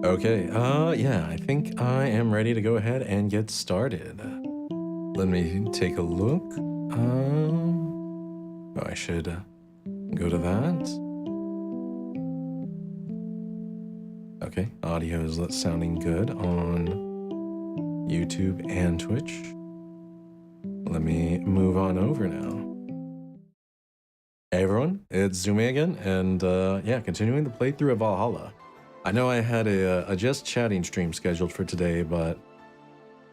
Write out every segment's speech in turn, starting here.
Okay, yeah, I think I am ready to go ahead and get started. Let me take a look. Oh, I should go to that. Okay, audio is sounding good on YouTube and Twitch. Let me move on over now. Hey everyone, it's Zume again, and yeah, continuing the playthrough of Valhalla. I know I had a just chatting stream scheduled for today, but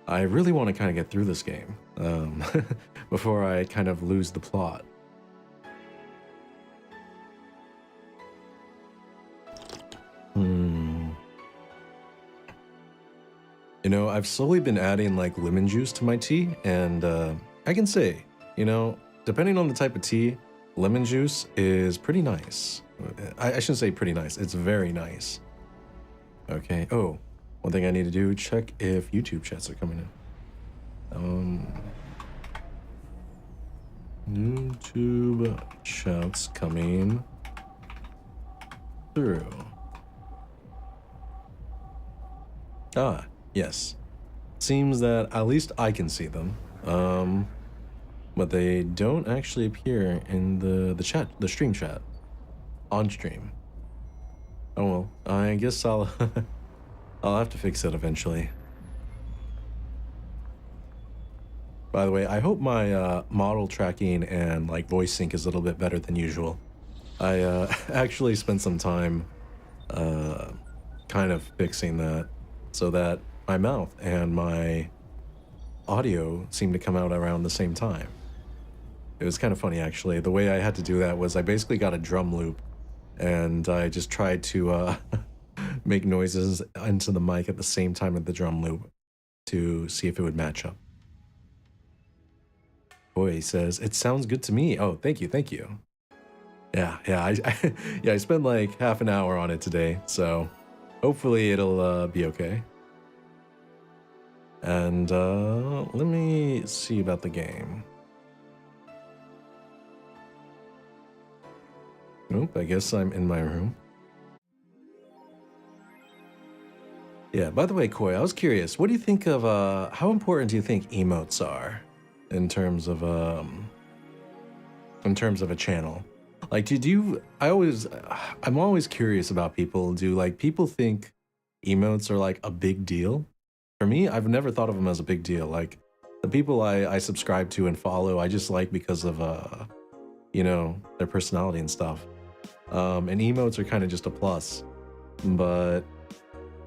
I really want to kind of get through this game before I kind of lose the plot. You know, I've slowly been adding like lemon juice to my tea, and I can say, you know, depending on the type of tea, lemon juice is pretty nice. I shouldn't say pretty nice, it's very nice. Okay, oh, one thing I need to do, check if YouTube chats are coming in. YouTube chats coming through. Ah, yes. Seems that at least I can see them. But they don't actually appear in the chat, the stream chat. On stream. Oh well, I guess I'll I'll have to fix it eventually. By the way, I hope my model tracking and like voice sync is a little bit better than usual. I actually spent some time kind of fixing that so that my mouth and my audio seemed to come out around the same time. It was kind of funny actually. The way I had to do that was I basically got a drum loop and I just tried to make noises into the mic at the same time with the drum loop to see if it would match up. Boy, he says, it sounds good to me. Oh, thank you, thank you. Yeah, I spent like half an hour on it today, so hopefully it'll be okay. And let me see about the game. Nope, I guess I'm in my room. Yeah, by the way, Koi, I was curious, what do you think of, how important do you think emotes are in terms of a channel? Like, I'm always curious about people. Do like people think emotes are like a big deal? For me, I've never thought of them as a big deal. Like the people I subscribe to and follow, I just like because of, you know, their personality and stuff. And emotes are kind of just a plus, but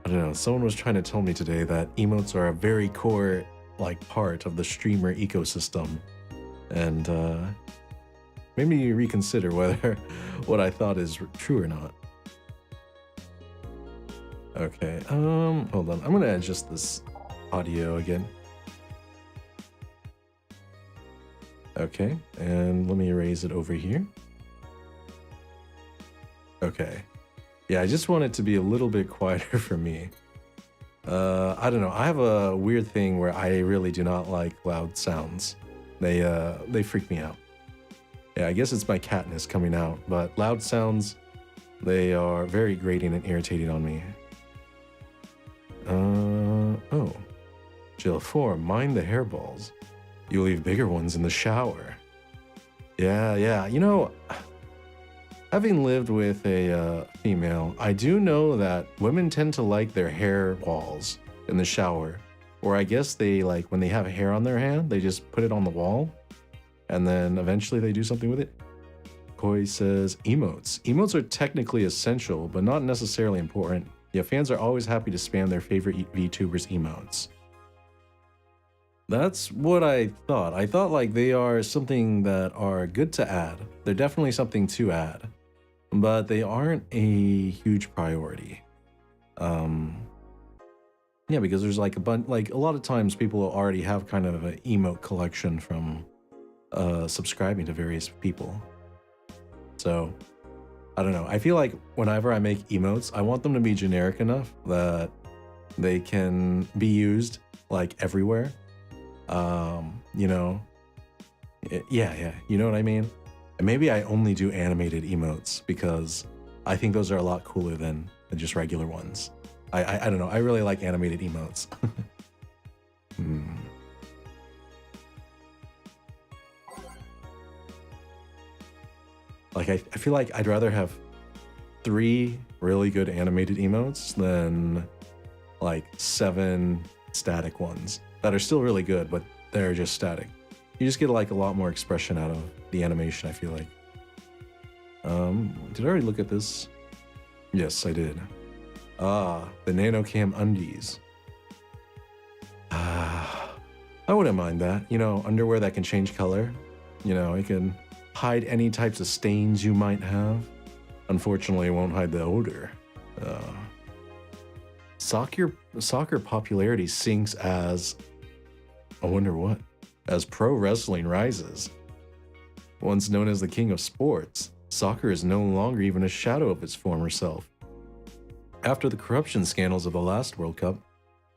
I don't know, someone was trying to tell me today that emotes are a very core like part of the streamer ecosystem, and made me reconsider whether what I thought is true or not. Okay, hold on, I'm gonna adjust this audio again. Okay, and let me erase it over here. Okay. Yeah, I just want it to be a little bit quieter for me. I don't know, I have a weird thing where I really do not like loud sounds. They freak me out. Yeah, I guess it's my catness coming out, but loud sounds, they are very grating and irritating on me. Oh. Jill 4, mind the hairballs. You leave bigger ones in the shower. Yeah, you know, having lived with a female, I do know that women tend to like their hair balls in the shower. Or I guess they like, when they have hair on their hand, they just put it on the wall. And then eventually they do something with it. Koi says, emotes. Emotes are technically essential, but not necessarily important. Yeah, fans are always happy to spam their favorite VTubers emotes. That's what I thought. I thought like they are something that are good to add. They're definitely something to add, but they aren't a huge priority. Yeah, because there's like a lot of times people already have kind of an emote collection from subscribing to various people. So I don't know. I feel like whenever I make emotes, I want them to be generic enough that they can be used like everywhere. You know, yeah, you know what I mean? And maybe I only do animated emotes because I think those are a lot cooler than just regular ones. I don't know. I really like animated emotes. Hmm. Like I feel like I'd rather have 3 really good animated emotes than like 7 static ones that are still really good, but they're just static. You just get like a lot more expression out of the animation, I feel like. Did I already look at this? Yes, I did. Ah, the NanoCam undies. Ah, I wouldn't mind that. You know, underwear that can change color. You know, it can hide any types of stains you might have. Unfortunately, it won't hide the odor. Soccer popularity sinks as, I wonder what, as pro wrestling rises. Once known as the king of sports, soccer is no longer even a shadow of its former self. After the corruption scandals of the last World Cup,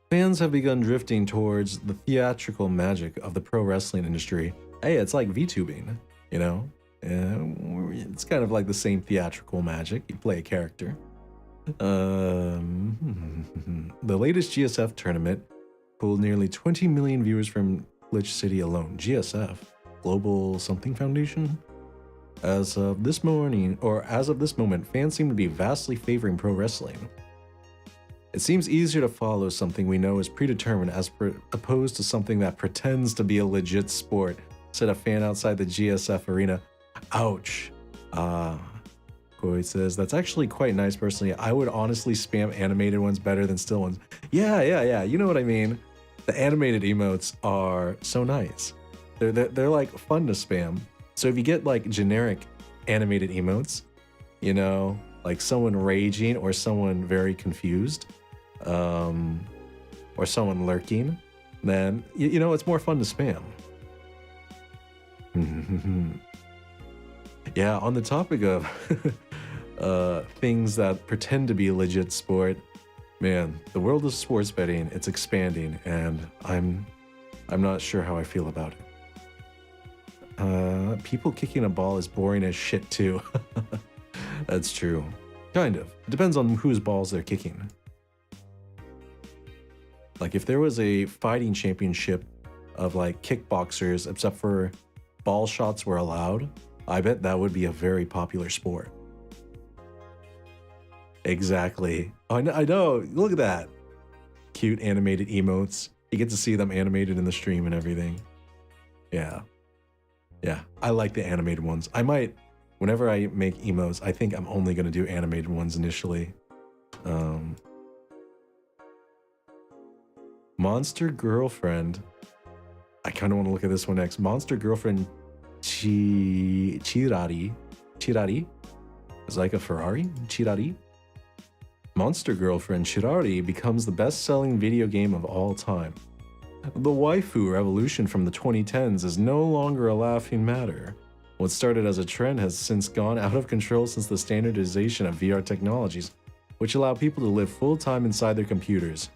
fans have begun drifting towards the theatrical magic of the pro wrestling industry. Hey, it's like VTubing, you know? It's kind of like the same theatrical magic. You play a character. The latest GSF tournament pulled nearly 20 million viewers from Glitch City alone. GSF, Global Something Foundation? As of this moment, fans seem to be vastly favoring pro wrestling. It seems easier to follow something we know is predetermined as opposed to something that pretends to be a legit sport, said a fan outside the GSF arena. Ouch. Koi says, that's actually quite nice personally. I would honestly spam animated ones better than still ones. Yeah. You know what I mean? The animated emotes are so nice. They're like fun to spam. So if you get like generic animated emotes, you know, like someone raging or someone very confused, or someone lurking, then you know it's more fun to spam. Yeah, on the topic of things that pretend to be a legit sport, man, the world of sports betting, it's expanding, and I'm not sure how I feel about it. People kicking a ball is boring as shit too. That's true. Kind of. It depends on whose balls they're kicking. Like if there was a fighting championship of like kickboxers, except for ball shots were allowed, I bet that would be a very popular sport. Exactly. I know. Look at that. Cute animated emotes. You get to see them animated in the stream and everything. Yeah. I like the animated ones. I might, whenever I make emotes, I think I'm only going to do animated ones initially. Monster Girlfriend. I kind of want to look at this one next. Monster Girlfriend Chirari. Is like a Ferrari? Chirari? Monster Girlfriend Chirari becomes the best-selling video game of all time. The waifu revolution from the 2010s is no longer a laughing matter. What started as a trend has since gone out of control since the standardization of VR technologies, which allow people to live full-time inside their computers.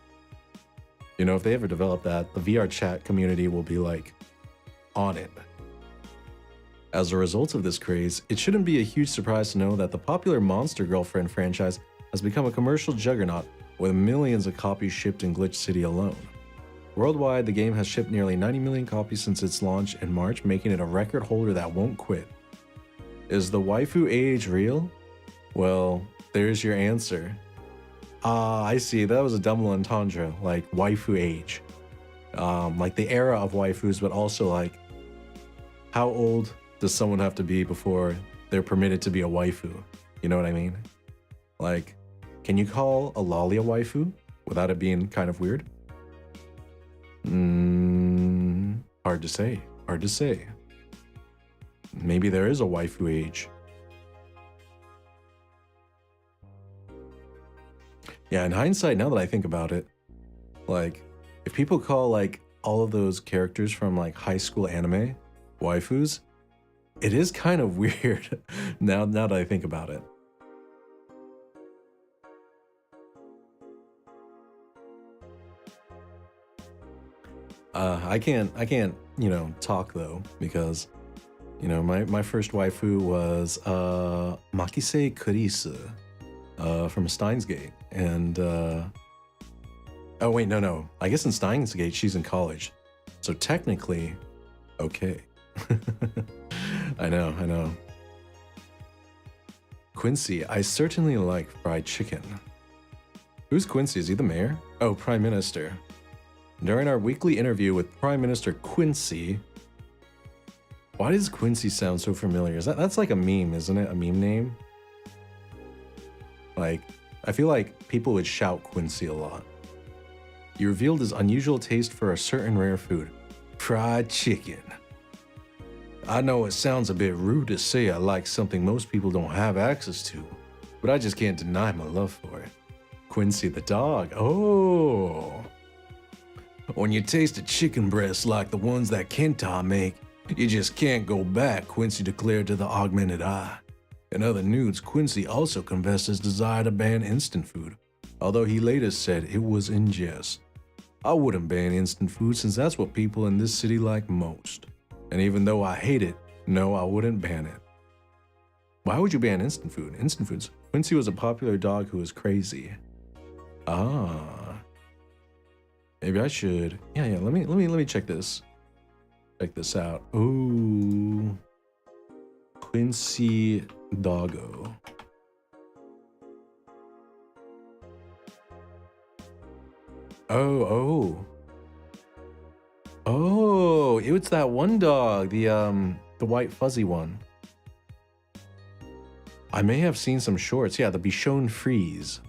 You know, if they ever develop that, the VR chat community will be like, on it. As a result of this craze, it shouldn't be a huge surprise to know that the popular Monster Girlfriend franchise has become a commercial juggernaut with millions of copies shipped in Glitch City alone. Worldwide, the game has shipped nearly 90 million copies since its launch in March, making it a record holder that won't quit. Is the waifu age real? Well, there's your answer. I see. That was a double entendre, like waifu age. Like the era of waifus, but also like, how old does someone have to be before they're permitted to be a waifu? You know what I mean? Like, can you call a lolly a waifu without it being kind of weird? Hard to say. Maybe there is a waifu age. Yeah, in hindsight, now that I think about it, like, if people call like all of those characters from like high school anime waifus, it is kind of weird now that I think about it. I can't, you know, talk though, because, you know, my first waifu was Makise Kurisu from Steins Gate, and Oh, wait, no. I guess in Steins Gate, she's in college. So technically, okay. I know. Quincy, I certainly like fried chicken. Who's Quincy? Is he the mayor? Oh, Prime Minister. During our weekly interview with Prime Minister Quincy. Why does Quincy sound so familiar? That's like a meme, isn't it? A meme name? Like, I feel like people would shout Quincy a lot. He revealed his unusual taste for a certain rare food, fried chicken. I know it sounds a bit rude to say I like something most people don't have access to, but I just can't deny my love for it. Quincy the dog. Oh. When you taste a chicken breast like the ones that Kenta make, you just can't go back, Quincy declared to the augmented eye. In other news, Quincy also confessed his desire to ban instant food, although he later said it was in jest. I wouldn't ban instant food since that's what people in this city like most. And even though I hate it, no, I wouldn't ban it. Why would you ban instant food? Instant foods. Quincy was a popular dog who was crazy. Ah. Maybe I should. Yeah, let me check this. Check this out. Ooh. Quincy Doggo. Oh, it's that one dog, the white fuzzy one. I may have seen some shorts. Yeah, the Bichon Frise.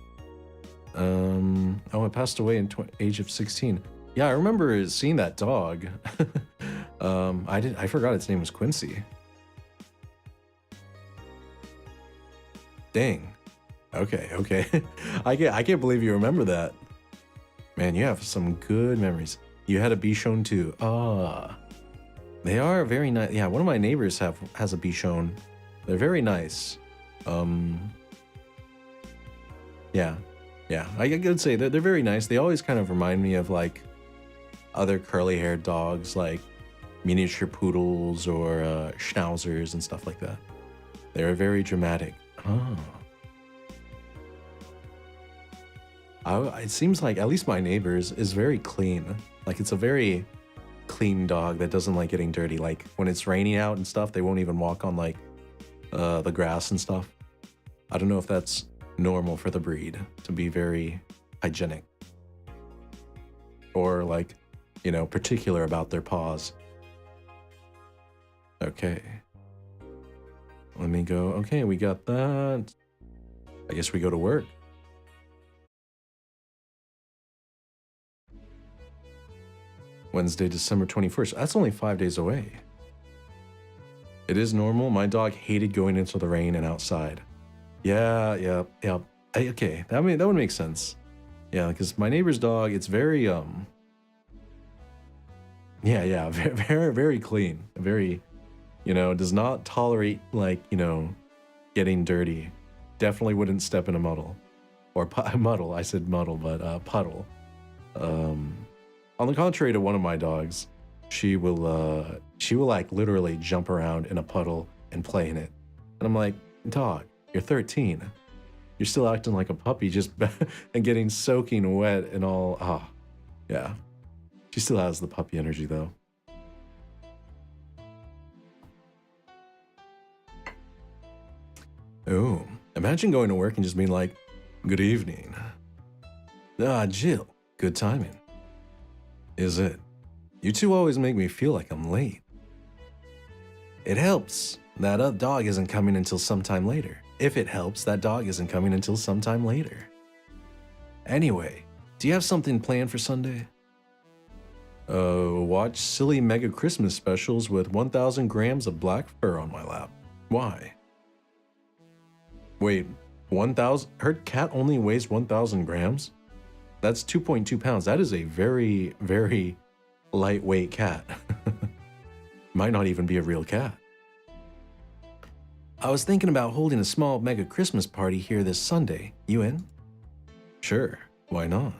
Oh, it passed away in age of 16. Yeah, I remember seeing that dog. I forgot its name was Quincy. Dang. Okay. I can't believe you remember that. Man, you have some good memories. You had a Bichon too. Ah. They are very nice. Yeah, one of my neighbors has a Bichon. They're very nice. Yeah, I could say that they're very nice. They always kind of remind me of like other curly-haired dogs, like miniature poodles or schnauzers and stuff like that. They're very dramatic. It seems like at least my neighbor's is very clean. Like it's a very clean dog that doesn't like getting dirty. Like when it's raining out and stuff, they won't even walk on like the grass and stuff. I don't know if that's normal for the breed to be very hygienic or like, you know, particular about their paws. Okay. Let me go. Okay, we got that. I guess we go to work. Wednesday, December 21st. That's only 5 days away. It is normal. My dog hated going into the rain and outside. Yeah. Okay, that would make sense. Yeah, because my neighbor's dog, it's very very clean. Very, you know, does not tolerate like, you know, getting dirty. Definitely wouldn't step in a muddle. Or muddle. I said muddle, but puddle. On the contrary to one of my dogs, she will like literally jump around in a puddle and play in it. And I'm like, dog, you're 13. You're still acting like a puppy just and getting soaking wet and all. Ah, yeah. She still has the puppy energy though. Oh, imagine going to work and just being like, good evening. Ah, Jill, good timing. Is it? You two always make me feel like I'm late. It helps. That dog isn't coming until sometime later. If it helps, that dog isn't coming until sometime later. Anyway, do you have something planned for Sunday? Watch silly mega Christmas specials with 1,000 grams of black fur on my lap. Why? Wait, 1,000? Her cat only weighs 1,000 grams? That's 2.2 pounds. That is a very, very lightweight cat. Might not even be a real cat. I was thinking about holding a small mega Christmas party here this Sunday. You in? Sure, why not?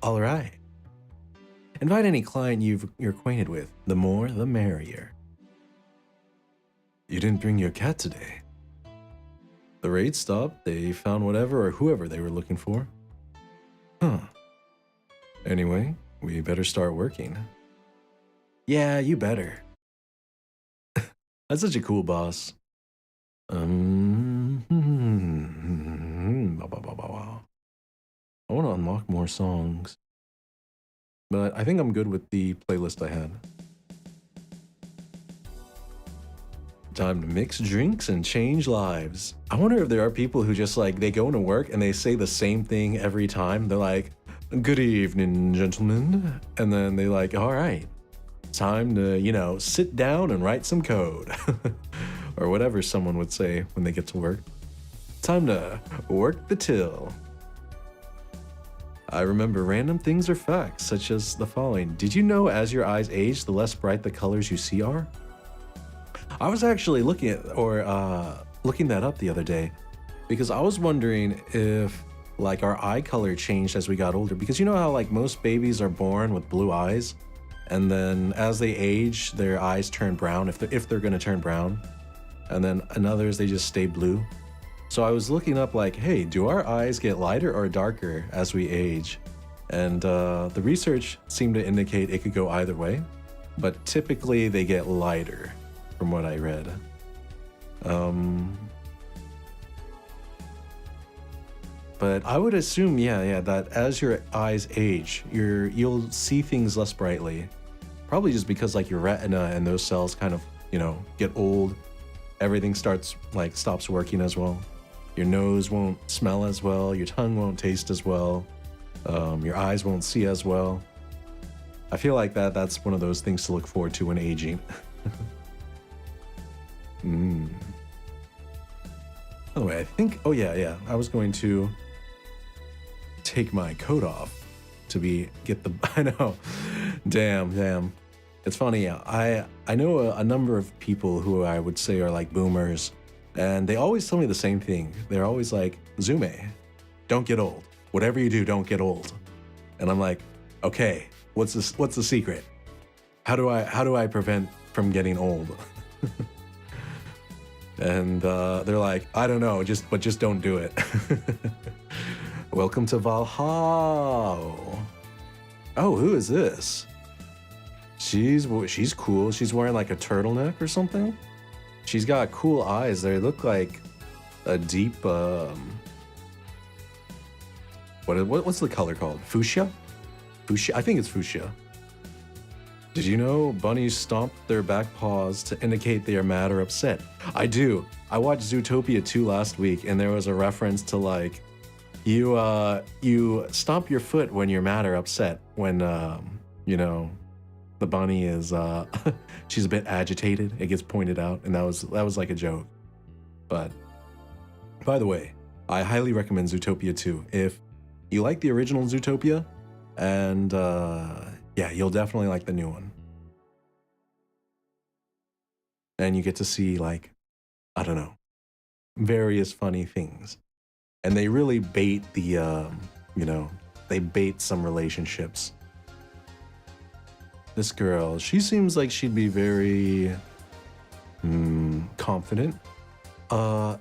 All right. Invite any client you're acquainted with. The more, the merrier. You didn't bring your cat today. The raid stopped. They found whatever or whoever they were looking for. Huh. Anyway, we better start working. Yeah, you better. That's such a cool boss. I want to unlock more songs, but I think I'm good with the playlist I had. Time to mix drinks and change lives. I wonder if there are people who just like, they go into work and they say the same thing every time. They're like, good evening, gentlemen. And then they like, all right, time to, you know, sit down and write some code. Or whatever someone would say when they get to work. Time to work the till. I remember random things or facts, such as the following. Did you know as your eyes age, the less bright the colors you see are? I was actually looking that up the other day, because I was wondering if like our eye color changed as we got older, because you know how like most babies are born with blue eyes, and then as they age, their eyes turn brown if they're gonna turn brown, and then in others they just stay blue. So I was looking up like, hey, do our eyes get lighter or darker as we age? And the research seemed to indicate it could go either way, but typically they get lighter from what I read. But I would assume, yeah, that as your eyes age, you'll see things less brightly. Probably just because like your retina and those cells kind of, you know, get old. Everything stops working as well. Your nose won't smell as well. Your tongue won't taste as well. Your eyes won't see as well. I feel like that's one of those things to look forward to when aging. Oh, I think, oh yeah, I was going to take my coat off to get the, I know, damn. It's funny, I know a number of people who I would say are like boomers, and they always tell me the same thing. They're always like, Zume, don't get old. Whatever you do, don't get old. And I'm like, okay, what's the secret? How do I prevent from getting old? And they're like, I don't know, just don't do it. Welcome to Valhalla. Oh, who is this? She's cool. She's wearing like a turtleneck or something. She's got cool eyes. They look like a deep what's the color called? Fuchsia? Fuchsia? I think it's fuchsia. Did you know bunnies stomp their back paws to indicate they are mad or upset? I do. I watched Zootopia 2 last week, and there was a reference to like, you stomp your foot when you're mad or upset, when you know, the bunny is she's a bit agitated. It gets pointed out, and that was like a joke. But by the way, I highly recommend Zootopia 2 if you like the original Zootopia, and yeah, you'll definitely like the new one. And you get to see, like, I don't know, various funny things. And they really bait the, you know, they bait some relationships. This girl, she seems like she'd be very confident. I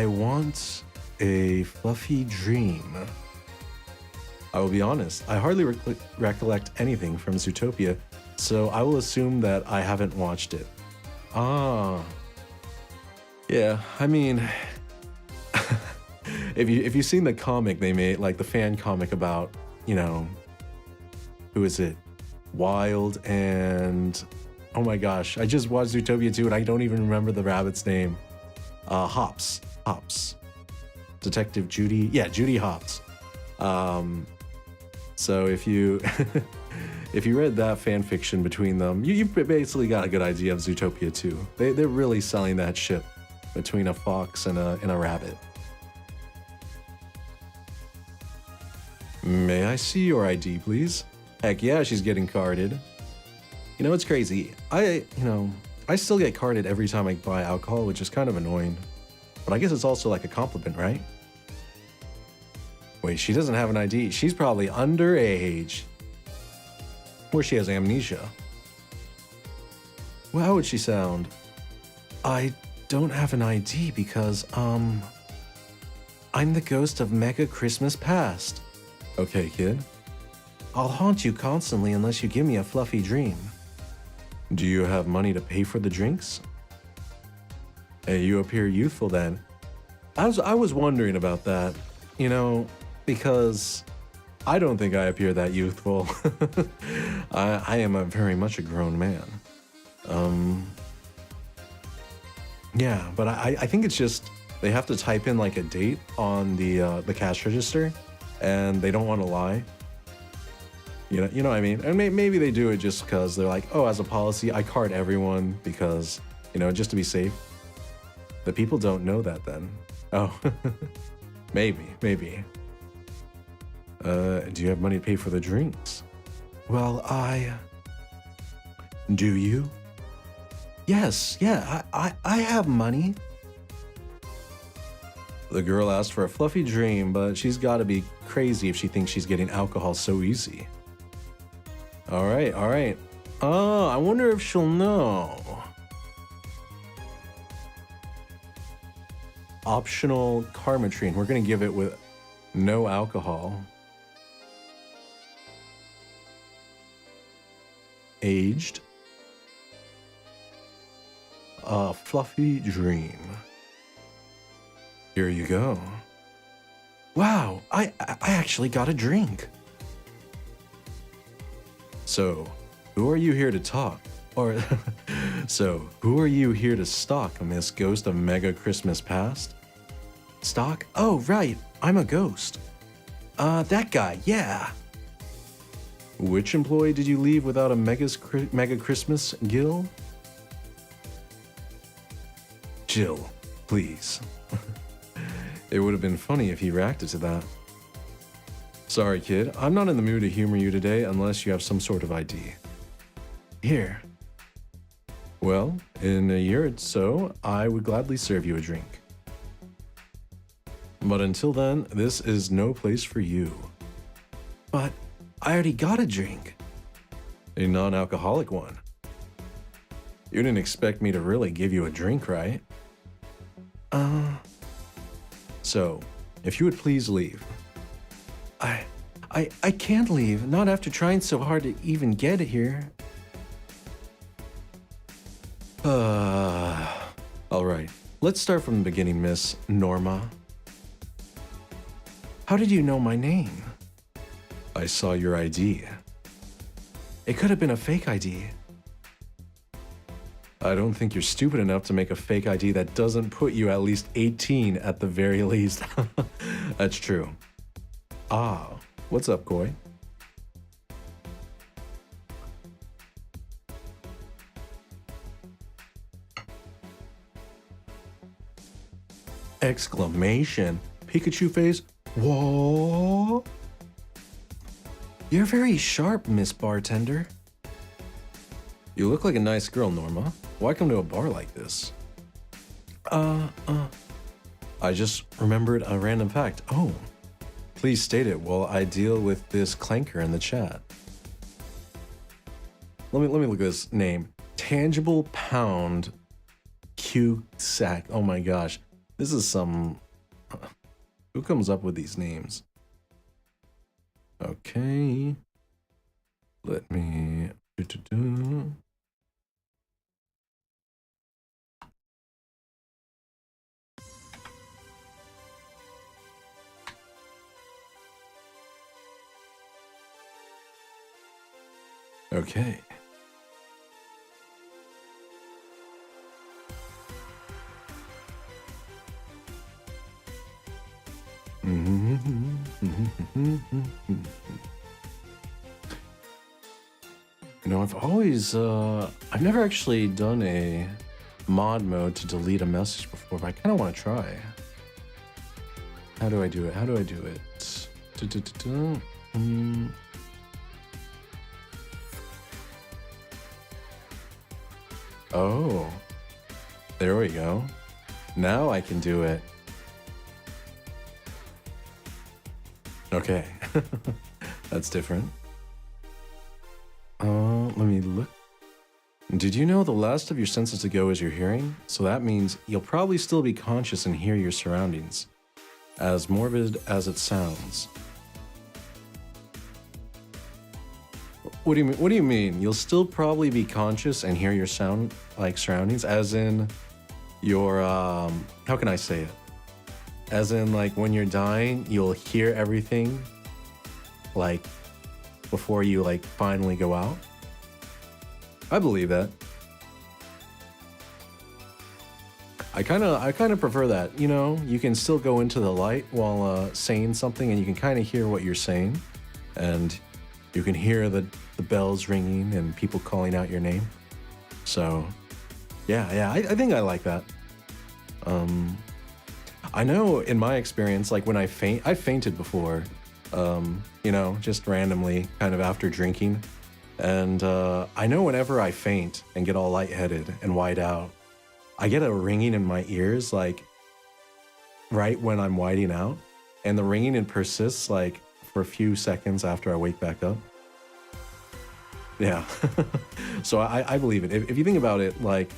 want a fluffy dream. I will be honest, I hardly recollect anything from Zootopia, so I will assume that I haven't watched it. Ah. Yeah, I mean, if you've seen the comic they made, like the fan comic about, you know, who is it? Wild and, oh my gosh, I just watched Zootopia 2 and I don't even remember the rabbit's name. Hops. Detective Judy, yeah, Judy Hopps. So if you if you read that fan fiction between them, you've basically got a good idea of Zootopia 2. They're really selling that ship between a fox and a rabbit. May I see your ID, please? Heck yeah, she's getting carded. You know, it's crazy. I still get carded every time I buy alcohol, which is kind of annoying. But I guess it's also like a compliment, right? Wait, she doesn't have an ID. She's probably underage. Or she has amnesia. Well, how would she sound? I don't have an ID because, I'm the ghost of Mega Christmas Past. Okay, kid. I'll haunt you constantly unless you give me a fluffy dream. Do you have money to pay for the drinks? Hey, you appear youthful then. I was wondering about that, you know, because I don't think I appear that youthful. I am very much a grown man. Yeah, but I think it's just they have to type in like a date on the cash register, and they don't want to lie. You know what I mean? And maybe they do it just because they're like, oh, as a policy, I card everyone because, you know, just to be safe. The people don't know that then. Oh, maybe. Do you have money to pay for the drinks? Well, do you? Yes, yeah, I have money. The girl asked for a fluffy dream, but she's gotta be crazy if she thinks she's getting alcohol so easy. All right. Oh, I wonder if she'll know. Optional Karmatrine. We're gonna give it with no alcohol. Aged. A fluffy dream. Here you go. Wow, I actually got a drink. So, who are you here to talk? Or, so, who are you here to stalk, Miss Ghost of Mega Christmas Past? Stalk? Oh, right, I'm a ghost. That guy, yeah. Which employee did you leave without a Mega Christmas Gil? Jill, please. It would have been funny if he reacted to that. Sorry, kid. I'm not in the mood to humor you today unless you have some sort of ID. Here. Well, in a year or so, I would gladly serve you a drink. But until then, this is no place for you. But I already got a drink. A non-alcoholic one. You didn't expect me to really give you a drink, right? So, if you would please leave. I can't leave, not after trying so hard to even get here. Alright, let's start from the beginning, Miss Norma. How did you know my name? I saw your ID. It could have been a fake ID. I don't think you're stupid enough to make a fake ID that doesn't put you at least 18 at the very least. That's true. Ah, what's up, Koi? Exclamation. Pikachu face. Whoa. You're very sharp, Miss Bartender. You look like a nice girl, Norma. Why come to a bar like this? I just remembered a random fact. Oh, please state it while I deal with this clanker in the chat. Let me look at this name. Tangible Pound Q-Sack. Oh my gosh. This is some... Who comes up with these names? Okay. Let me... Okay. You know, I've never actually done a mod mode to delete a message before, but I kind of want to try. How do I do it? Oh, there we go. Now I can do it. Okay, that's different. Let me look. Did you know the last of your senses to go is your hearing? So that means you'll probably still be conscious and hear your surroundings. as morbid as it sounds. What do you mean? What do you mean? You'll still probably be conscious and hear your sound like surroundings, as in your how can I say it? As in like when you're dying, you'll hear everything like before you like finally go out. I believe that. I kind of prefer that. You know, you can still go into the light while saying something, and you can kind of hear what you're saying, and you can hear the bells ringing and people calling out your name. So, yeah, I think I like that. I know in my experience, like when I fainted before, you know, just randomly, kind of after drinking. And I know whenever I faint and get all lightheaded and wide out, I get a ringing in my ears, like right when I'm whiting out. And the ringing persists like for a few seconds after I wake back up. Yeah. So I believe it. If you think about it, like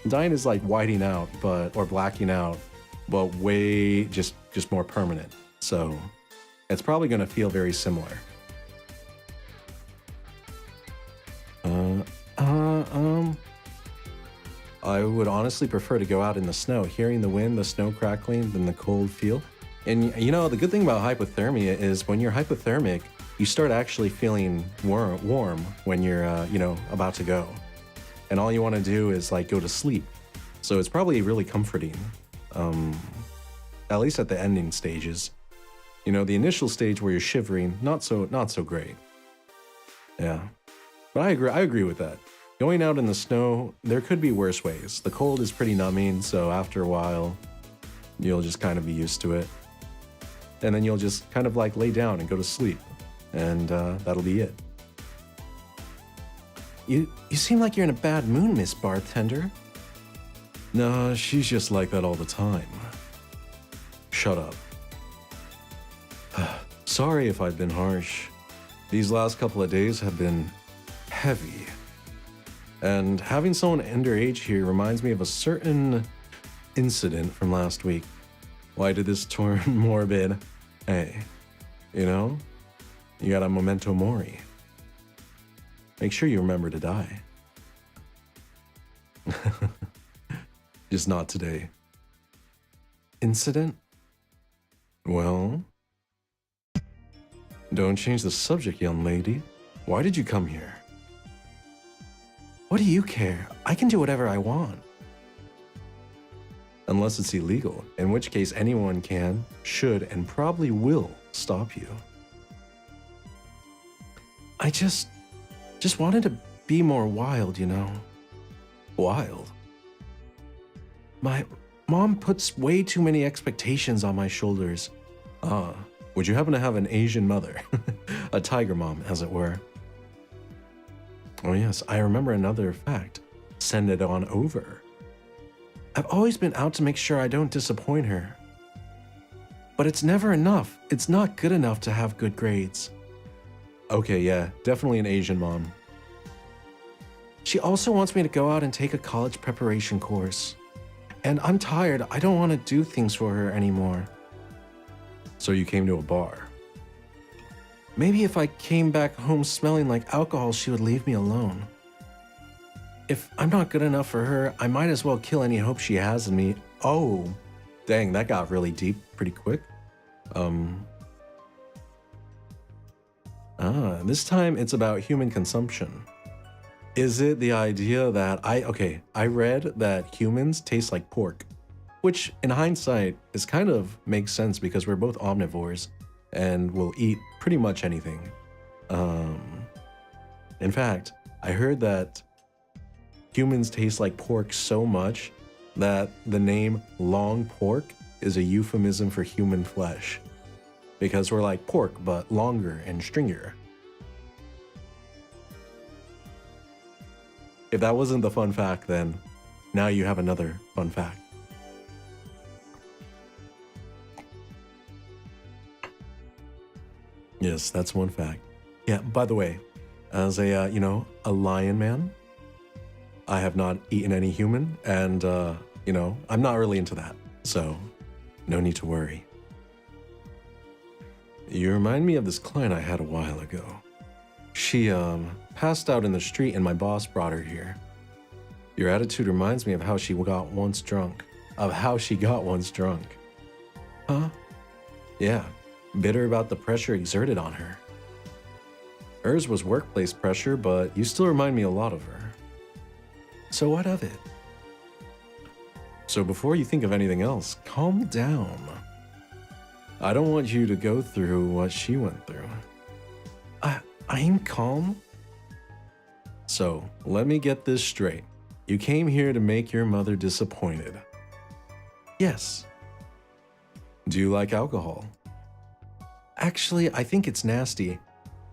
dying is like whiting out, or blacking out, but way just more permanent. So it's probably going to feel very similar. I would honestly prefer to go out in the snow, hearing the wind, the snow crackling, than the cold feel. And you know, the good thing about hypothermia is when you're hypothermic, you start actually feeling warm when you're, you know, about to go. And all you want to do is like go to sleep. So it's probably really comforting, at least at the ending stages. You know, the initial stage where you're shivering, not so great. Yeah, but I agree with that. Going out in the snow, there could be worse ways. The cold is pretty numbing, so after a while, you'll just kind of be used to it. And then you'll just kind of like lay down and go to sleep. And that'll be it. You seem like you're in a bad mood, Miss Bartender. Nah, she's just like that all the time. Shut up. Sorry if I've been harsh. These last couple of days have been heavy. And having someone underage here reminds me of a certain incident from last week. Why did this turn morbid? Hey, you know, you got a memento mori. Make sure you remember to die. Just not today. Incident? Well, don't change the subject, young lady. Why did you come here? What do you care? I can do whatever I want. Unless it's illegal, in which case anyone can, should, and probably will stop you. I just wanted to be more wild, you know. Wild? My mom puts way too many expectations on my shoulders. Would you happen to have an Asian mother? A tiger mom, as it were. Oh yes, I remember another fact. Send it on over. I've always been out to make sure I don't disappoint her. But it's never enough. It's not good enough to have good grades. Okay, yeah, definitely an Asian mom. She also wants me to go out and take a college preparation course. And I'm tired. I don't want to do things for her anymore. So you came to a bar. Maybe if I came back home smelling like alcohol, she would leave me alone. If I'm not good enough for her, I might as well kill any hope she has in me. Oh, dang, that got really deep pretty quick. This time it's about human consumption. Is it the idea that I read that humans taste like pork, which in hindsight is kind of makes sense because we're both omnivores and will eat pretty much anything. In fact, I heard that humans taste like pork so much that the name long pork is a euphemism for human flesh. Because we're like pork, but longer and stringier. If that wasn't the fun fact, then now you have another fun fact. Yes, that's one fact. Yeah, by the way, as a, a lion man, I have not eaten any human, and, I'm not really into that, so no need to worry. You remind me of this client I had a while ago. She, passed out in the street and my boss brought her here. Your attitude reminds me of how she got once drunk. Huh? Yeah, bitter about the pressure exerted on her. Hers was workplace pressure, but you still remind me a lot of her. So what of it? So before you think of anything else, calm down. I don't want you to go through what she went through. I'm calm? So, let me get this straight. You came here to make your mother disappointed. Yes. Do you like alcohol? Actually, I think it's nasty.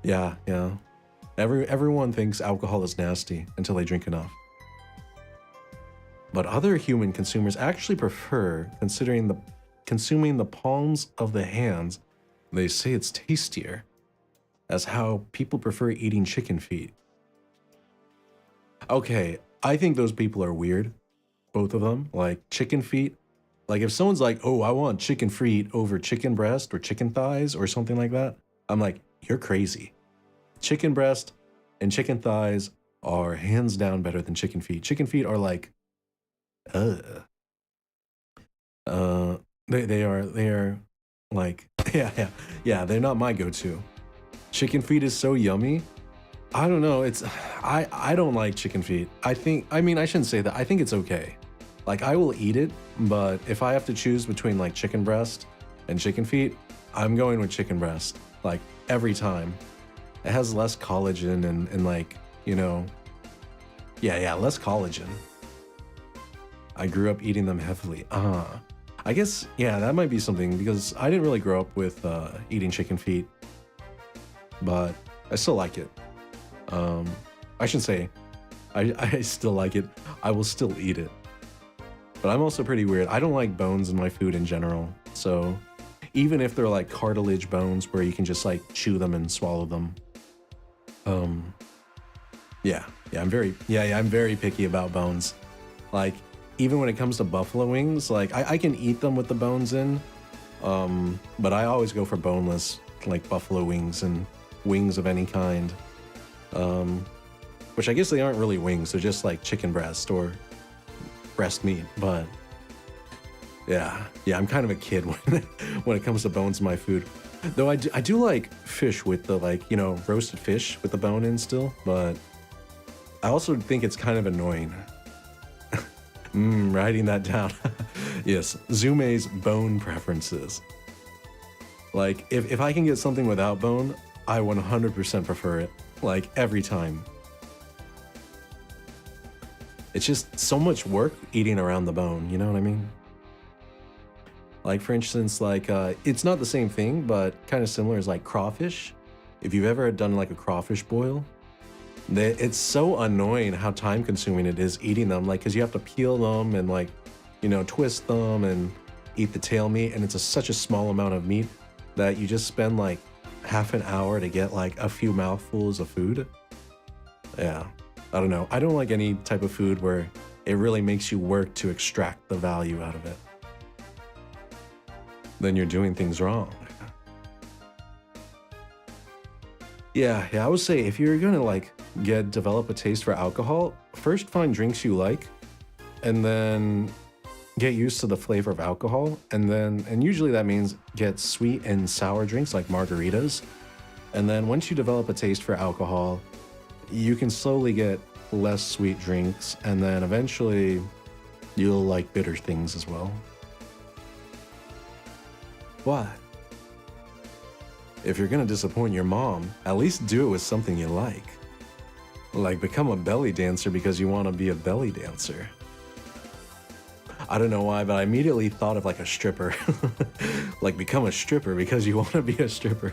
Yeah. Everyone thinks alcohol is nasty until they drink enough. But other human consumers actually prefer consuming the palms of the hands. They say it's tastier, as how people prefer eating chicken feet. Okay, I think those people are weird, both of them. Like chicken feet, like if someone's like, oh, I want chicken feet over chicken breast or chicken thighs or something like that, I'm like, you're crazy. Chicken breast and chicken thighs are hands down better than chicken feet. Chicken feet are like, they are like, yeah, they're not my go-to. Chicken feet is so yummy. I don't know, I don't like chicken feet. I shouldn't say that. I think it's okay. Like, I will eat it, but if I have to choose between like chicken breast and chicken feet, I'm going with chicken breast, like every time. It has less collagen and like, you know, less collagen. I grew up eating them heavily. I guess, yeah, that might be something because I didn't really grow up with eating chicken feet, but I still like it. I shouldn't say I still like it. I will still eat it. But I'm also pretty weird. I don't like bones in my food in general. So even if they're like cartilage bones where you can just like chew them and swallow them. I'm very picky about bones. Like, even when it comes to buffalo wings, like I can eat them with the bones in, but I always go for boneless, like buffalo wings and wings of any kind. Which I guess they aren't really wings, they're just like chicken breast or breast meat, but yeah, I'm kind of a kid when it comes to bones in my food. Though I do like fish with the, like, you know, roasted fish with the bone in still, but I also think it's kind of annoying. Writing that down. Yes, Zume's bone preferences. Like, if I can get something without bone, I 100% prefer it. Like, every time. It's just so much work eating around the bone, you know what I mean? Like, for instance, like, it's not the same thing, but kind of similar as like crawfish. If you've ever done like a crawfish boil, it's so annoying how time consuming it is eating them, like, because you have to peel them and, like, you know, twist them and eat the tail meat, and it's such a small amount of meat that you just spend like half an hour to get like a few mouthfuls of food. Yeah, I don't know. I don't like any type of food where it really makes you work to extract the value out of it. Then you're doing things wrong. Yeah, I would say if you're gonna like develop a taste for alcohol, first find drinks you like, and then get used to the flavor of alcohol, and usually that means get sweet and sour drinks like margaritas. And then once you develop a taste for alcohol, you can slowly get less sweet drinks, and then eventually you'll like bitter things as well. What? If you're gonna disappoint your mom, at least do it with something you like. Like, become a belly dancer because you want to be a belly dancer. I don't know why, but I immediately thought of like a stripper. Like, become a stripper because you want to be a stripper.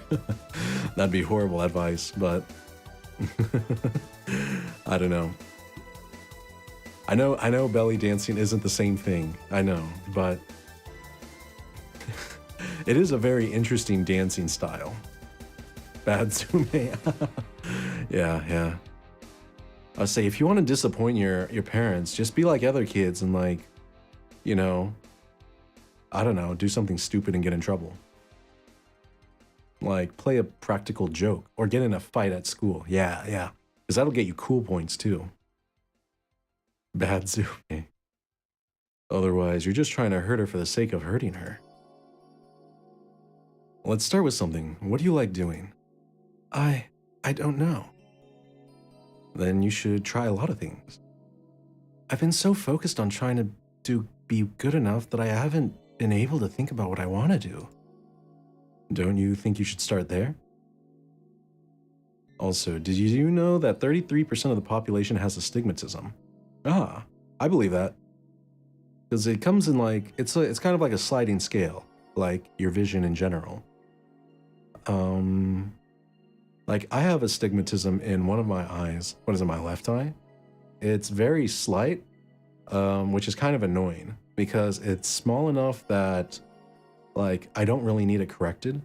That'd be horrible advice, but I don't know. I know belly dancing isn't the same thing. I know, but it is a very interesting dancing style. Bad Zume. Yeah. I say, if you want to disappoint your parents, just be like other kids and, like, you know, I don't know, do something stupid and get in trouble. Like, play a practical joke or get in a fight at school. Yeah, yeah. Because that'll get you cool points too. Bad Zume. Otherwise, you're just trying to hurt her for the sake of hurting her. Let's start with something. What do you like doing? I don't know. Then you should try a lot of things. I've been so focused on trying to be good enough that I haven't been able to think about what I want to do. Don't you think you should start there? Also, did you know that 33% of the population has astigmatism? Ah, I believe that. Because it comes in like, it's kind of like a sliding scale, like your vision in general. Like I have astigmatism in one of my eyes. What is it, my left eye? It's very slight, which is kind of annoying because it's small enough that like I don't really need it corrected.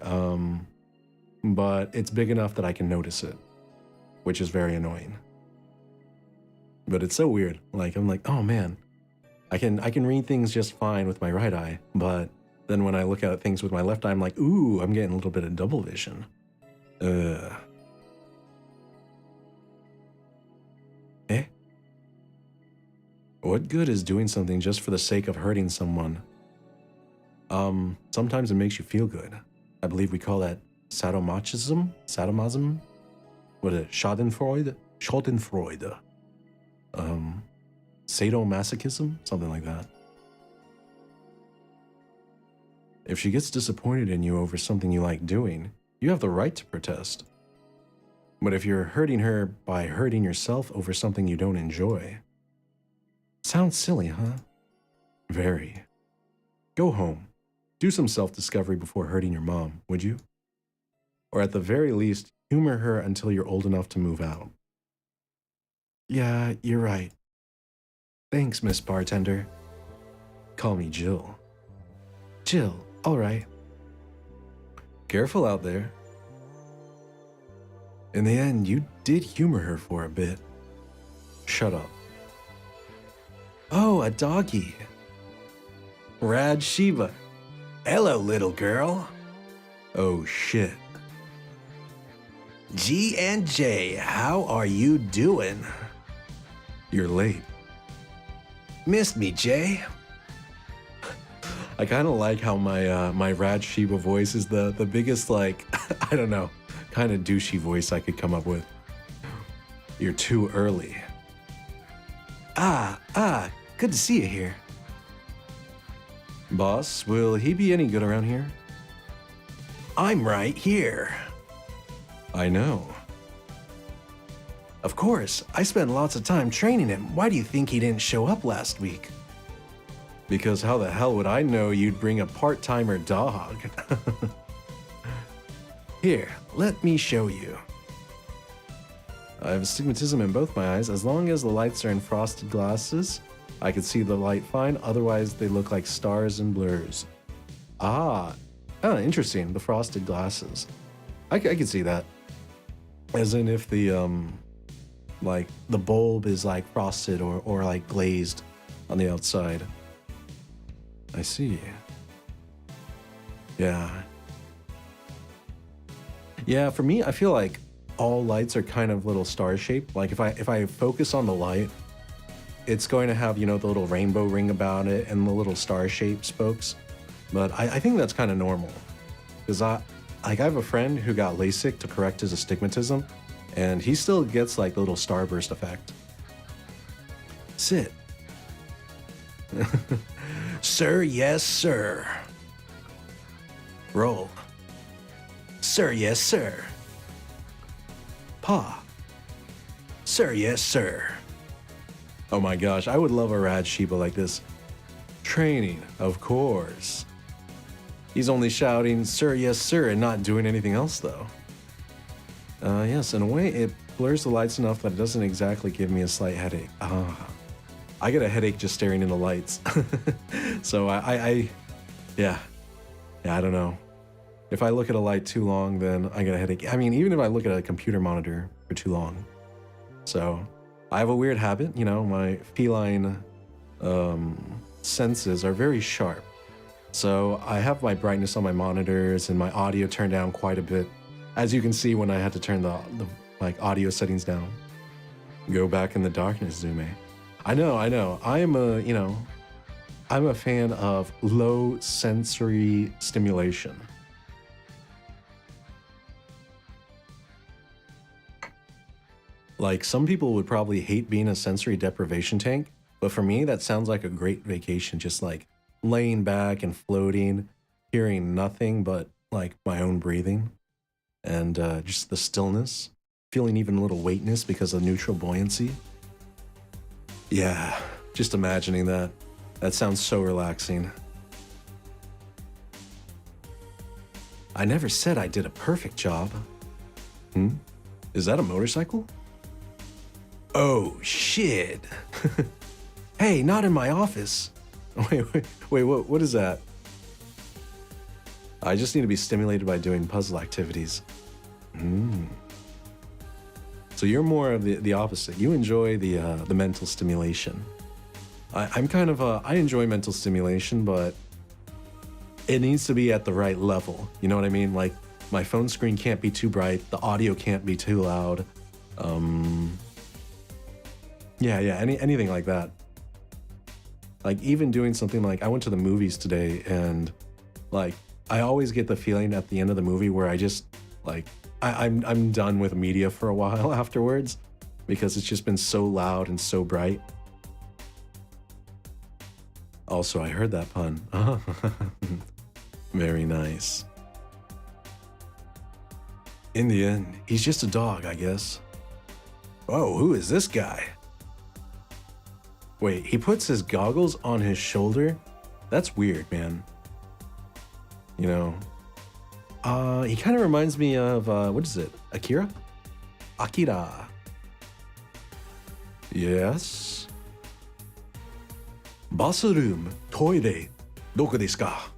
But it's big enough that I can notice it, which is very annoying. But it's so weird. Like I'm like, oh man, I can read things just fine with my right eye, but then when I look at things with my left eye, I'm like, ooh, I'm getting a little bit of double vision. Eh? What good is doing something just for the sake of hurting someone? Sometimes it makes you feel good. I believe we call that sadomasochism? Sadomasm? What is it? Schadenfreude? Schadenfreude. Sadomasochism? Something like that. If she gets disappointed in you over something you like doing, you have the right to protest. But if you're hurting her by hurting yourself over something you don't enjoy, sounds silly, huh? Very. Go home. Do some self-discovery before hurting your mom, would you? Or at the very least, humor her until you're old enough to move out. Yeah, you're right. Thanks, Miss Bartender. Call me Jill. Jill, all right. Careful out there. In the end, you did humor her for a bit. Shut up. Oh, a doggy. Rad Shiva. Hello, little girl. Oh, shit. G and J, how are you doing? You're late. Missed me, Jay. I kind of like how my Rad Shiva voice is the biggest, like, I don't know, kind of douchey voice I could come up with. You're too early. Good to see you here. Boss, will he be any good around here? I'm right here. I know. Of course, I spent lots of time training him. Why do you think he didn't show up last week? Because how the hell would I know you'd bring a part-timer dog? Here, let me show you. I have astigmatism in both my eyes. As long as the lights are in frosted glasses, I can see the light fine. Otherwise, they look like stars and blurs. Interesting. The frosted glasses. I can see that. As in if the, like, the bulb is, like, frosted or like, glazed on the outside. I see. Yeah. Yeah, for me, I feel like all lights are kind of little star-shaped. Like, if I focus on the light, it's going to have, you know, the little rainbow ring about it and the little star-shaped spokes. But I think that's kind of normal. Because I have a friend who got LASIK to correct his astigmatism, and he still gets, like, the little starburst effect. Sit. Sir, yes, sir. Roll. Sir, yes, sir. Paw. Sir, yes, sir. Oh my gosh, I would love a Rad Shiba like this. Training, of course. He's only shouting, sir, yes, sir, and not doing anything else, though. Yes, in a way, it blurs the lights enough that it doesn't exactly give me a slight headache. I get a headache just staring in the lights. So yeah, I don't know. If I look at a light too long, then I get a headache. I mean, even if I look at a computer monitor for too long. So I have a weird habit, you know, my feline senses are very sharp. So I have my brightness on my monitors and my audio turned down quite a bit. As you can see when I had to turn the like audio settings down. Go back in the darkness, Zume. I know. I am I'm a fan of low sensory stimulation. Like, some people would probably hate being a sensory deprivation tank, but for me, that sounds like a great vacation, just like laying back and floating, hearing nothing but like my own breathing and just the stillness, feeling even a little weightness because of neutral buoyancy. Yeah, just imagining that. That sounds so relaxing. I never said I did a perfect job. Is that a motorcycle? Oh, shit. Hey, not in my office. Wait, what is that? I just need to be stimulated by doing puzzle activities. So you're more of the opposite. You enjoy the mental stimulation. I'm kind of I enjoy mental stimulation, but it needs to be at the right level. You know what I mean? Like, my phone screen can't be too bright. The audio can't be too loud. Yeah, anything like that. Like, even doing something like, I went to the movies today and like, I always get the feeling at the end of the movie where I just like, I'm done with media for a while afterwards because it's just been so loud and so bright. Also, I heard that pun. Very nice. In the end, he's just a dog, I guess. Oh, who is this guy? Wait, he puts his goggles on his shoulder? That's weird, man. You know, he kind of reminds me of, what is it? Akira? Akira. Yes? Bathroom, toilet, どこですか?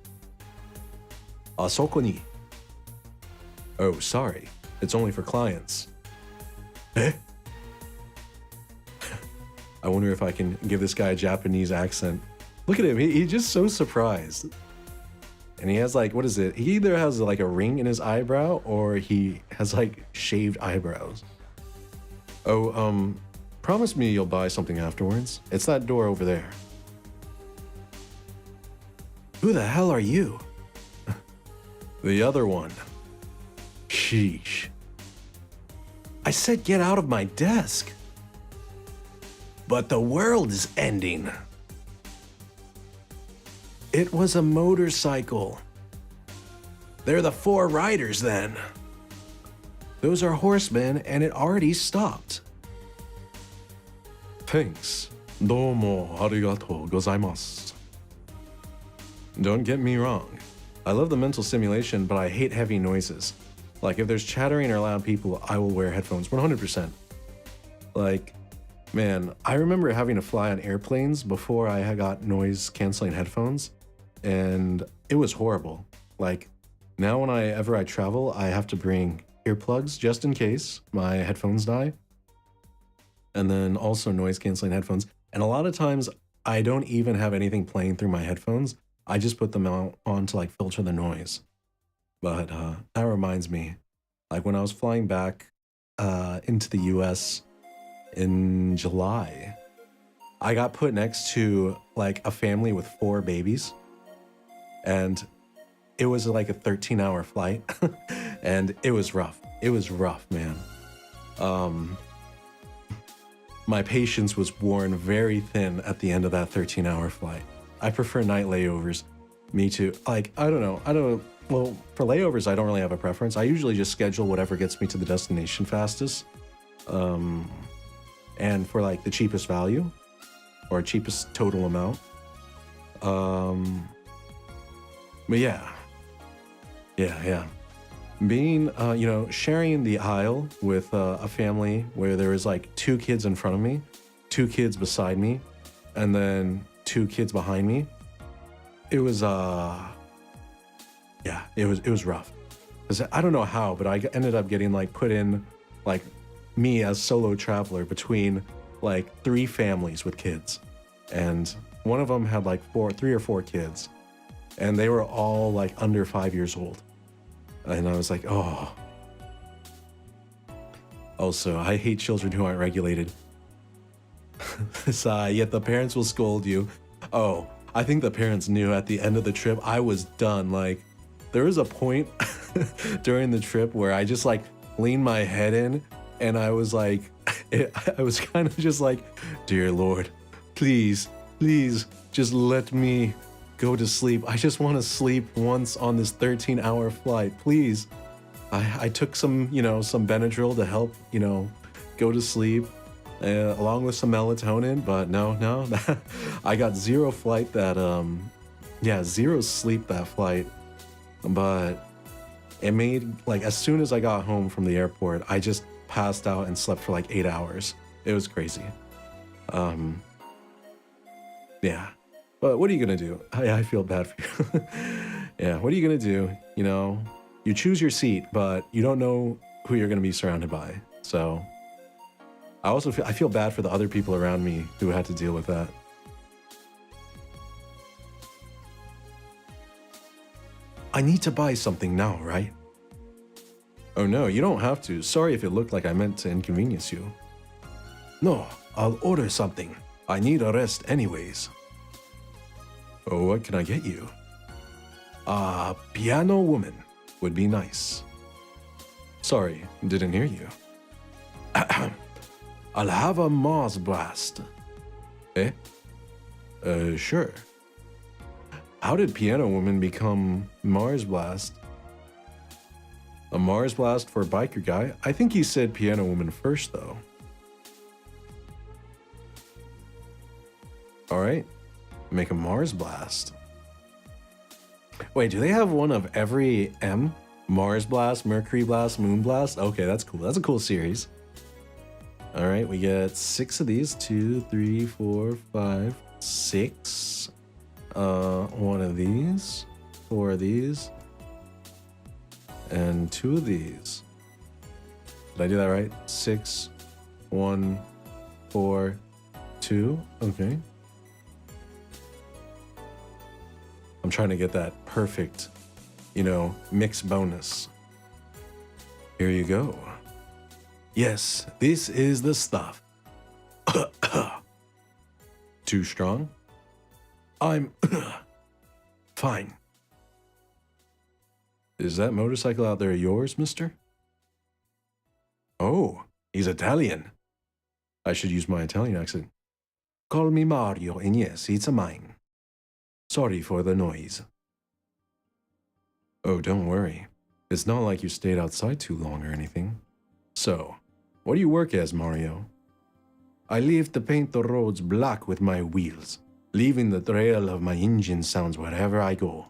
あそこに. Oh, sorry. It's only for clients. Eh? I wonder if I can give this guy a Japanese accent. Look at him. He's just so surprised. And he has like, what is it? He either has like a ring in his eyebrow or he has like shaved eyebrows. Oh, promise me you'll buy something afterwards. It's that door over there. Who the hell are you? The other one. Sheesh. I said get out of my desk. But the world is ending. It was a motorcycle. They're the 4 riders then. Those are horsemen and it already stopped. Thanks. どうもありがとうございます. Don't get me wrong. I love the mental stimulation, but I hate heavy noises. Like, if there's chattering or loud people, I will wear headphones 100%. Like, man, I remember having to fly on airplanes before I had got noise canceling headphones, and it was horrible. Like, now whenever I travel, I have to bring earplugs just in case my headphones die, and then also noise canceling headphones. And a lot of times I don't even have anything playing through my headphones. I just put them on to like filter the noise. But that reminds me, like when I was flying back into the US in July, I got put next to like a family with 4 babies, and it was like a 13-hour flight and it was rough. It was rough, man. My patience was worn very thin at the end of that 13-hour flight. I prefer night layovers. Me too. Like, I don't know. Well, for layovers, I don't really have a preference. I usually just schedule whatever gets me to the destination fastest. And for like the cheapest value or cheapest total amount. But yeah. Being, sharing the aisle with a family where there was like 2 kids in front of me, 2 kids beside me, and then 2 kids behind me. It was, it was rough. 'Cause I don't know how, but I ended up getting like put in like me as solo traveler between like 3 families with kids. And one of them had like 3 or 4 kids. and they were all like under 5 years old. And I was like, oh. Also, I hate children who aren't regulated. Yet the parents will scold you. Oh, I think the parents knew at the end of the trip I was done. Like, there was a point during the trip where I just like leaned my head in and I was like, I was kind of just like, dear Lord, please, please just let me go to sleep. I just want to sleep once on this 13-hour flight, please. I took some, some Benadryl to help, go to sleep, along with some melatonin, but no, I got zero sleep that flight. But it made, like, as soon as I got home from the airport, I just passed out and slept for like 8 hours. It was crazy. Yeah. But what are you gonna do? I feel bad for you. Yeah, what are you gonna do? You choose your seat, but you don't know who you're gonna be surrounded by. So I feel bad for the other people around me who had to deal with that. I need to buy something now, right? Oh no, you don't have to. Sorry if it looked like I meant to inconvenience you. No, I'll order something. I need a rest anyways. Oh, what can I get you? A piano woman would be nice. Sorry, didn't hear you. I'll have a Mars blast. Eh? Sure. How did Piano Woman become Mars Blast? A Mars Blast for Biker Guy? I think he said Piano Woman first, though. Alright. Make a Mars Blast. Wait, do they have one of every M? Mars Blast, Mercury Blast, Moon Blast? Okay, that's cool. That's a cool series. Alright, we get 6 of these. 2, 3, 4, 5, 6. 1 of these. 4 of these. And 2 of these. Did I do that right? 6, 1, 4, 2. Okay. I'm trying to get that perfect, mix bonus. Here you go. Yes, this is the stuff. Too strong? I'm fine. Is that motorcycle out there yours, mister? Oh, he's Italian. I should use my Italian accent. Call me Mario, and yes, it's mine. Sorry for the noise. Oh, don't worry. It's not like you stayed outside too long or anything. So, what do you work as, Mario? I live to paint the roads black with my wheels, leaving the trail of my engine sounds wherever I go.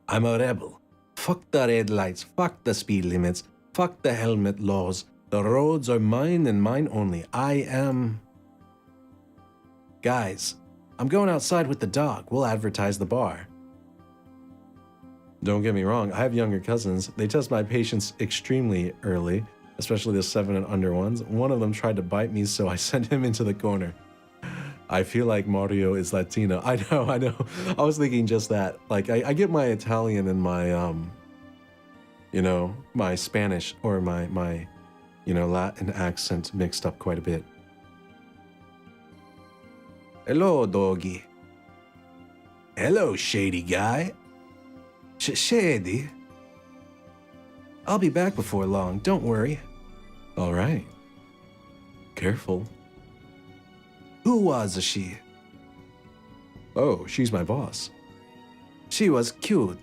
I'm a rebel. Fuck the red lights, fuck the speed limits, fuck the helmet laws. The roads are mine and mine only. I am... Guys, I'm going outside with the dog. We'll advertise the bar. Don't get me wrong, I have younger cousins. They test my patience extremely early, especially the 7 and under ones. One of them tried to bite me, so I sent him into the corner. I feel like Mario is Latino. I know. I was thinking just that. Like, I get my Italian and my, my Spanish or my Latin accent mixed up quite a bit. Hello, doggy. Hello, shady guy. Shady. I'll be back before long, don't worry. All right. Careful. Who was she? Oh, she's my boss. She was cute.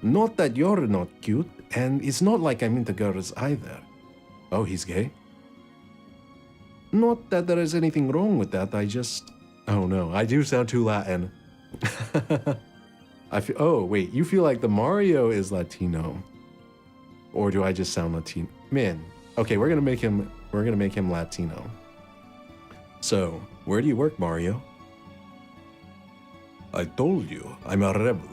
Not that you're not cute, and it's not like I'm into girls either. Oh, he's gay? Not that there is anything wrong with that, Oh no, I do sound too Latin. Oh, wait, you feel like the Mario is Latino. Or do I just sound Latino? Man, okay, we're gonna make him Latino. So, where do you work, Mario? I told you, I'm a rebel.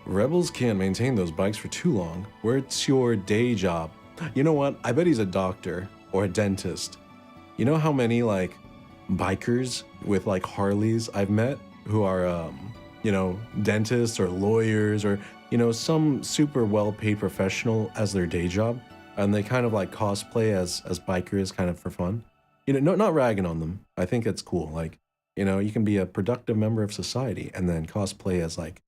Rebels can't maintain those bikes for too long. Where's your day job? You know what? I bet he's a doctor or a dentist. You know how many, bikers with like Harleys I've met who are, you know, dentists or lawyers or, you know, some super well-paid professional as their day job, and they kind of like cosplay as bikers kind of for fun. You know, not ragging on them. I think it's cool. Like, you know, you can be a productive member of society and then cosplay as like,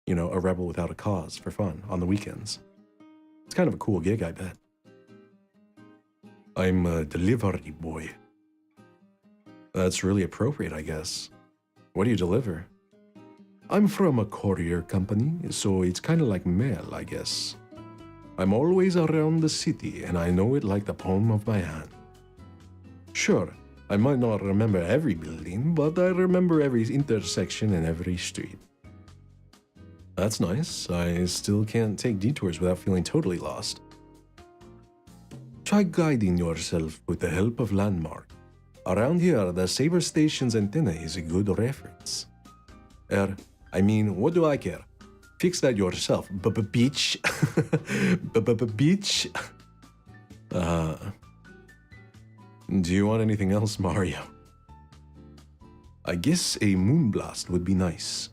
you know, a rebel without a cause for fun on the weekends. It's kind of a cool gig, I bet. I'm a delivery boy. That's really appropriate, I guess. What do you deliver? I'm from a courier company, so it's kind of like mail, I guess. I'm always around the city, and I know it like the palm of my hand. Sure, I might not remember every building, but I remember every intersection and every street. That's nice. I still can't take detours without feeling totally lost. Try guiding yourself with the help of landmark. Around here, the Saber Station's antenna is a good reference. I mean, what do I care? Fix that yourself, bitch. Bitch. Do you want anything else, Mario? I guess a moonblast would be nice.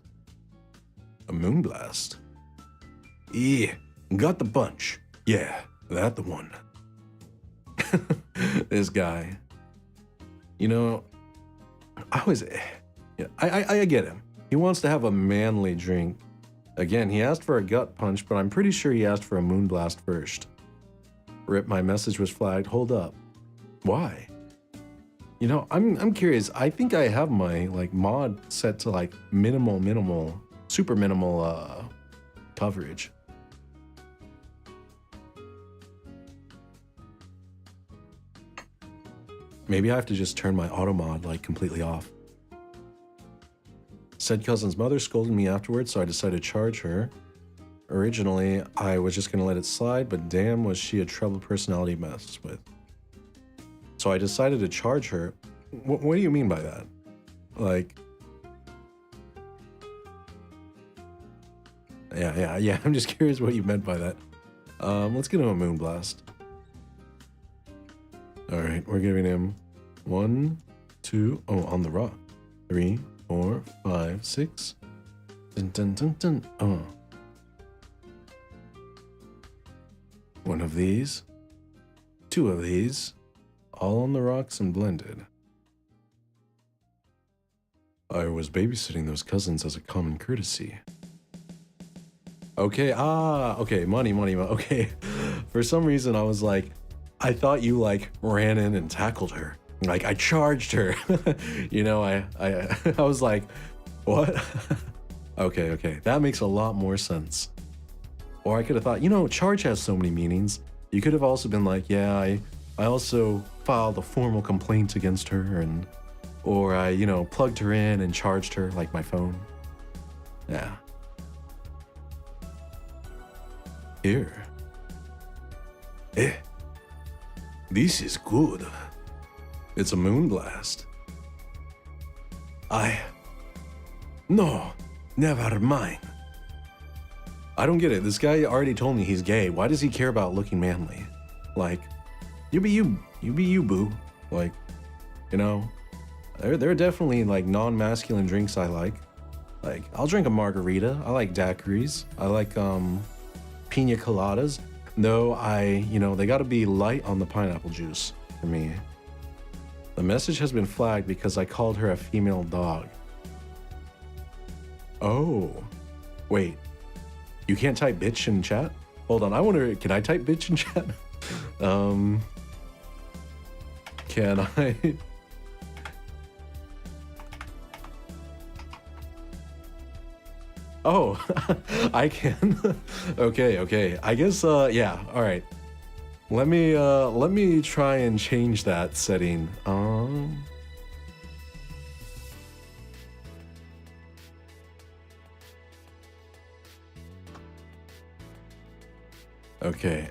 A moonblast? Yeah, got the bunch. Yeah, that the one. This guy. You know, I get him. He wants to have a manly drink. Again, he asked for a gut punch, but I'm pretty sure he asked for a moonblast first. Rip, my message was flagged. Hold up. Why? You know, I'm curious. I think I have my like mod set to like super minimal coverage. Maybe I have to just turn my auto mod like completely off. Said cousin's mother scolded me afterwards, so I decided to charge her. Originally, I was just gonna let it slide, but damn was she a troubled personality to mess with. So I decided to charge her. What do you mean by that? Like... Yeah, I'm just curious what you meant by that. Let's get him a moonblast. Alright, we're giving him 1, 2, on the rock. 3, 4, 5, 6. Dun dun dun dun. Oh. One of these. 2 of these. All on the rocks and blended. I was babysitting those cousins as a common courtesy. Okay, okay, money, okay. For some reason, I was like, I thought you like ran in and tackled her. Like I charged her. You know, I was like, what? Okay, that makes a lot more sense. Or I could have thought, you know, charge has so many meanings. You could have also been like, yeah, I also filed a formal complaint against her, or I, you know, plugged her in and charged her like my phone. Yeah. Here. This is good. It's a moonblast. No, never mind. I don't get it. This guy already told me he's gay. Why does he care about looking manly? Like, you be you, boo. Like, you know, there are definitely like non-masculine drinks I like. Like, I'll drink a margarita. I like daiquiris. I like pina coladas. Though you know, they gotta be light on the pineapple juice for me. The message has been flagged because I called her a female dog. Oh, wait. You can't type bitch in chat? Hold on, I wonder, can I type bitch in chat? Can I? Oh, I can. Okay. I guess yeah, all right. Let me try and change that setting. Okay.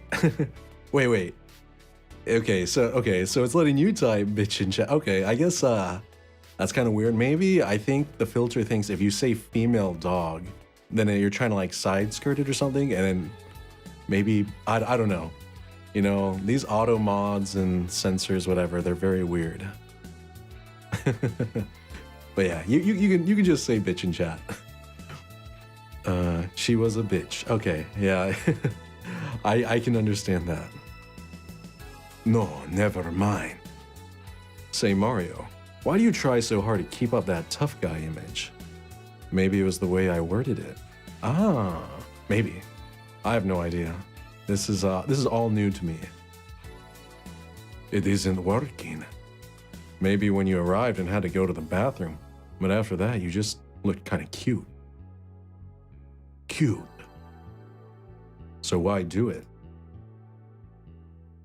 Wait. Okay, so it's letting you type bitch in chat. Okay, I guess that's kind of weird. Maybe I think the filter thinks if you say female dog, then you're trying to like side skirt it or something, and then maybe I don't know. You know, these auto mods and sensors, whatever, they're very weird. But yeah, you can just say bitch in chat. She was a bitch. Okay, yeah. I can understand that. No, never mind. Say, Mario, why do you try so hard to keep up that tough guy image? Maybe it was the way I worded it. Ah, maybe. I have no idea. This is all new to me. It isn't working. Maybe when you arrived and had to go to the bathroom, but after that you just looked kind of cute. Cute. So why do it?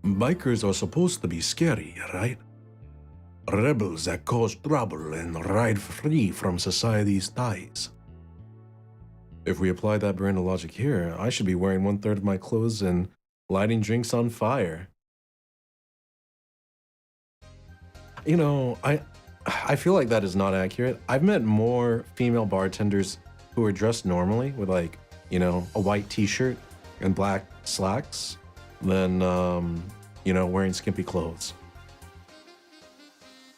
Bikers are supposed to be scary, right? Rebels that cause trouble and ride free from society's ties. If we apply that brand of logic here, I should be wearing 1/3 of my clothes and lighting drinks on fire. You know, I feel like that is not accurate. I've met more female bartenders who are dressed normally with, like, you know, a white t-shirt and black slacks than, you know, wearing skimpy clothes.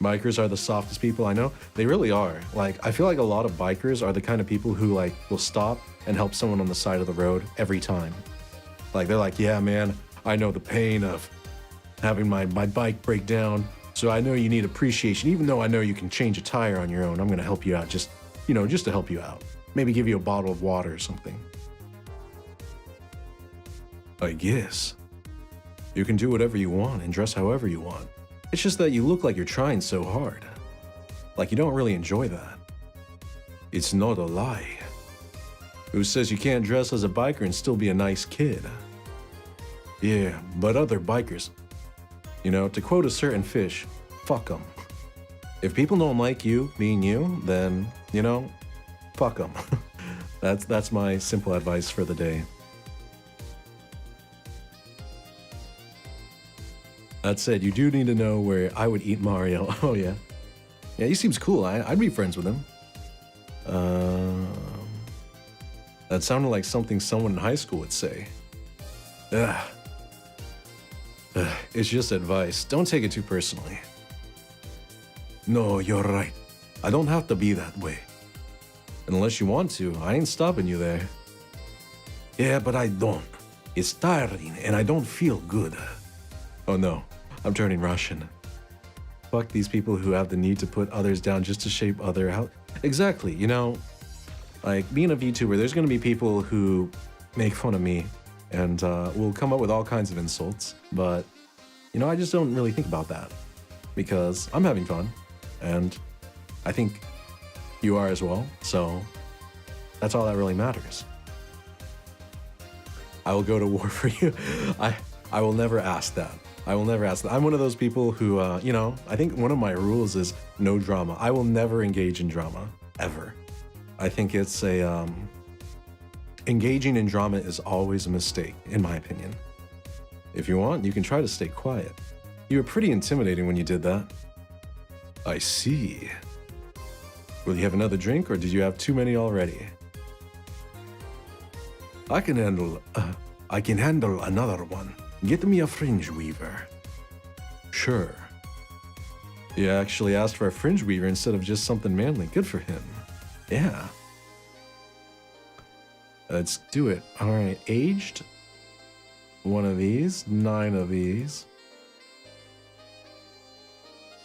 Bikers are the softest people I know. They really are. Like, I feel like a lot of bikers are the kind of people who, like, will stop and help someone on the side of the road every time. Like, they're like, yeah, man, I know the pain of having my bike break down, so I know you need appreciation. Even though I know you can change a tire on your own, I'm gonna help you out, just, you know, just to help you out. Maybe give you a bottle of water or something. I guess. You can do whatever you want and dress however you want. It's just that you look like you're trying so hard. Like you don't really enjoy that. It's not a lie. Who says you can't dress as a biker and still be a nice kid? Yeah, but other bikers. You know, to quote a certain fish, fuck them. If people don't like you being you, then, you know, fuck them. That's my simple advice for the day. That said, you do need to know where I would eat Mario. Oh, yeah. Yeah, he seems cool. I'd be friends with him. That sounded like something someone in high school would say. It's just advice. Don't take it too personally. No, you're right. I don't have to be that way. Unless you want to, I ain't stopping you there. Yeah, but I don't. It's tiring and I don't feel good. Oh no, I'm turning Russian. Fuck these people who have the need to put others down just to shape other out. Exactly, you know, like being a VTuber, there's gonna be people who make fun of me and will come up with all kinds of insults, but you know, I just don't really think about that because I'm having fun and I think you are as well, so that's all that really matters. I will go to war for you. I will never ask that. I will never ask that. I'm one of those people who, you know, I think one of my rules is no drama. I will never engage in drama, ever. I think it's a, engaging in drama is always a mistake, in my opinion. If you want, you can try to stay quiet. You were pretty intimidating when you did that. I see. Will you have another drink, or did you have too many already? I can handle another one. Get me a fringe weaver. Sure. He actually asked for a fringe weaver instead of just something manly. Good for him. Yeah. Let's do it. All right, aged. 1 of these, 9 of these.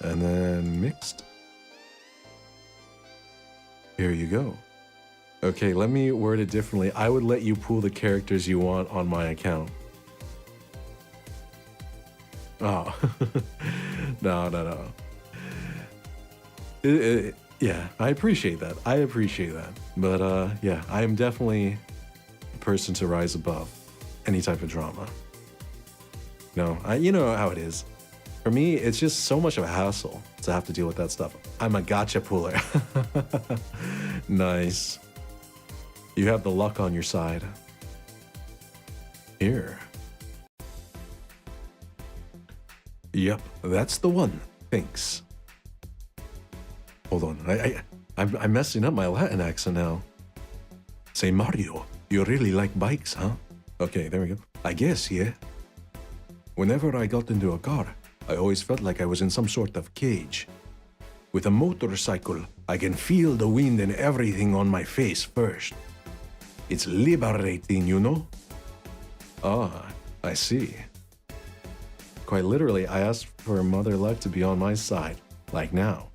And then mixed. Here you go. Okay, let me word it differently. I would let you pool the characters you want on my account. Oh, no. Yeah, I appreciate that. But yeah, I am definitely a person to rise above any type of drama. No, you know how it is. For me, it's just so much of a hassle to have to deal with that stuff. I'm a gotcha pooler. Nice. You have the luck on your side. Here. Yep, that's the one. Thanks. Hold on, I'm messing up my Latin accent now. Say, Mario, you really like bikes, huh? Okay, there we go. I guess, yeah. Whenever I got into a car, I always felt like I was in some sort of cage. With a motorcycle, I can feel the wind and everything on my face first. It's liberating, you know? Ah, I see. Quite literally, I asked for Mother Luck to be on my side, like now.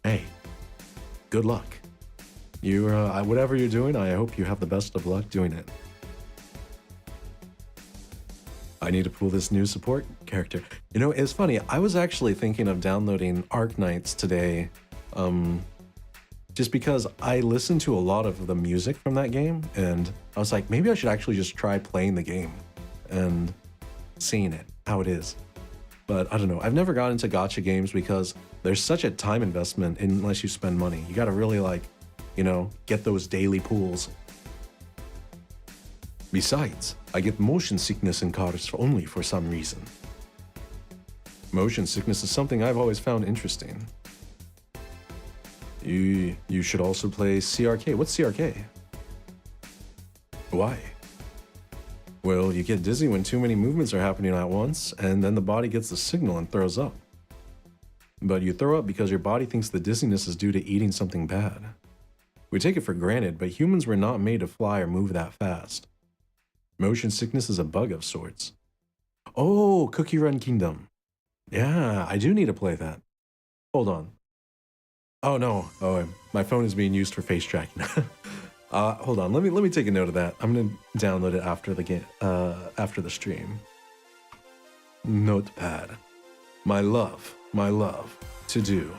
Hey, good luck. Whatever you're doing, I hope you have the best of luck doing it. I need to pull this new support character. You know, it's funny, I was actually thinking of downloading Arknights today, just because I listened to a lot of the music from that game, and I was like, maybe I should actually just try playing the game and seeing it, how it is. But I don't know, I've never got into gacha games because there's such a time investment unless you spend money. You gotta really get those daily pools. Besides, I get motion sickness in cars only for some reason. Motion sickness is something I've always found interesting. You should also play CRK. What's CRK? Why? Well, you get dizzy when too many movements are happening at once, and then the body gets the signal and throws up. But you throw up because your body thinks the dizziness is due to eating something bad. We take it for granted, but humans were not made to fly or move that fast. Motion sickness is a bug of sorts. Oh, Cookie Run Kingdom. Yeah, I do need to play that. Hold on. Oh no, my phone is being used for face tracking. Hold on, let me take a note of that. I'm gonna download it after the game, after the stream. Notepad. My love, to do.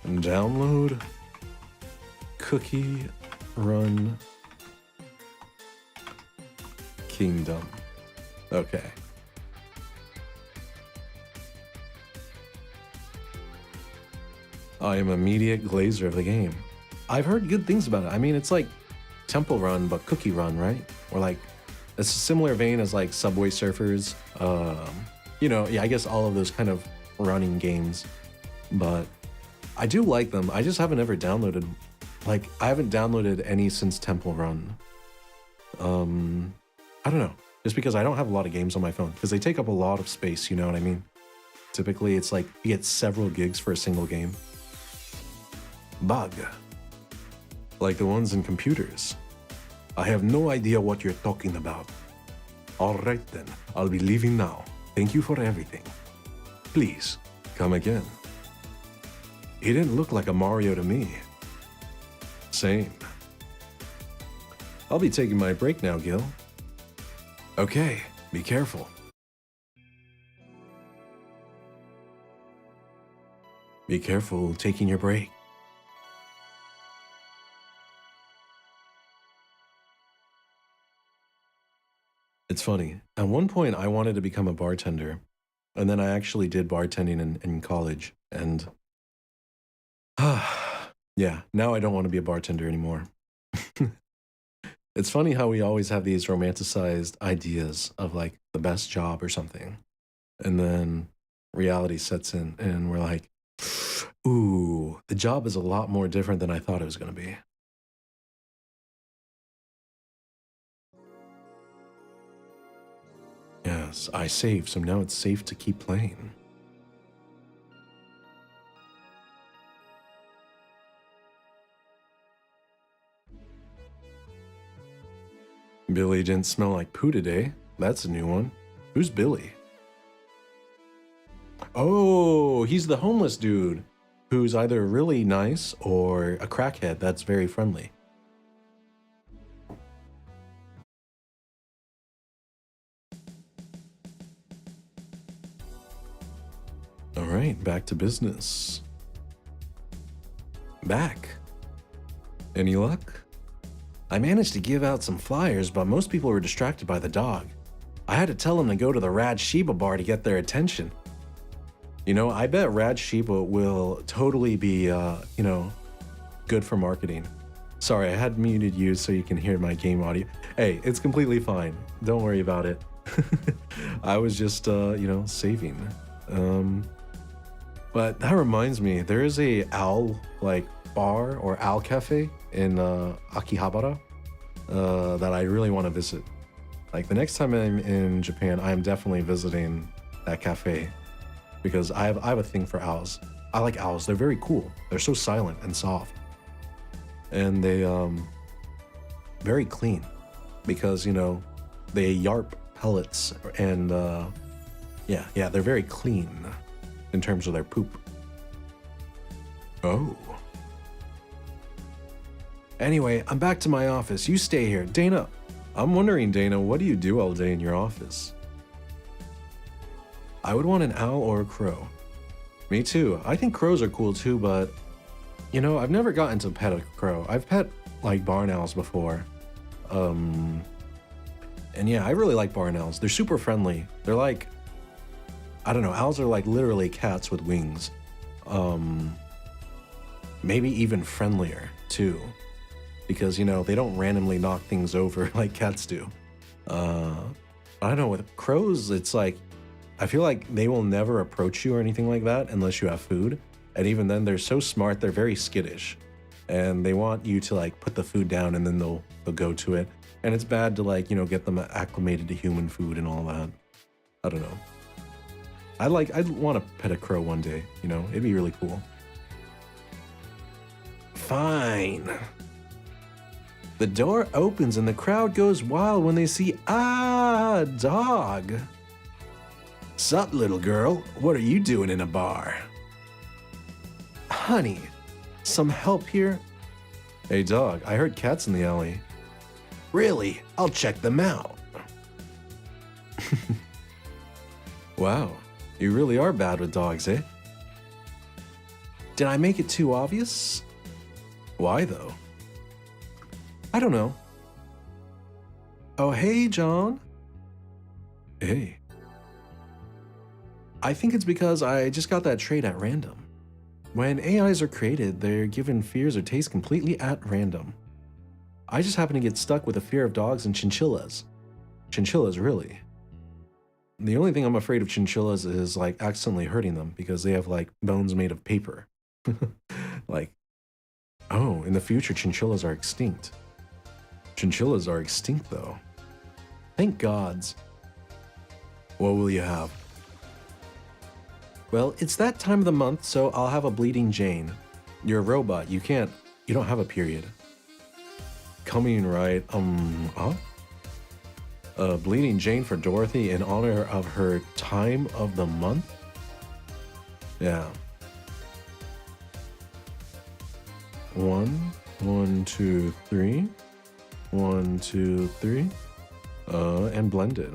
And download Cookie Run Kingdom. Okay. I am immediate glazer of the game. I've heard good things about it. I mean, it's like Temple Run, but Cookie Run, right? Or like, it's a similar vein as like Subway Surfers. Yeah, I guess all of those kind of running games. But I do like them. I just haven't ever downloaded, I haven't downloaded any since Temple Run. I don't know. Just because I don't have a lot of games on my phone, because they take up a lot of space, you know what I mean? Typically, it's like you get several gigs for a single game. Bug. Like the ones in computers. I have no idea what you're talking about. Alright then, I'll be leaving now. Thank you for everything. Please, come again. He didn't look like a Mario to me. Same. I'll be taking my break now, Gil. Okay, be careful. Be careful taking your break. It's funny. At one point, I wanted to become a bartender, and then I actually did bartending in college, and yeah, now I don't want to be a bartender anymore. It's funny how we always have these romanticized ideas of like the best job or something, and then reality sets in, and we're like, ooh, the job is a lot more different than I thought it was going to be. Yes, I saved, so now it's safe to keep playing. Billy didn't smell like poo today. That's a new one. Who's Billy? Oh, he's the homeless dude who's either really nice or a crackhead that's very friendly. All right, back to business. Back. Any luck? I managed to give out some flyers, but most people were distracted by the dog. I had to tell them to go to the Rad Shiba bar to get their attention. You know, I bet Rad Shiba will totally be, good for marketing. Sorry, I had muted you so you can hear my game audio. Hey, it's completely fine. Don't worry about it. I was just, saving. But that reminds me, there is a owl, bar or owl cafe in Akihabara that I really want to visit. Like, the next time I'm in Japan, I'm definitely visiting that cafe, because I have a thing for owls. I like owls. They're very cool. They're so silent and soft, and they very clean, because you know they yarp pellets, and yeah, they're very clean in terms of their poop. Oh. Anyway, I'm back to my office. You stay here. Dana, I'm wondering, Dana, what do you do all day in your office? I would want an owl or a crow. Me too. I think crows are cool too, but you know, I've never gotten to pet a crow. I've pet like barn owls before. And yeah, I really like barn owls. They're super friendly. They're like, I don't know, owls are like literally cats with wings. Maybe even friendlier too, because you know, they don't randomly knock things over like cats do. I don't know, with crows, it's like, I feel like they will never approach you or anything like that unless you have food. And even then, they're so smart, they're very skittish. And they want you to like put the food down and then they'll go to it. And it's bad to like, you know, get them acclimated to human food and all that. I don't know. I'd want to pet a crow one day, you know, it'd be really cool. Fine. The door opens and the crowd goes wild when they see a dog. Sup, little girl? What are you doing in a bar? Honey, some help here? Hey dog, I heard cats in the alley. Really? I'll check them out. Wow, you really are bad with dogs, eh? Did I make it too obvious? Why though? I don't know. Oh, hey, John. Hey. I think it's because I just got that trait at random. When AIs are created, they're given fears or tastes completely at random. I just happen to get stuck with a fear of dogs and chinchillas. Chinchillas, really. The only thing I'm afraid of chinchillas is like accidentally hurting them because they have like bones made of paper. Like, oh, in the future chinchillas are extinct. Chinchillas are extinct though. Thank gods. What will you have? Well, it's that time of the month, so I'll have a bleeding Jane. You're a robot, you don't have a period. Coming right, bleeding Jane for Dorothy in honor of her time of the month? Yeah. 1, 2, 3. 1, 2, 3. And blended.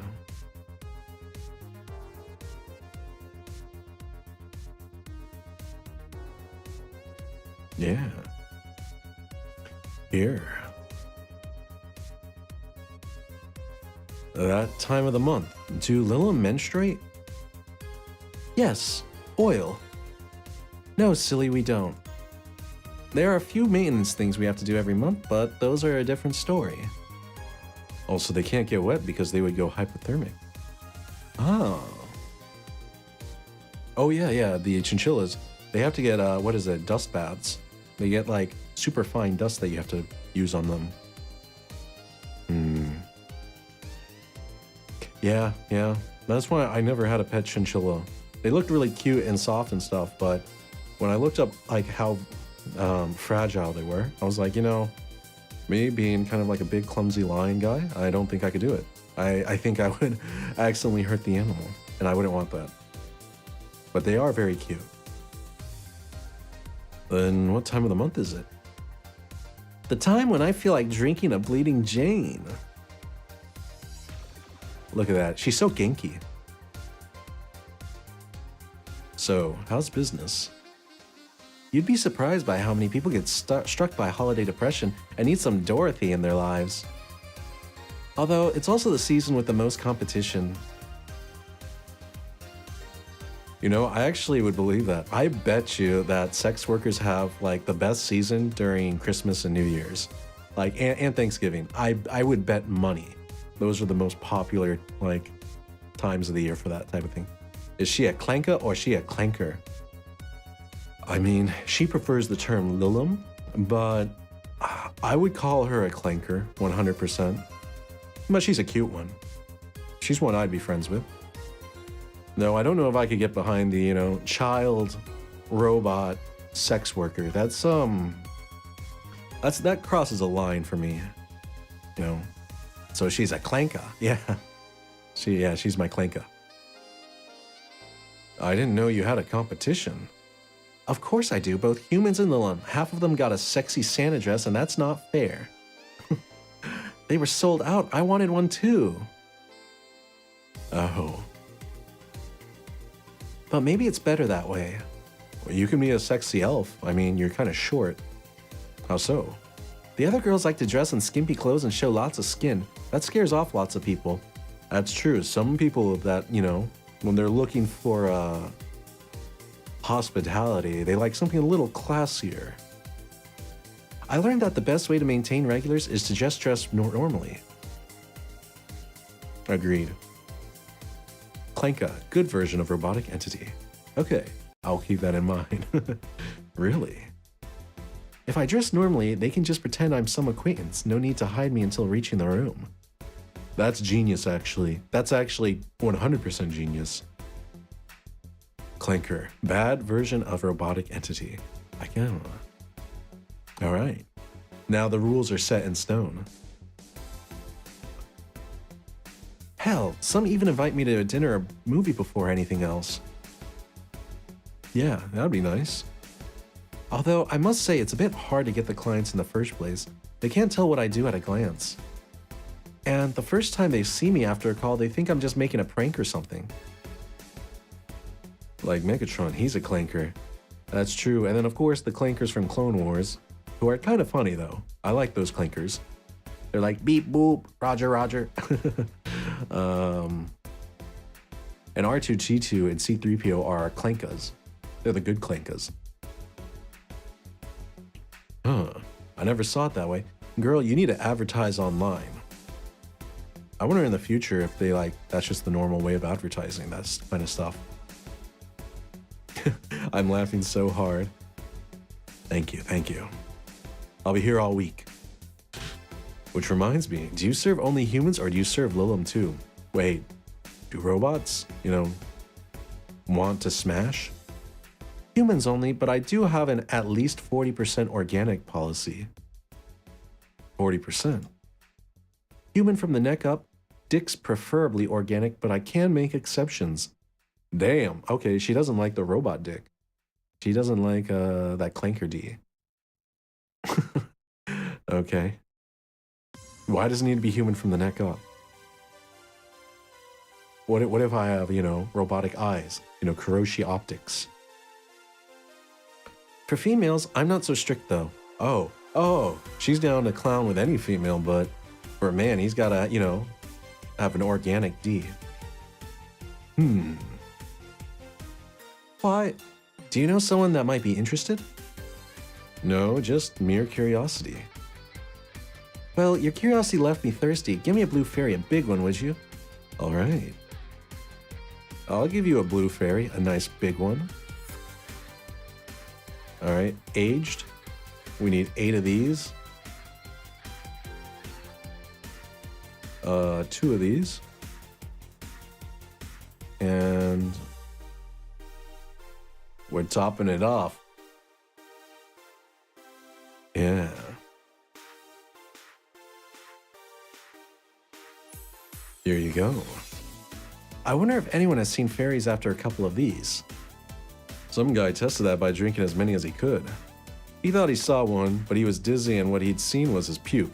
Yeah. Here. That time of the month. Do Lila menstruate? Yes. Oil. No, silly, we don't. There are a few maintenance things we have to do every month, but those are a different story. Also, they can't get wet because they would go hypothermic. Oh. Oh yeah, the chinchillas, they have to get, dust baths. They get like super fine dust that you have to use on them. Yeah. That's why I never had a pet chinchilla. They looked really cute and soft and stuff, but when I looked up like how fragile they were, I was like, you know, me being kind of like a big clumsy lion guy, I don't think I could do it. I think I would accidentally hurt the animal, and I wouldn't want that. But they are very cute. Then what time of the month is it? The time when I feel like drinking a bleeding Jane. Look at that, she's so genki. So, how's business? You'd be surprised by how many people get struck by holiday depression and need some Dorothy in their lives. Although, it's also the season with the most competition. You know, I actually would believe that. I bet you that sex workers have like the best season during Christmas and New Year's. Like, and Thanksgiving. I would bet money. Those are the most popular, like, times of the year for that type of thing. Is she a clanka or is she a clanker? I mean, she prefers the term Lilum, but I would call her a clanker, 100%. But she's a cute one. She's one I'd be friends with. No, I don't know if I could get behind the, child robot sex worker. That crosses a line for me. You know. So she's a clanka. Yeah. She's my clanka. I didn't know you had a competition. Of course I do, both humans and Lilum. Half of them got a sexy Santa dress, and that's not fair. They were sold out. I wanted one too. Oh. But maybe it's better that way. Well, you can be a sexy elf. I mean, you're kind of short. How so? The other girls like to dress in skimpy clothes and show lots of skin. That scares off lots of people. That's true. Some people that, when they're looking for hospitality, they like something a little classier. I learned that the best way to maintain regulars is to just dress normally. Agreed. Clanka, good version of robotic entity. Okay, I'll keep that in mind. Really? If I dress normally, they can just pretend I'm some acquaintance. No need to hide me until reaching the room. That's genius, actually. That's actually 100% genius. Clanker, bad version of robotic entity. I can. All right. Now the rules are set in stone. Hell, some even invite me to a dinner or movie before anything else. Yeah, that'd be nice. Although, I must say it's a bit hard to get the clients in the first place. They can't tell what I do at a glance. And the first time they see me after a call, they think I'm just making a prank or something. Like Megatron, he's a clanker. That's true, and then of course the clankers from Clone Wars, who are kind of funny though. I like those clankers. They're like beep boop, roger roger. And R2-D2 and C-3PO are clankas. They're the good clankas. Huh, I never saw it that way. Girl, you need to advertise online. I wonder in the future if that's just the normal way of advertising, that kind of stuff. I'm laughing so hard. Thank you. I'll be here all week. Which reminds me, do you serve only humans or do you serve Lilum too? Wait, do robots, want to smash? Humans only, but I do have an at least 40% organic policy. 40%. Human from the neck up, dicks preferably organic, but I can make exceptions. Damn, okay, she doesn't like the robot dick. She doesn't like that clanker D. Okay. Why does it need to be human from the neck up? What if I have, robotic eyes? Kuroshi optics. For females, I'm not so strict though. Oh, she's down to clown with any female, but for a man, he's gotta, have an organic D. Why? Do you know someone that might be interested? No, just mere curiosity. Well, your curiosity left me thirsty. Give me a blue fairy, a big one, would you? All right. I'll give you a blue fairy, a nice big one. All right, aged. We need 8 of these. 2 of these. And we're topping it off. Yeah. Here you go. I wonder if anyone has seen fairies after a couple of these. Some guy tested that by drinking as many as he could. He thought he saw one, but he was dizzy and what he'd seen was his puke.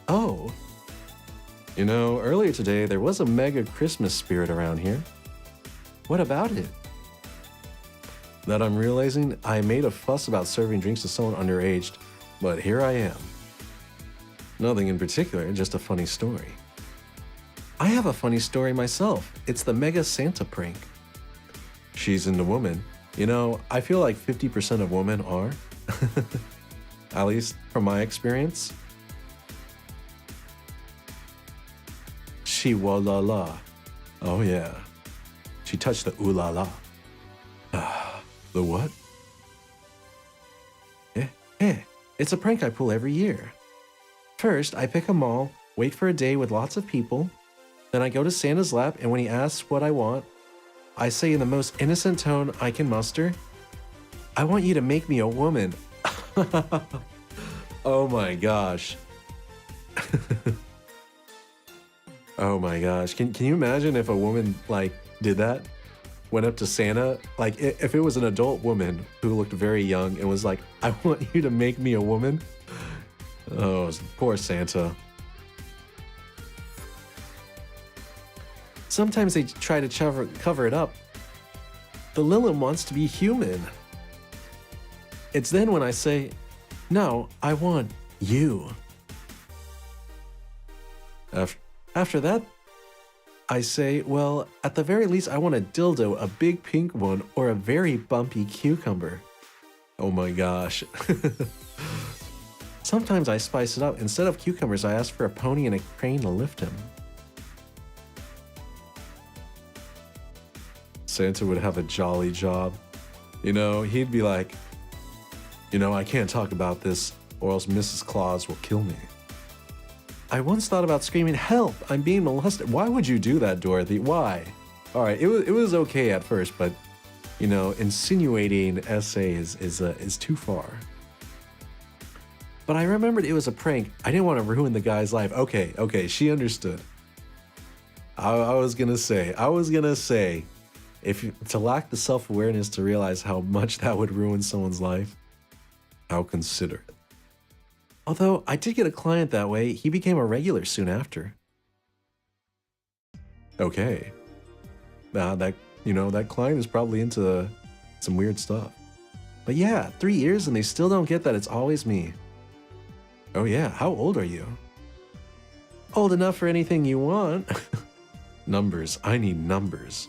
Oh. Earlier today there was a mega Christmas spirit around here. What about it? That I'm realizing I made a fuss about serving drinks to someone underage, but here I am. Nothing in particular, just a funny story. I have a funny story myself. It's the Mega Santa prank. She's into women. I feel like 50% of women are. At least from my experience. She wa la la. Oh yeah. She touched the ooh la la. The what? It's a prank I pull every year. First, I pick a mall, wait for a day with lots of people. Then I go to Santa's lap, and when he asks what I want, I say in the most innocent tone I can muster, I want you to make me a woman. Oh my gosh. Oh my gosh. Can you imagine if a woman like did that? Went up to Santa, like if it was an adult woman who looked very young and was like, I want you to make me a woman. Oh, poor Santa. Sometimes they try to cover it up. The Lilum wants to be human. It's then when I say, no, I want you. After that, I say, well, at the very least, I want a dildo, a big pink one, or a very bumpy cucumber. Oh my gosh. Sometimes I spice it up. Instead of cucumbers, I ask for a pony and a crane to lift him. Santa would have a jolly job. You know, he'd be like, you know, I can't talk about this or else Mrs. Claus will kill me. I once thought about screaming, help, I'm being molested. Why would you do that, Dorothy? Why? All right, it was okay at first, but, you know, insinuating essay is too far. But I remembered it was a prank. I didn't want to ruin the guy's life. Okay, she understood. I was gonna say, to lack the self-awareness to realize how much that would ruin someone's life, how considerate. Although I did get a client that way, he became a regular soon after. Okay. That client is probably into some weird stuff. But yeah, 3 years and they still don't get that it's always me. Oh yeah, how old are you? Old enough for anything you want. Numbers, I need numbers.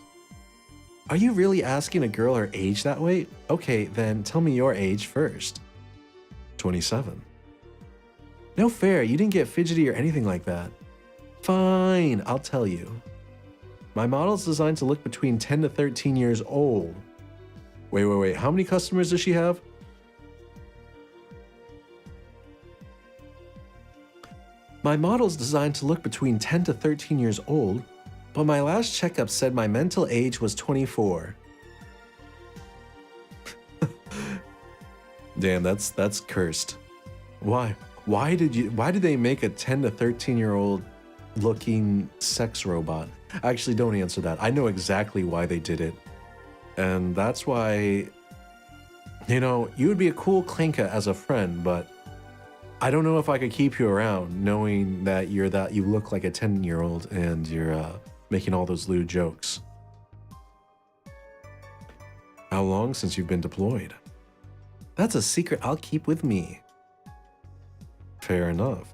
Are you really asking a girl her age that way? Okay, then tell me your age first. 27. No fair, you didn't get fidgety or anything like that. Fine, I'll tell you. My model's designed to look between 10 to 13 years old. Wait, how many customers does she have? My model's designed to look between 10 to 13 years old, but my last checkup said my mental age was 24. Damn, that's cursed. Why? Why did they make a 10 to 13-year-old looking sex robot? Actually, don't answer that. I know exactly why they did it. And that's why, you know, you would be a cool Clanka as a friend, but I don't know if I could keep you around knowing that you look like a 10-year-old and you're making all those lewd jokes. How long since you've been deployed? That's a secret I'll keep with me. Fair enough.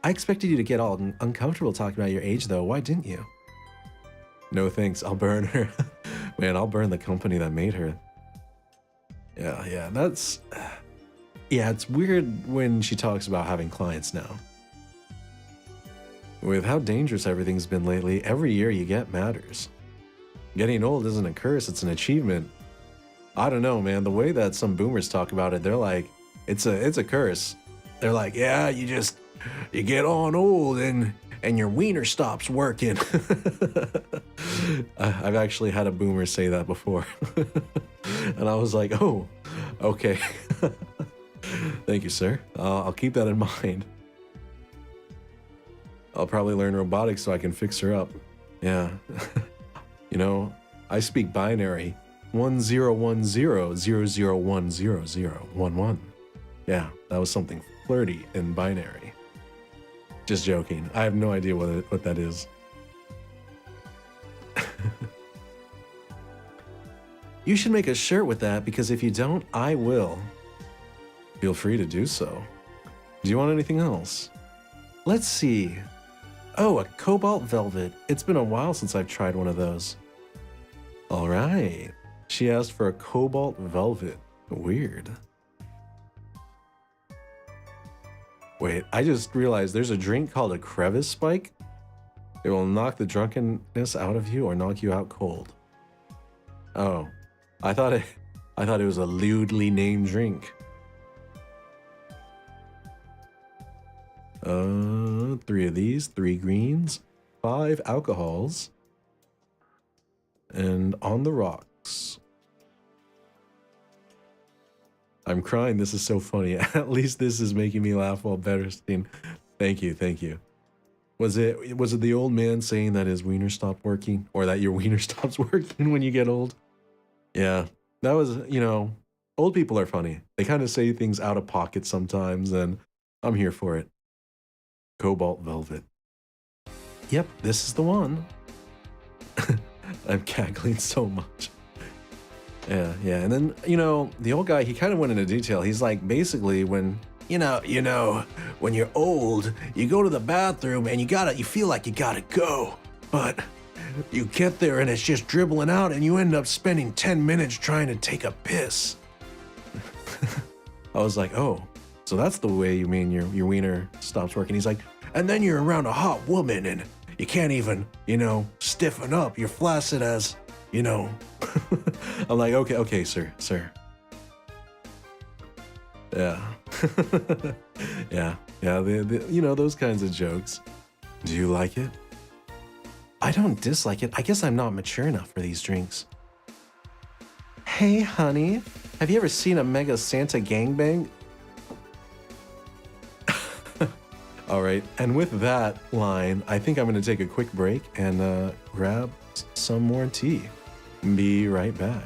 I expected you to get all uncomfortable talking about your age, though. Why didn't you? No thanks, I'll burn her. Man, I'll burn the company that made her. Yeah, that's... Yeah, it's weird when she talks about having clients now. With how dangerous everything's been lately, every year you get matters. Getting old isn't a curse, it's an achievement. I don't know, man. The way that some boomers talk about it, they're like, it's a curse. They're like, yeah, you get on old and your wiener stops working. I've actually had a boomer say that before. And I was like, oh, okay. Thank you, sir. I'll keep that in mind. I'll probably learn robotics so I can fix her up. Yeah. You know, I speak binary. 101000100011. Yeah, that was something flirty in binary. Just joking. I have no idea what that is. You should make a shirt with that, because if you don't, I will. Feel free to do so. Do you want anything else? Let's see. Oh, a cobalt velvet. It's been a while since I've tried one of those. All right. She asked for a cobalt velvet. Weird. Wait, I just realized there's a drink called a crevice spike. It will knock the drunkenness out of you or knock you out cold. Oh, I thought it was a lewdly named drink. 3 of these, 3 greens. 5 alcohols. And on the rocks. I'm crying. This is so funny. At least this is making me laugh while Betterstein. Thank you, thank you. Was it the old man saying that his wiener stopped working, or that your wiener stops working when you get old? Yeah, that was, you know, old people are funny. They kind of say things out of pocket sometimes, and I'm here for it. Cobalt Velvet. Yep, this is the one. I'm cackling so much. Yeah, yeah. And then, you know, the old guy, he kind of went into detail. He's like, basically, when, you know, when you're old, you go to the bathroom and you feel like you gotta go. But you get there and it's just dribbling out and you end up spending 10 minutes trying to take a piss. I was like, oh, so that's the way you mean your wiener stops working. He's like, and then you're around a hot woman and you can't even, you know, stiffen up. You're flaccid as, you know. I'm like, okay, sir. Yeah. yeah, you know, those kinds of jokes. Do you like it? I don't dislike it. I guess I'm not mature enough for these drinks. Hey, honey, have you ever seen a Mega Santa gangbang? All right, and with that line, I think I'm going to take a quick break and grab some more tea. Be right back.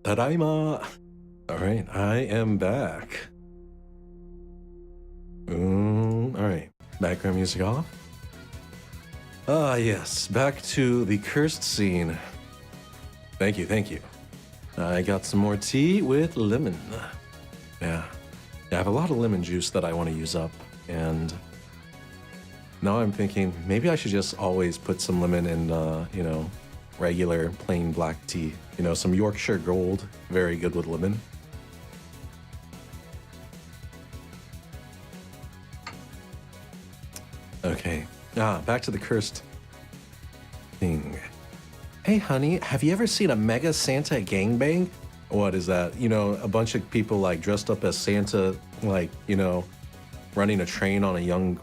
Tadaima. All right, I am back. All right, background music off. Ah, yes, back to the cursed scene. Thank you, thank you. I got some more tea with lemon. Yeah, I have a lot of lemon juice that I want to use up, and now I'm thinking maybe I should just always put some lemon in, you know, regular plain black tea. You know, some Yorkshire Gold, very good with lemon. Okay, back to the cursed thing. Hey honey, have you ever seen a Mega Santa gangbang? What is that? You know, a bunch of people like dressed up as Santa, like, you know, running a train on a young,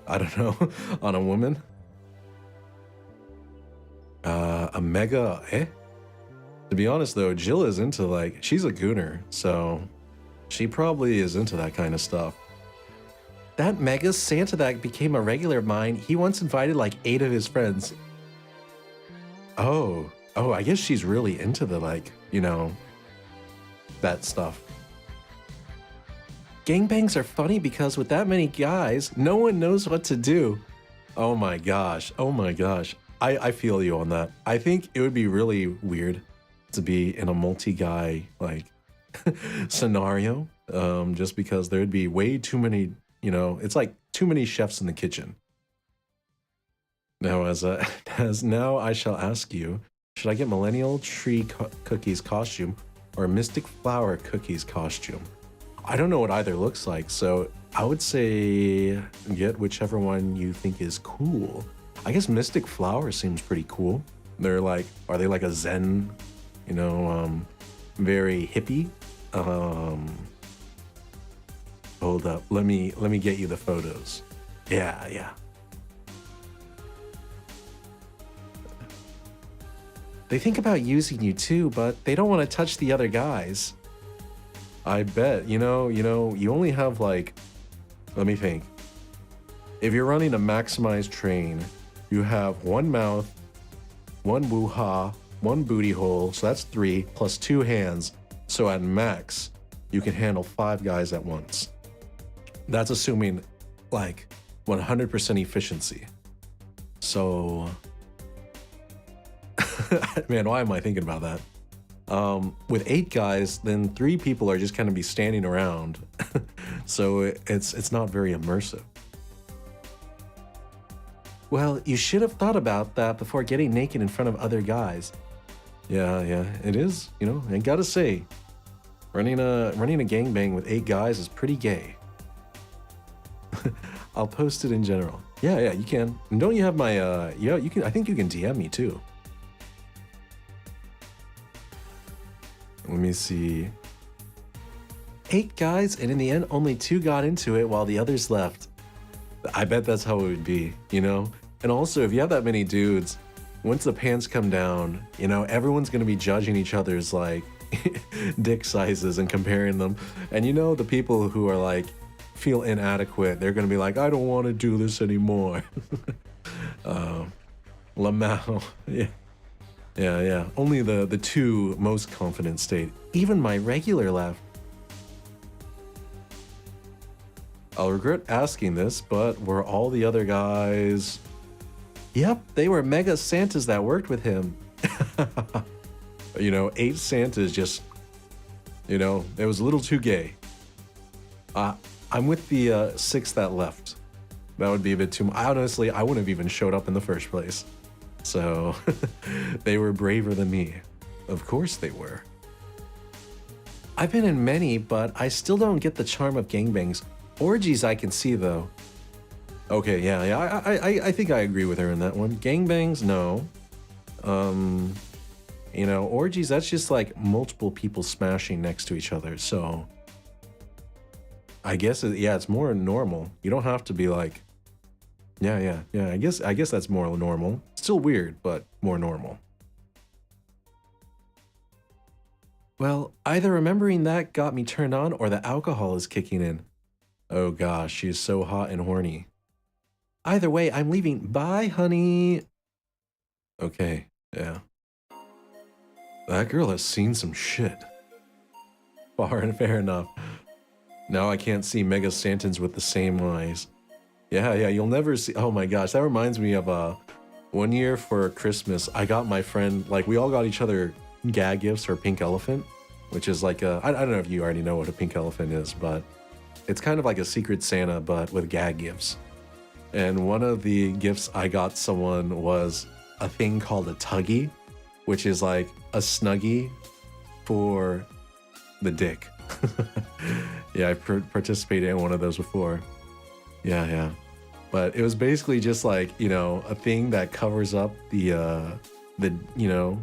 I don't know, on a woman? A mega, eh? To be honest though, Jill is into like, she's a gooner, so she probably is into that kind of stuff. That Mega Santa that became a regular of mine, he once invited like 8 of his friends. Oh, I guess she's really into the like, you know, that stuff. Gangbangs are funny because with that many guys, no one knows what to do. Oh my gosh, I feel you on that. I think it would be really weird to be in a multi-guy like scenario, just because there'd be way too many, you know, it's like too many chefs in the kitchen. Now, as now I shall ask you, should I get Millennial Tree Cookies costume or Mystic Flower Cookies costume? I don't know what either looks like, so I would say get whichever one you think is cool. I guess Mystic Flower seems pretty cool. They're like, are they like a Zen, you know, very hippie? Hold up, let me get you the photos. Yeah. They think about using you too, but they don't want to touch the other guys. I bet, you know, you only have like, let me think. If you're running a maximized train, you have 1 mouth, 1 woo-ha, 1 booty hole, so that's 3, plus 2 hands. So at max, you can handle 5 guys at once. That's assuming like 100% efficiency. So, man, why am I thinking about that? With 8 guys, then 3 people are just kind of be standing around. So it's not very immersive. Well, you should have thought about that before getting naked in front of other guys. Yeah, it is, you know, I gotta say, running a gangbang with 8 guys is pretty gay. I'll post it in general. Yeah, you can. And don't you have my, yeah, you can, I think you can DM me too. Let me see. 8 guys, and in the end, only 2 got into it while the others left. I bet that's how it would be, you know? And also, if you have that many dudes, once the pants come down, you know, everyone's gonna be judging each other's, like, dick sizes and comparing them. And you know, the people who are, like, feel inadequate, they're gonna be like, I don't want to do this anymore. Lamau, yeah. Only the 2 most confident stayed. Even my regular left. I'll regret asking this, but were all the other guys... Yep, they were Mega Santas that worked with him. You know, 8 Santas just... You know, it was a little too gay. I'm with the 6 that left. That would be a bit too much. Honestly, I wouldn't have even showed up in the first place. So, they were braver than me. Of course they were. I've been in many, but I still don't get the charm of gangbangs. Orgies I can see, though. Okay, yeah, I think I agree with her in that one. Gangbangs, no. You know, orgies, that's just like multiple people smashing next to each other, so... I guess, yeah, it's more normal. You don't have to be like... Yeah, I guess that's more normal. Still weird, but more normal. Well, either remembering that got me turned on or the alcohol is kicking in. Oh gosh, she's so hot and horny. Either way, I'm leaving. Bye, honey. Okay, yeah. That girl has seen some shit. Far and fair enough. Now I can't see Mega Santons with the same eyes. Yeah, you'll never see. Oh my gosh, that reminds me of one year for Christmas, I got my friend, like, we all got each other gag gifts for Pink Elephant, which is like I don't know if you already know what a pink elephant is, but it's kind of like a Secret Santa, but with gag gifts. And one of the gifts I got someone was a thing called a Tuggy, which is like a Snuggie for the dick. Yeah, I participated in one of those before. Yeah. But it was basically just like, you know, a thing that covers up the you know,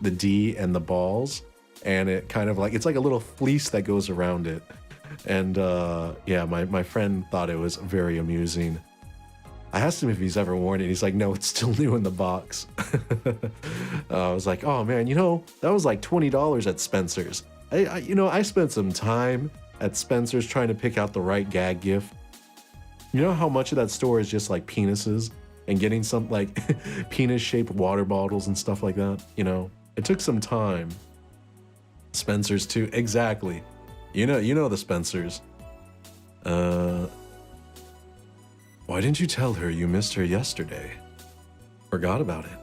the D and the balls, and it kind of like, it's like a little fleece that goes around it. And yeah, my friend thought it was very amusing. I asked him if he's ever worn it. He's like, no, it's still new in the box. I was like, oh man, you know, that was like $20 at Spencer's. You know, I spent some time at Spencer's trying to pick out the right gag gift. You know how much of that store is just like penises and getting some like penis-shaped water bottles and stuff like that? You know, it took some time. Spencer's too, exactly. You know the Spencers. Why didn't you tell her you missed her yesterday? Forgot about it.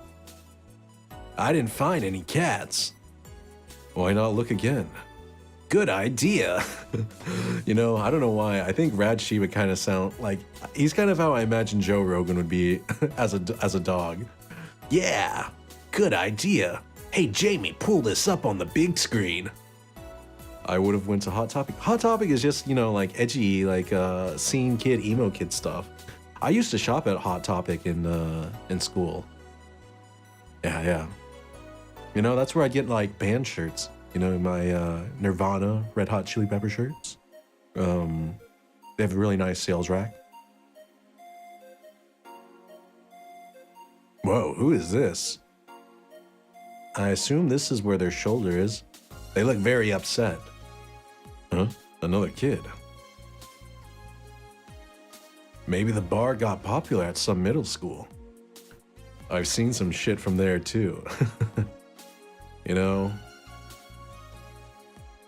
I didn't find any cats. Why not look again? Good idea. You know, I don't know why. I think Rad Shiva kind of sound like, he's kind of how I imagine Joe Rogan would be as a dog. Yeah, good idea. Hey Jamie, pull this up on the big screen. I would have went to Hot Topic. Hot Topic is just, you know, like edgy, like scene kid, emo kid stuff. I used to shop at Hot Topic in school. Yeah. You know, that's where I get like band shirts. You know, my Nirvana Red Hot Chili Pepper shirts. They have a really nice sales rack. Whoa, who is this? I assume this is where their shoulder is. They look very upset. Huh? Another kid. Maybe the bar got popular at some middle school. I've seen some shit from there too. You know?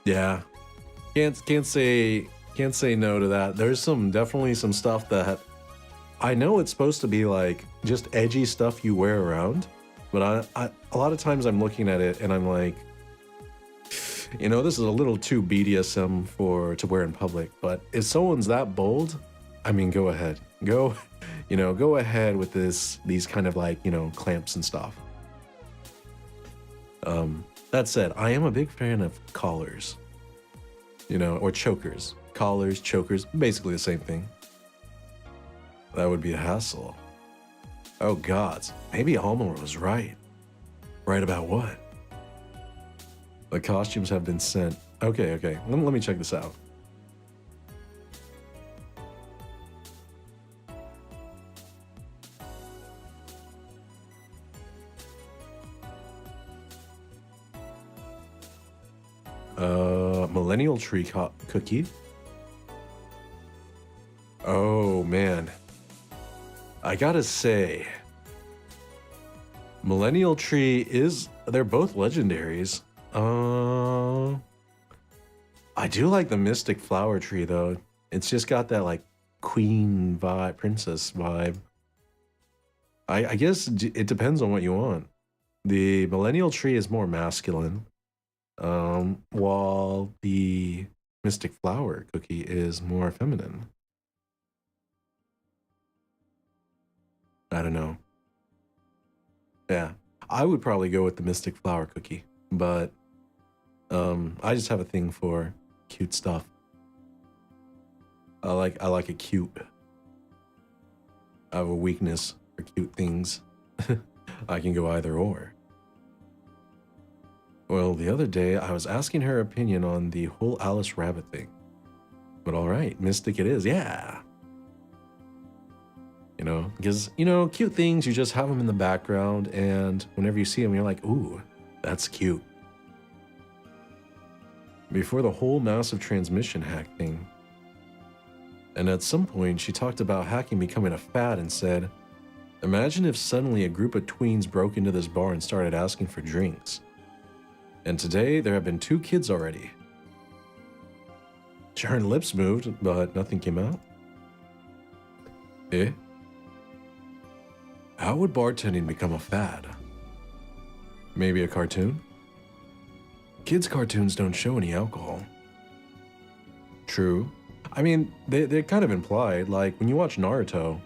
Yeah. Can't say no to that. There's definitely some stuff that I know it's supposed to be like just edgy stuff you wear around, but I a lot of times I'm looking at it and I'm like, you know, this is a little too BDSM to wear in public. But if someone's that bold, I mean, go ahead, go ahead with these kind of like, you know, clamps and stuff. That said, I am a big fan of collars, you know, or chokers. Collars, chokers, basically the same thing. That would be a hassle. Oh gods, maybe Alma was right. Right about what? The costumes have been sent. Okay. Let me check this out. Millennial tree cookie. Oh man, I gotta say, Millennial tree they're both legendaries. I do like the Mystic Flower Tree though. It's just got that like queen vibe, princess vibe. I guess it depends on what you want. The Millennial Tree is more masculine, while the Mystic Flower Cookie is more feminine. I don't know. Yeah, I would probably go with the Mystic Flower Cookie, but I just have a thing for cute stuff. I like it cute. I have a weakness for cute things. I can go either or. Well, the other day I was asking her opinion on the whole Alice Rabbit thing. But all right, Mystic it is, yeah. You know, because, you know, cute things, you just have them in the background, and whenever you see them, you're like, ooh, that's cute. Before the whole massive transmission hack thing. And at some point, she talked about hacking becoming a fad and said, imagine if suddenly a group of tweens broke into this bar and started asking for drinks. And today, there have been 2 kids already. Her lips moved, but nothing came out. Eh? How would bartending become a fad? Maybe a cartoon? Kids' cartoons don't show any alcohol. True. I mean, they're kind of implied. Like, when you watch Naruto,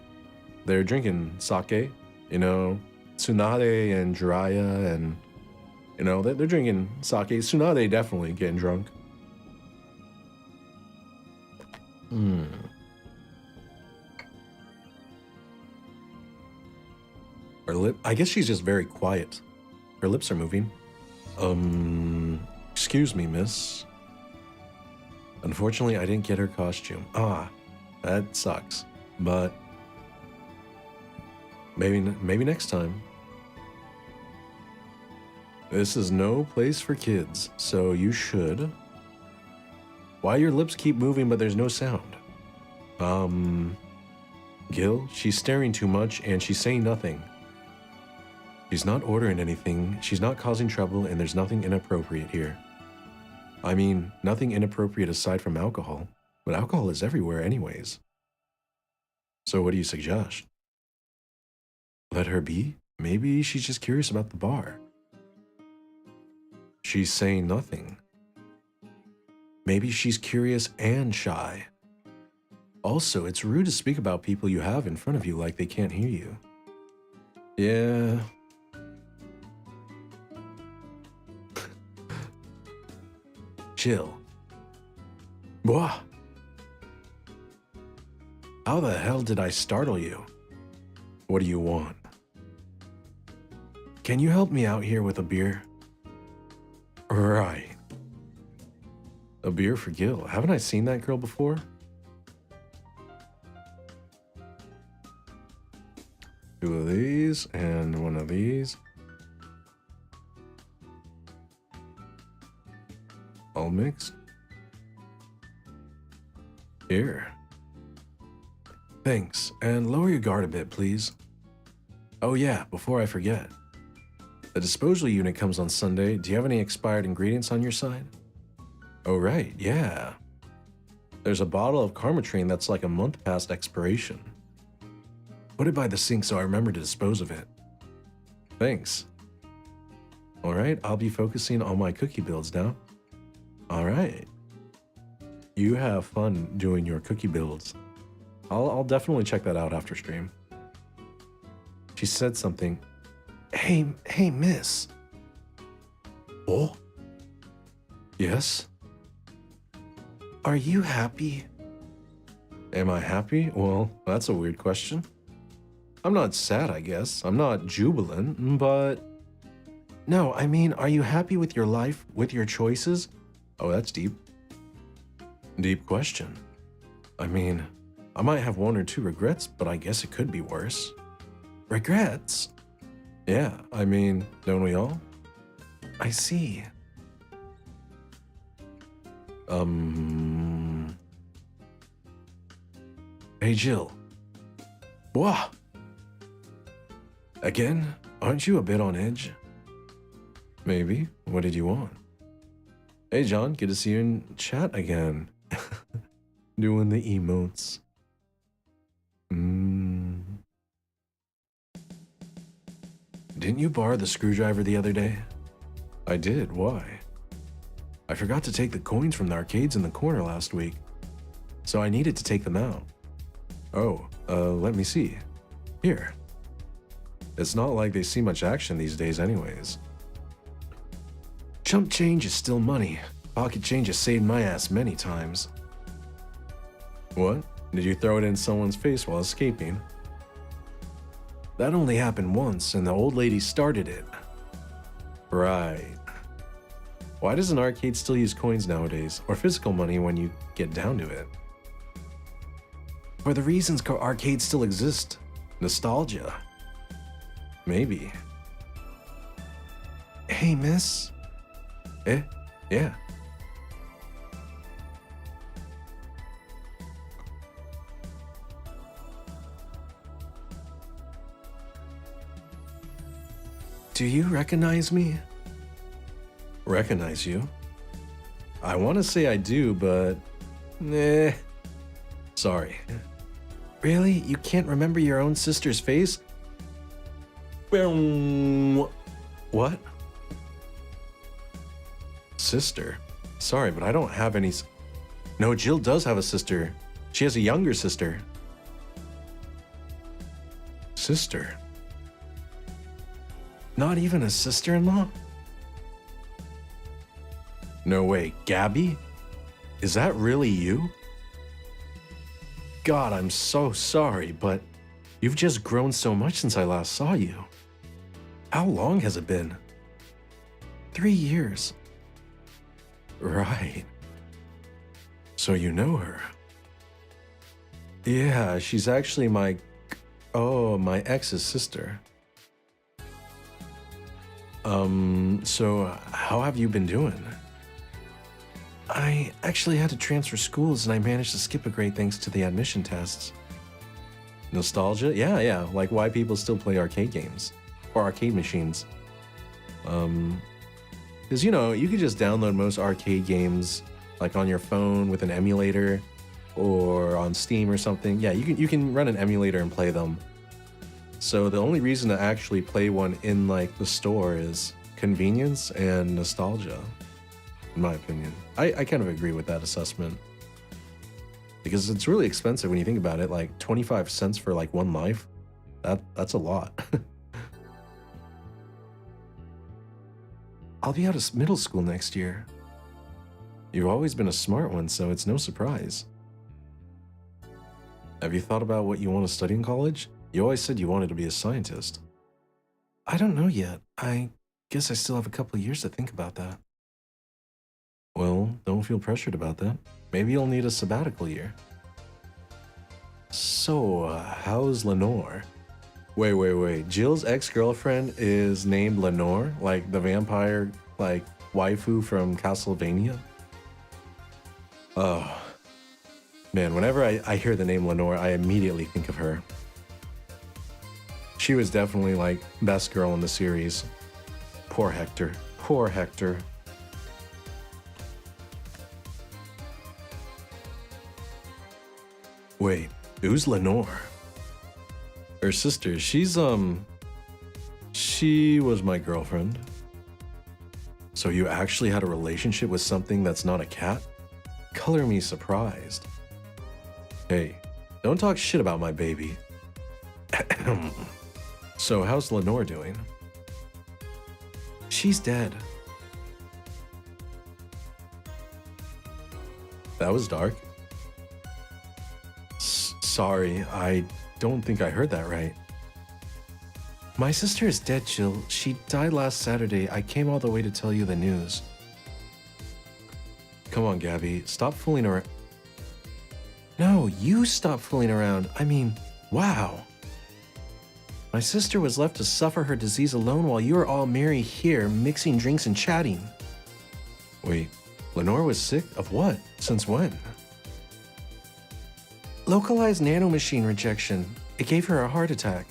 they're drinking sake, you know, Tsunade and Jiraiya, and, you know, they're drinking sake. Tsunade definitely getting drunk. Her lip, I guess she's just very quiet. Her lips are moving. Excuse me, miss. Unfortunately, I didn't get her costume. Ah, that sucks. But maybe next time. This is no place for kids, so you should. Why your lips keep moving but there's no sound? Gil, she's staring too much and she's saying nothing. She's not ordering anything, she's not causing trouble, and there's nothing inappropriate here. I mean, nothing inappropriate aside from alcohol, but alcohol is everywhere anyways. So what do you suggest? Let her be? Maybe she's just curious about the bar. She's saying nothing. Maybe she's curious and shy. Also, it's rude to speak about people you have in front of you like they can't hear you. Yeah. Chill. Wah. How the hell did I startle you? What do you want? Can you help me out here with a beer? Right. A beer for Gil. Haven't I seen that girl before? Two of these and one of these. All mixed. Here. Thanks, and lower your guard a bit, please. Oh yeah, before I forget. The disposal unit comes on Sunday. Do you have any expired ingredients on your side? Oh right, yeah. There's a bottle of Karmatrine that's like a month past expiration. Put it by the sink so I remember to dispose of it. Thanks. Alright, I'll be focusing on my cookie builds now. Alright. You have fun doing your cookie builds. I'll definitely check that out after stream. She said something. Hey, miss. Oh? Yes? Are you happy? Am I happy? Well, that's a weird question. I'm not sad, I guess. I'm not jubilant, but... No, I mean, are you happy with your life, with your choices? Oh, that's deep. Deep question. I mean, I might have one or two regrets, but I guess it could be worse. Regrets? Yeah, I mean, don't we all? I see. Hey, Jill. Wah! Again? Aren't you a bit on edge? Maybe. What did you want? Hey, John. Good to see you in chat again. Doing the emotes. Didn't you borrow the screwdriver the other day? I did. Why? I forgot to take the coins from the arcades in the corner last week, so I needed to take them out. Oh, let me see. Here. It's not like they see much action these days anyways. Chump change is still money. Pocket change has saved my ass many times. What? Did you throw it in someone's face while escaping? That only happened once, and the old lady started it. Right. Why does an arcade still use coins nowadays, or physical money when you get down to it? For the reasons arcades still exist. Nostalgia. Maybe. Hey, miss. Eh? Yeah. Do you recognize me? Recognize you? I want to say I do, but Nah. Sorry. Really? You can't remember your own sister's face? What? Sister? Sorry, but I don't have any... No, Jill does have a sister. She has a younger sister. Sister? Not even a sister-in-law? No way, Gabby? Is that really you? God, I'm so sorry, but you've just grown so much since I last saw you. How long has it been? 3 years. Right. So you know her? Yeah, she's actually my ex's sister. So how have you been doing? I actually had to transfer schools and I managed to skip a grade thanks to the admission tests. Nostalgia? Yeah, like why people still play arcade games. Or arcade machines. Because, you know, you could just download most arcade games, like on your phone with an emulator, or on Steam or something. Yeah, you can run an emulator and play them. So the only reason to actually play one in, like, the store is convenience and nostalgia, in my opinion. I kind of agree with that assessment. Because it's really expensive when you think about it, like 25 cents for, like, one life. That's a lot. I'll be out of middle school next year. You've always been a smart one, so it's no surprise. Have you thought about what you want to study in college? You always said you wanted to be a scientist. I don't know yet. I guess I still have a couple of years to think about that. Well, don't feel pressured about that. Maybe you'll need a sabbatical year. So, how's Lenore? Wait. Jill's ex-girlfriend is named Lenore? Like the vampire, like, waifu from Castlevania? Oh. Man, whenever I hear the name Lenore, I immediately think of her. She was definitely, like, best girl in the series. Poor Hector. Poor Hector. Wait, who's Lenore? Her sister, she was my girlfriend. So you actually had a relationship with something that's not a cat? Color me surprised. Hey, don't talk shit about my baby. So how's Lenore doing? She's dead. That was dark. Sorry, I don't think I heard that right. My sister is dead, Jill. She died last Saturday. I came all the way to tell you the news. Come on, Gabby. Stop fooling around. No, you stop fooling around. I mean, wow. My sister was left to suffer her disease alone while you were all merry here, mixing drinks and chatting. Wait, Lenore was sick? Of what? Since when? Localized nanomachine rejection. It gave her a heart attack.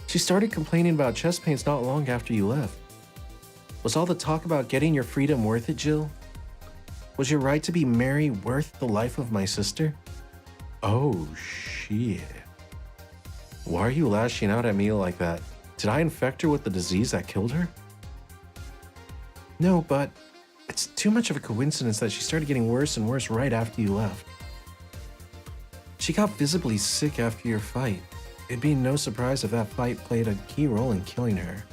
She started complaining about chest pains not long after you left. Was all the talk about getting your freedom worth it, Jill? Was your right to be merry worth the life of my sister? Oh, shit. Why are you lashing out at me like that? Did I infect her with the disease that killed her? No, but it's too much of a coincidence that she started getting worse and worse right after you left. She got visibly sick after your fight. It'd be no surprise if that fight played a key role in killing her.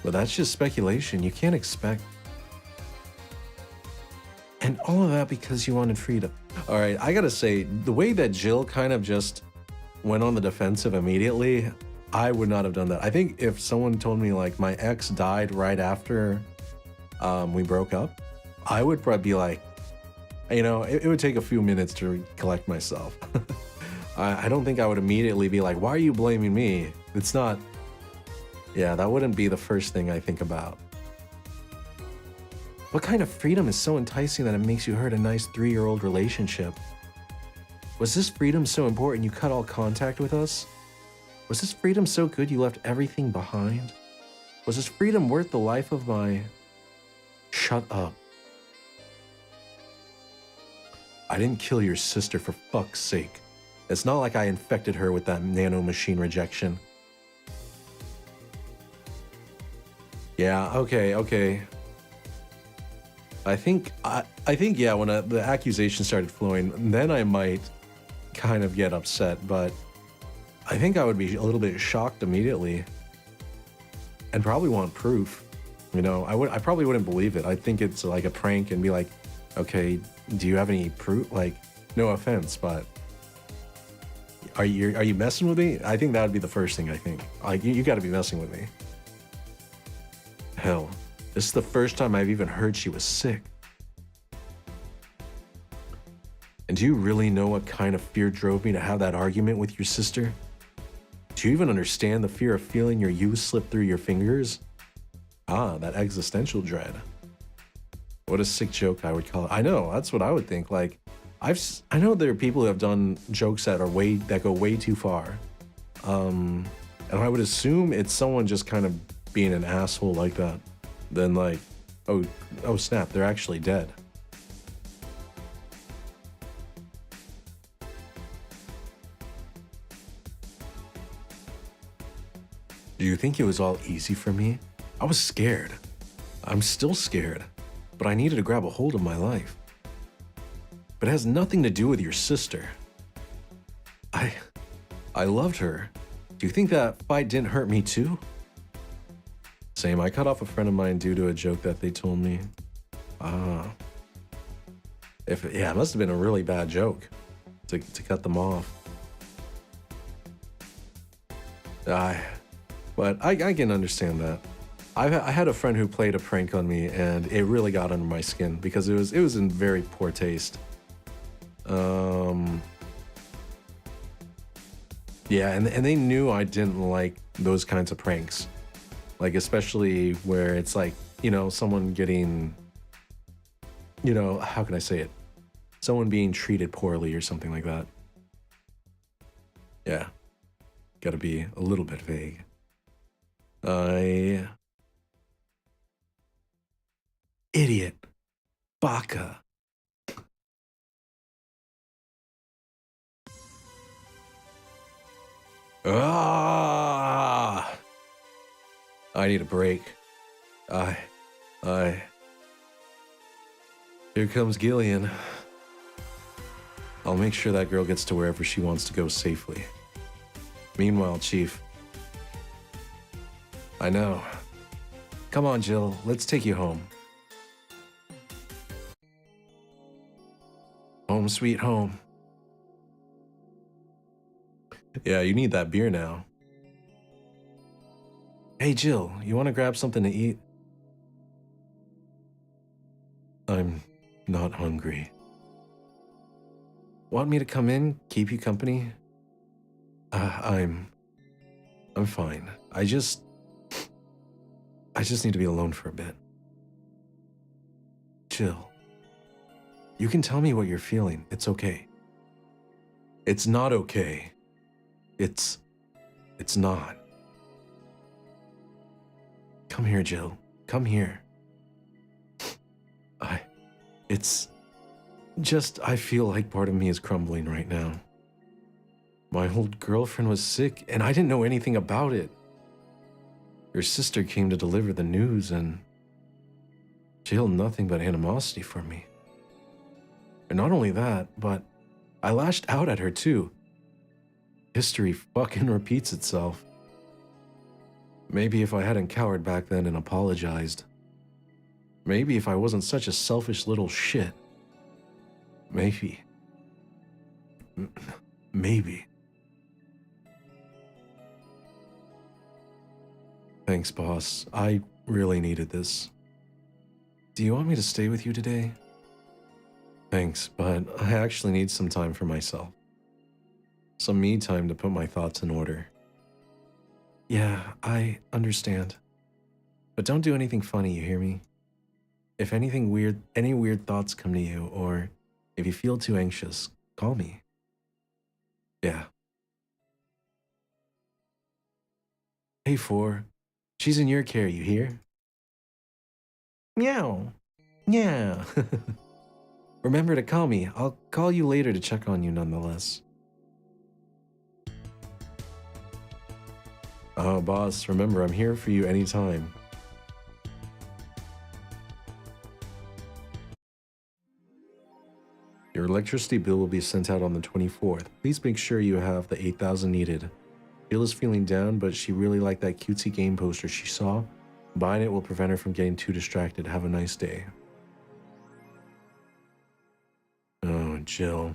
But that's just speculation. You can't expect. And all of that because you wanted freedom. All right, I gotta say, the way that Jill kind of just went on the defensive immediately, I would not have done that. I think if someone told me like my ex died right after we broke up, I would probably be like, you know, it would take a few minutes to collect myself. I don't think I would immediately be like, why are you blaming me? It's not, yeah, that wouldn't be the first thing I think about. What kind of freedom is so enticing that it makes you hurt a nice 3-year-old relationship? Was this freedom so important you cut all contact with us? Was this freedom so good you left everything behind? Was this freedom worth the life of my... Shut up. I didn't kill your sister for fuck's sake. It's not like I infected her with that nanomachine rejection. Yeah, okay. I think yeah, when the accusation started flowing, then I might kind of get upset, but I think I would be a little bit shocked immediately and probably want proof. You know, I probably wouldn't believe it. I think it's like a prank and be like, okay, do you have any proof? Like, no offense, but are you messing with me? I think that would be the first thing I think. Like, you got to be messing with me. Hell, this is the first time I've even heard she was sick. And do you really know what kind of fear drove me to have that argument with your sister? Do you even understand the fear of feeling your youth slip through your fingers? Ah, that existential dread. What a sick joke I would call it. I know, that's what I would think. Like, I know there are people who have done jokes that go way too far. And I would assume it's someone just kind of being an asshole like that. Then like, oh snap, they're actually dead. Do you think it was all easy for me? I was scared. I'm still scared, but I needed to grab a hold of my life. But it has nothing to do with your sister. I loved her. Do you think that fight didn't hurt me too? Same, I cut off a friend of mine due to a joke that they told me. It must have been a really bad joke to cut them off. But I can understand that. I had a friend who played a prank on me, and it really got under my skin because it was in very poor taste. Yeah, and they knew I didn't like those kinds of pranks, like especially where it's like, you know, someone getting, you know, how can I say it? Someone being treated poorly or something like that. Yeah, gotta be a little bit vague. Idiot. Baka. Ah! I need a break. Here comes Gillian. I'll make sure that girl gets to wherever she wants to go safely. Meanwhile, Chief. I know. Come on, Jill. Let's take you home. Home sweet home. Yeah, you need that beer now. Hey, Jill, you want to grab something to eat? I'm not hungry. Want me to come in, keep you company? I'm fine. I just need to be alone for a bit. Jill, you can tell me what you're feeling. It's okay. It's not okay. It's not. Come here, Jill. Come here. I feel like part of me is crumbling right now. My old girlfriend was sick, and I didn't know anything about it. Your sister came to deliver the news, and she held nothing but animosity for me. And not only that, but I lashed out at her too. History fucking repeats itself. Maybe if I hadn't cowered back then and apologized. Maybe if I wasn't such a selfish little shit. Maybe. Maybe. Thanks, boss. I really needed this. Do you want me to stay with you today? Thanks, but I actually need some time for myself. Some me time to put my thoughts in order. Yeah, I understand. But don't do anything funny, you hear me? If any weird thoughts come to you, or if you feel too anxious, call me. Yeah. Hey, 4. She's in your care, you hear? Meow. Yeah. Remember to call me. I'll call you later to check on you nonetheless. Oh, boss, remember, I'm here for you anytime. Your electricity bill will be sent out on the 24th. Please make sure you have the 8,000 needed. Jill is feeling down, but she really liked that cutesy game poster she saw. Buying it will prevent her from getting too distracted. Have a nice day. Oh, Jill.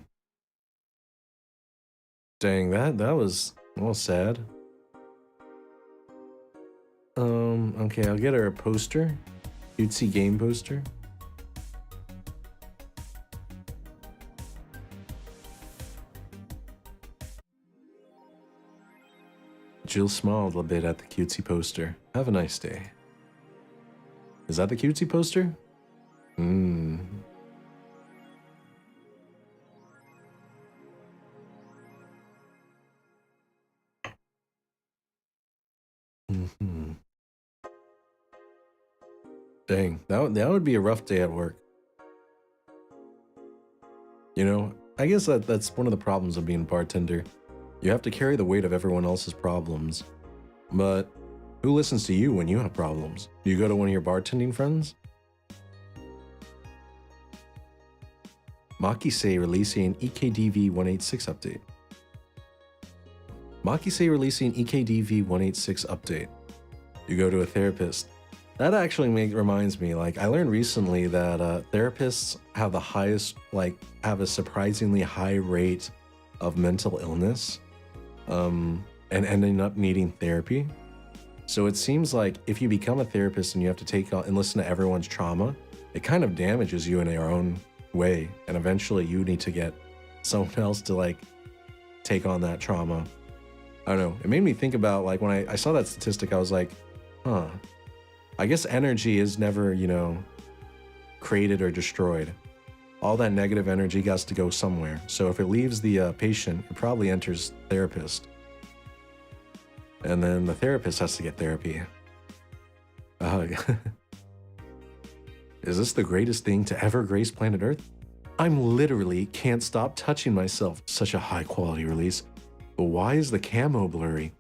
Dang, that was all sad. Okay, I'll get her a poster. Cutesy game poster. Jill smiled a bit at the cutesy poster. Have a nice day. Is that the cutesy poster? Hmm. Mm-hmm. Dang, that would be a rough day at work. You know, I guess that's one of the problems of being a bartender. You have to carry the weight of everyone else's problems. But who listens to you when you have problems? Do you go to one of your bartending friends? Maki-say releasing EKDV 186 update. Maki-say releasing EKDV 186 update. You go to a therapist. That actually reminds me, like, I learned recently that therapists have the highest, like, have a surprisingly high rate of mental illness and ending up needing therapy. So it seems like if you become a therapist and you have to take on and listen to everyone's trauma, it kind of damages you in your own way. And eventually you need to get someone else to, like, take on that trauma. I don't know. It made me think about, like, when I saw that statistic, I was like, huh. I guess energy is never, you know, created or destroyed. All that negative energy has to go somewhere. So if it leaves the patient, it probably enters therapist. And then the therapist has to get therapy. Is this the greatest thing to ever grace planet Earth? I'm literally can't stop touching myself. Such a high quality release. But why is the camo blurry?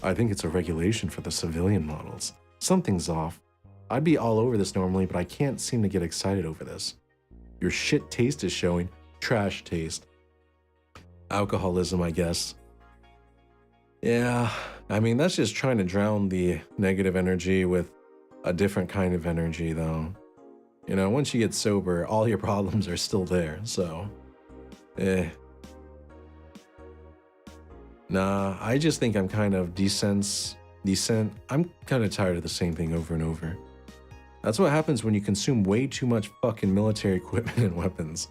I think it's a regulation for the civilian models. Something's off. I'd be all over this normally, but I can't seem to get excited over this. Your shit taste is showing. Trash taste. Alcoholism, I guess. Yeah, I mean, that's just trying to drown the negative energy with a different kind of energy, though. You know, once you get sober, all your problems are still there, so... Nah, I just think I'm kind of decent. I'm kind of tired of the same thing over and over. That's what happens when you consume way too much fucking military equipment and weapons.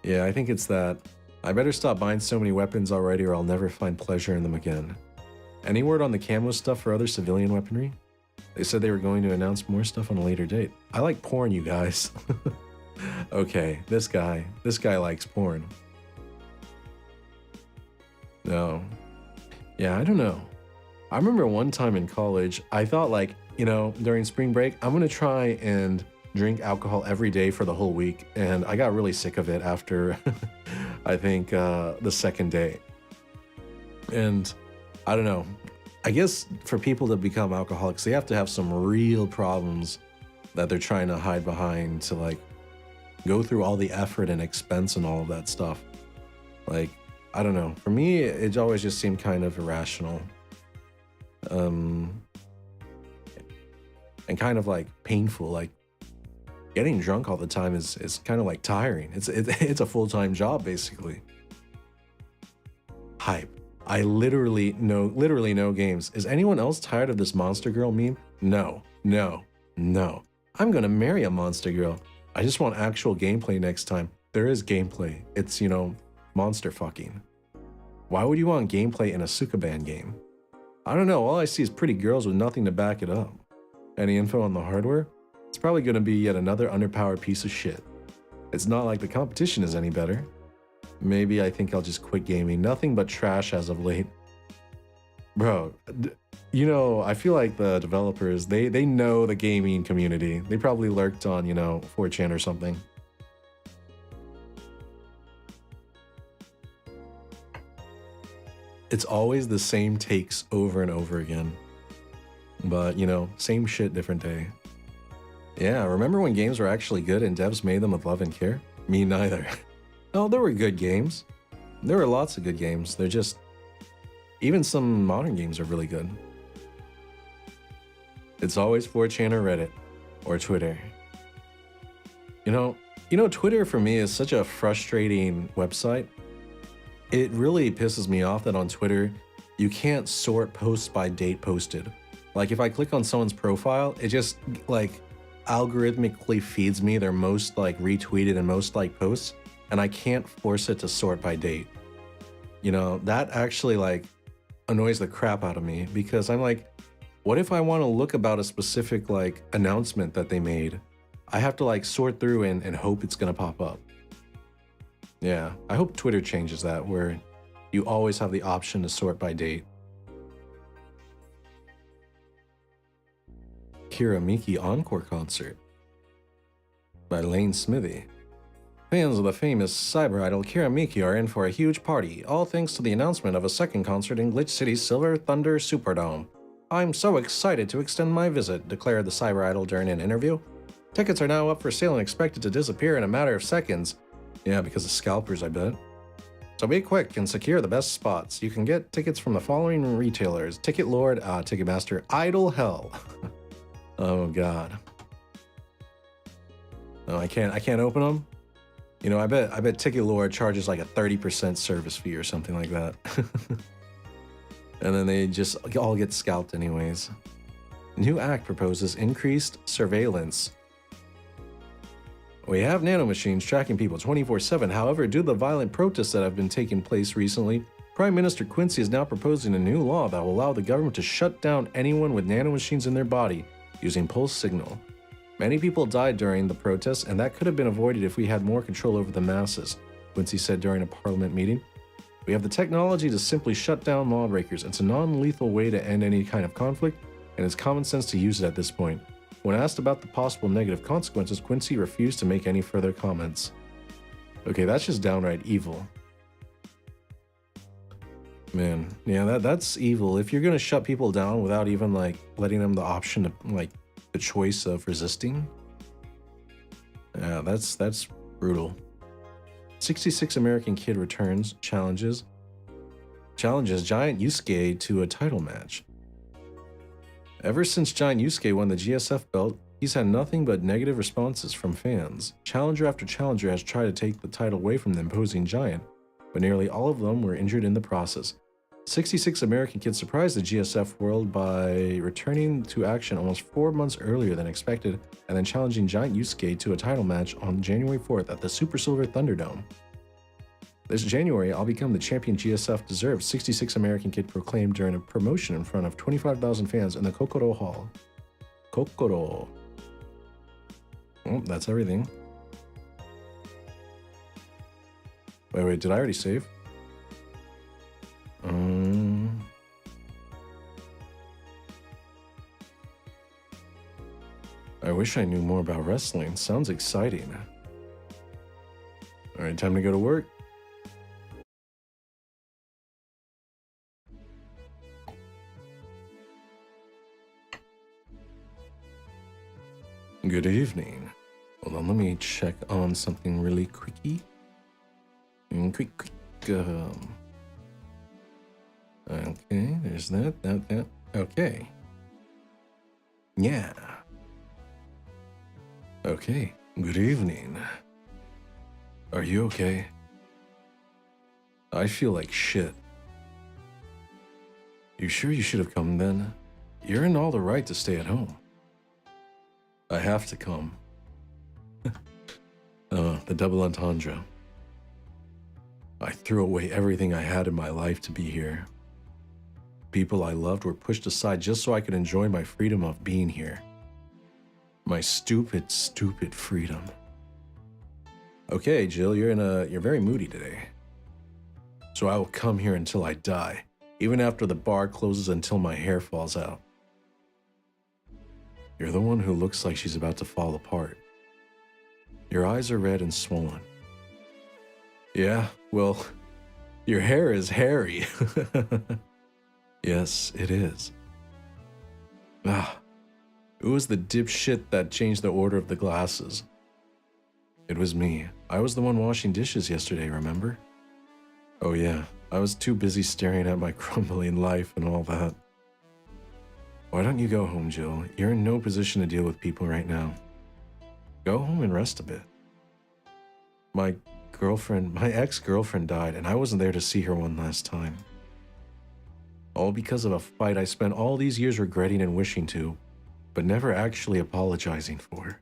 Yeah, I think it's that. I better stop buying so many weapons already or I'll never find pleasure in them again. Any word on the camo stuff for other civilian weaponry? They said they were going to announce more stuff on a later date. I like porn, you guys. Okay, this guy likes porn. No. Yeah, I don't know. I remember one time in college, I thought, like, you know, during spring break, I'm gonna try and drink alcohol every day for the whole week. And I got really sick of it after, I think, the second day. And I don't know. I guess for people to become alcoholics, they have to have some real problems that they're trying to hide behind to, like, go through all the effort and expense and all of that stuff. Like, I don't know. For me, it always just seemed kind of irrational. And kind of like painful. Like getting drunk all the time is kind of like tiring. It's a full-time job basically. Hype. I literally know games. Is anyone else tired of this monster girl meme? No. I'm gonna marry a monster girl. I just want actual gameplay next time. There is gameplay. It's, you know, monster fucking. Why would you want gameplay in a Sukaban game? I don't know, all I see is pretty girls with nothing to back it up. Any info on the hardware? It's probably gonna be yet another underpowered piece of shit. It's not like the competition is any better. Maybe I think I'll just quit gaming. Nothing but trash as of late. Bro, you know, I feel like the developers, they know the gaming community. They probably lurked on, you know, 4chan or something. It's always the same takes over and over again. But, you know, same shit, different day. Yeah, remember when games were actually good and devs made them with love and care? Me neither. No, there were good games. There were lots of good games. They're just... Even some modern games are really good. It's always 4chan or Reddit. Or Twitter. You know, Twitter for me is such a frustrating website. It really pisses me off that on Twitter, you can't sort posts by date posted. Like if I click on someone's profile, it just like algorithmically feeds me their most like retweeted and most liked posts, and I can't force it to sort by date. You know, that actually like annoys the crap out of me because I'm like, what if I want to look about a specific like announcement that they made? I have to like sort through and hope it's gonna pop up. Yeah, I hope Twitter changes that where you always have the option to sort by date. Kira Miki Encore Concert by Lane Smithy. Fans of the famous cyber idol Kira Miki are in for a huge party, all thanks to the announcement of a second concert in Glitch City's Silver Thunder Superdome. I'm so excited to extend my visit, declared the cyber idol during an interview. Tickets are now up for sale and expected to disappear in a matter of seconds. Yeah, because of scalpers, I bet. So be quick and secure the best spots. You can get tickets from the following retailers: Ticket Lord, Ticketmaster, Idle Hell. Oh god. No, I can't open them. You know, I bet Ticket Lord charges like a 30% service fee or something like that. And then they just all get scalped anyways. New act proposes increased surveillance. We have nanomachines tracking people 24/7. However, due to the violent protests that have been taking place recently, Prime Minister Quincy is now proposing a new law that will allow the government to shut down anyone with nanomachines in their body using pulse signal. Many people died during the protests, and that could have been avoided if we had more control over the masses, Quincy said during a parliament meeting. We have the technology to simply shut down lawbreakers. It's a non-lethal way to end any kind of conflict, and it's common sense to use it at this point. When asked about the possible negative consequences, Quincy refused to make any further comments. Okay, that's just downright evil. Man, yeah, that's evil. If you're gonna shut people down without even like letting them the option to like the choice of resisting, yeah, that's brutal. 66 American kid returns, challenges Giant Yusuke to a title match. Ever since Giant Yusuke won the GSF belt, he's had nothing but negative responses from fans. Challenger after challenger has tried to take the title away from the imposing giant, but nearly all of them were injured in the process. 66 American kids surprised the GSF world by returning to action almost 4 months earlier than expected and then challenging Giant Yusuke to a title match on January 4th at the Super Silver Thunderdome. This January, I'll become the champion GSF deserves, 66 American kid proclaimed during a promotion in front of 25,000 fans in the Kokoro Hall. Kokoro. Oh, that's everything. Wait, did I already save? I wish I knew more about wrestling. Sounds exciting. Alright, time to go to work. Good evening. Hold on, let me check on something really quickie. Quick. Okay, there's that. Okay. Yeah. Okay, good evening. Are you okay? I feel like shit. You sure you should have come then? You're in all the right to stay at home. I have to come. The double entendre. I threw away everything I had in my life to be here. People I loved were pushed aside just so I could enjoy my freedom of being here. My stupid freedom. Okay, Jill, you're very moody today. So I will come here until I die, even after the bar closes until my hair falls out. You're the one who looks like she's about to fall apart. Your eyes are red and swollen. Yeah, well, Your hair is hairy. Yes, it is. Ah, who was the dipshit that changed the order of the glasses? It was me. I was the one washing dishes yesterday, remember? Oh yeah, I was too busy staring at my crumbling life and all that. Why don't you go home, Jill? You're in no position to deal with people right now. Go home and rest a bit. My ex-girlfriend died, and I wasn't there to see her one last time. All because of a fight I spent all these years regretting and wishing to, but never actually apologizing for.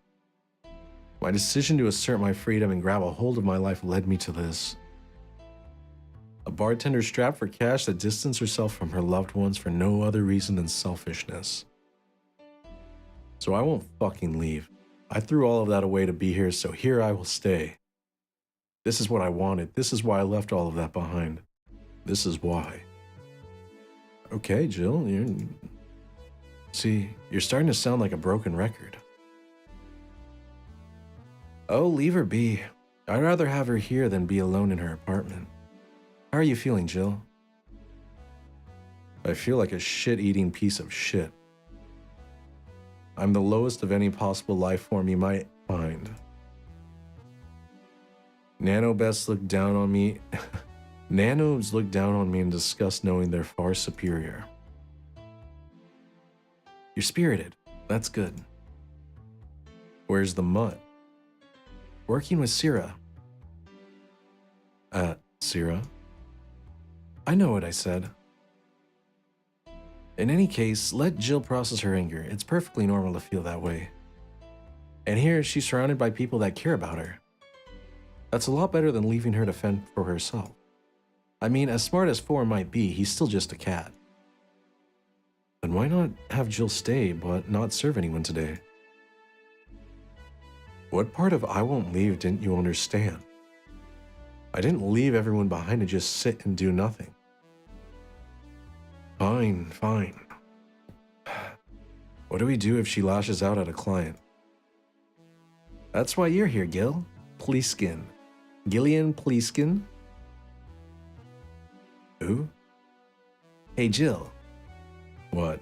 My decision to assert my freedom and grab a hold of my life led me to this. A bartender strapped for cash that distanced herself from her loved ones for no other reason than selfishness. So I won't fucking leave. I threw all of that away to be here, so here I will stay. This is what I wanted. This is why I left all of that behind. This is why. Okay, Jill, you're starting to sound like a broken record. Oh, leave her be. I'd rather have her here than be alone in her apartment. How are you feeling, Jill? I feel like a shit-eating piece of shit. I'm the lowest of any possible life form you might find. Nanobes look down on me. Nanos look down on me in disgust, knowing they're far superior. You're spirited. That's good. Where's the mutt? Working with Syrah. Syrah? I know what I said. In any case, let Jill process her anger. It's perfectly normal to feel that way. And here, she's surrounded by people that care about her. That's a lot better than leaving her to fend for herself. I mean, as smart as Four might be, he's still just a cat. Then why not have Jill stay, but not serve anyone today? What part of I won't leave didn't you understand? I didn't leave everyone behind to just sit and do nothing. Fine, fine. What do we do if she lashes out at a client? That's why you're here, Gil. Pleeskin. Gillian Pleeskin? Who? Hey, Jill. What?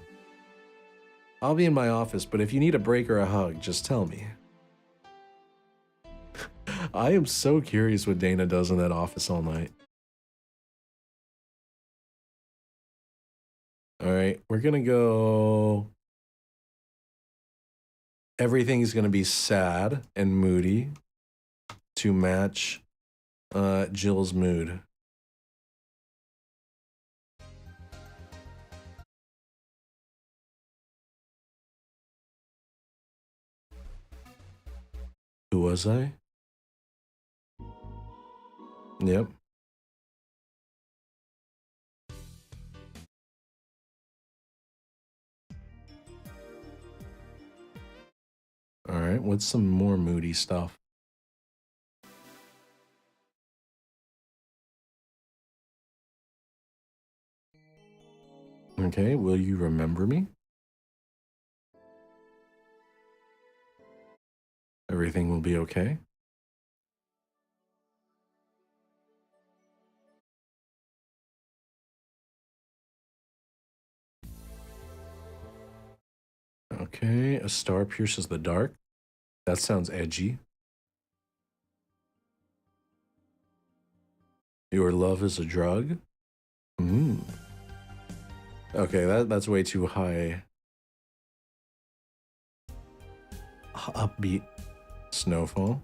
I'll be in my office, but if you need a break or a hug, just tell me. I am so curious what Dana does in that office all night. All right, we're gonna go. Everything's gonna be sad and moody to match Jill's mood. Who was I? Yep. All right, what's some more moody stuff? Okay, will you remember me? Everything will be okay? Okay, a star pierces the dark. That sounds edgy. Your love is a drug? Hmm. Okay, that's way too high. Upbeat. Snowfall.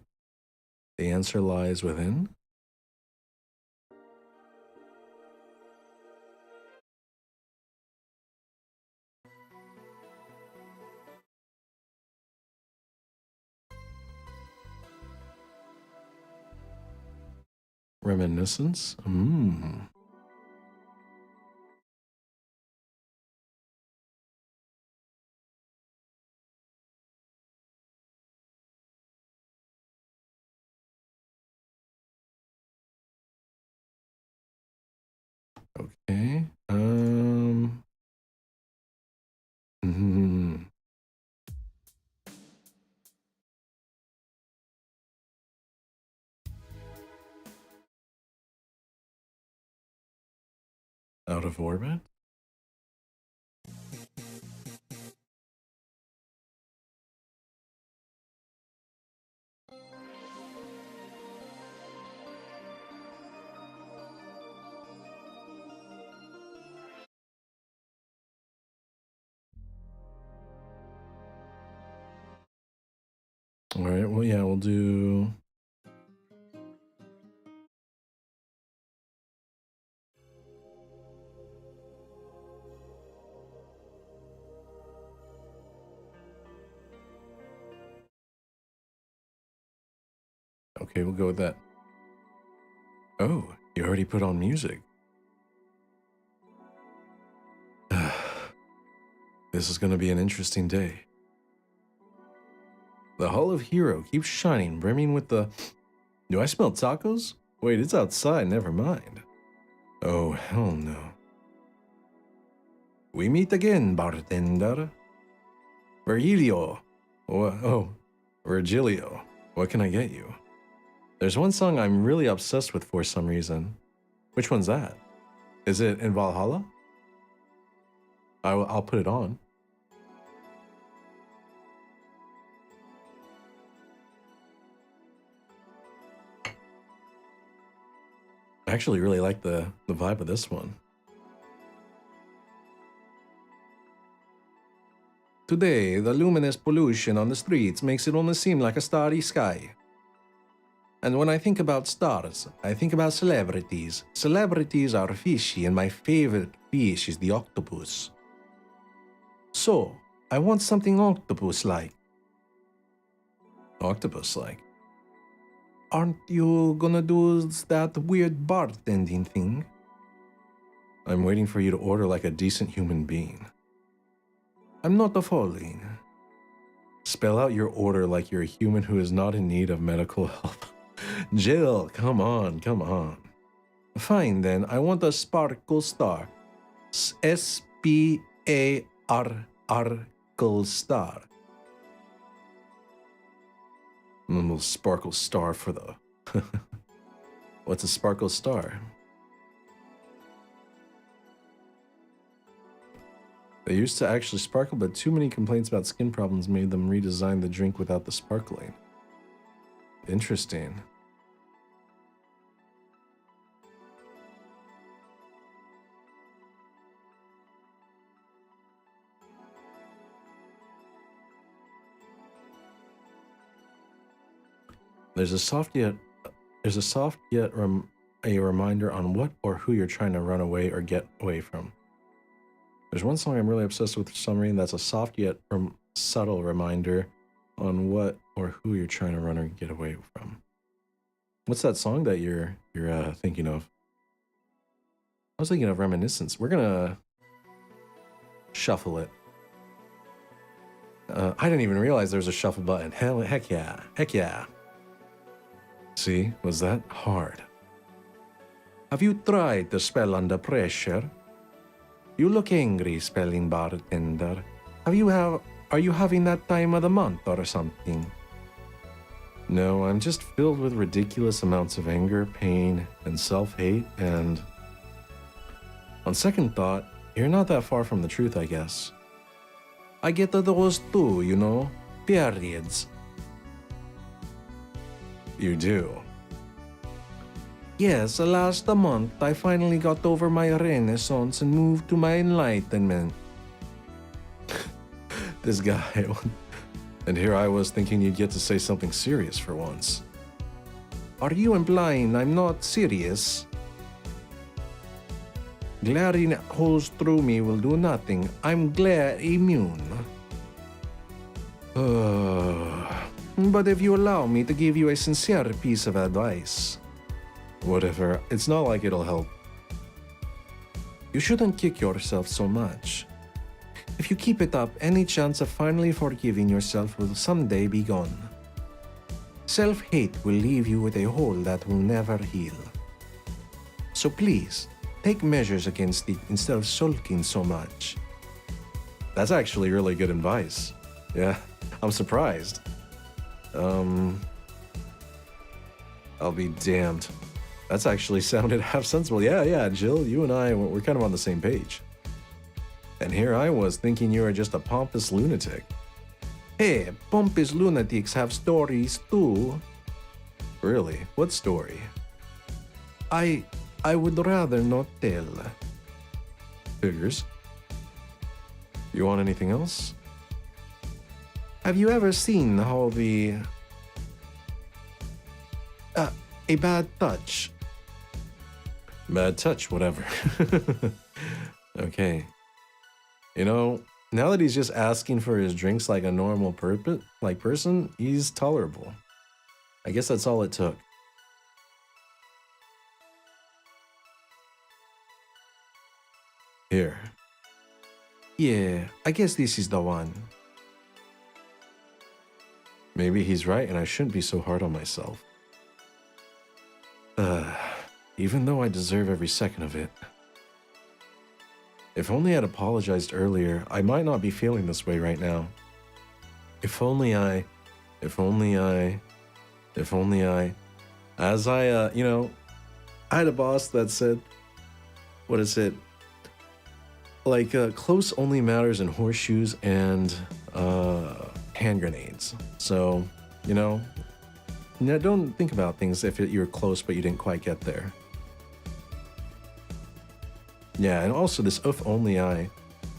The answer lies within. Reminiscence? Hmm. Okay. Hmm. Out of orbit? All right, well, yeah, we'll do... Okay, we'll go with that. Oh, you already put on music. This is going to be an interesting day. The Hall of Hero keeps shining, brimming with the... Do I smell tacos? Wait, it's outside, never mind. Oh, hell no. We meet again, bartender. Virgilio. Virgilio. What can I get you? There's one song I'm really obsessed with for some reason. Which one's that? Is it in Valhalla? I'll put it on. I actually really like the vibe of this one. Today, the luminous pollution on the streets makes it almost seem like a starry sky. And when I think about stars, I think about celebrities. Celebrities are fishy, and my favorite fish is the octopus. So, I want something octopus-like. Octopus-like? Aren't you gonna do that weird bartending thing? I'm waiting for you to order like a decent human being. I'm not a falling. Spell out your order like you're a human who is not in need of medical help. Jill, come on, come on. Fine then, I want a sparkle star. S-P-A-R-R-Kle star. A little sparkle star for the... What's a sparkle star? They used to actually sparkle, but too many complaints about skin problems made them redesign the drink without the sparkling. Interesting. There's a soft yet a reminder on what or who you're trying to run away or get away from. There's one song I'm really obsessed with for some reason that's a soft yet subtle reminder on what or who you're trying to run or get away from. What's that song that you're thinking of? I was thinking of Reminiscence. We're gonna shuffle it. I didn't even realize there's a shuffle button. Heck yeah. Heck yeah. See, was that hard? Have you tried to spell under pressure? You look angry spelling bartender. Are you having that time of the month or something? No, I'm just filled with ridiculous amounts of anger, pain, and self-hate, and... On second thought, you're not that far from the truth, I guess. I get those too, you know. Periods. You do? Yes, last month I finally got over my renaissance and moved to my enlightenment. This guy. And here I was thinking you'd get to say something serious for once. Are you implying I'm not serious? Glaring holes through me will do nothing. I'm glare immune. But if you allow me to give you a sincere piece of advice... Whatever, it's not like it'll help. You shouldn't kick yourself so much. If you keep it up, any chance of finally forgiving yourself will someday be gone. Self-hate will leave you with a hole that will never heal. So please, take measures against it instead of sulking so much. That's actually really good advice. Yeah, I'm surprised. I'll be damned. That's actually sounded half sensible. Yeah, Jill, you and I, we're kind of on the same page. And here I was thinking you were just a pompous lunatic. Hey, pompous lunatics have stories too. Really? What story? I would rather not tell. Figures. You want anything else? Have you ever seen how a bad touch? Bad touch, whatever. Okay. You know, now that he's just asking for his drinks like a normal person, he's tolerable. I guess that's all it took. Here. Yeah, I guess this is the one. Maybe he's right and I shouldn't be so hard on myself. Even though I deserve every second of it. If only I'd apologized earlier, I might not be feeling this way right now. If only I, as I, you know, I had a boss that said, what is it? Like, close only matters in horseshoes and, hand grenades. So, you know, don't think about things if you're close but you didn't quite get there. Yeah, and also this if only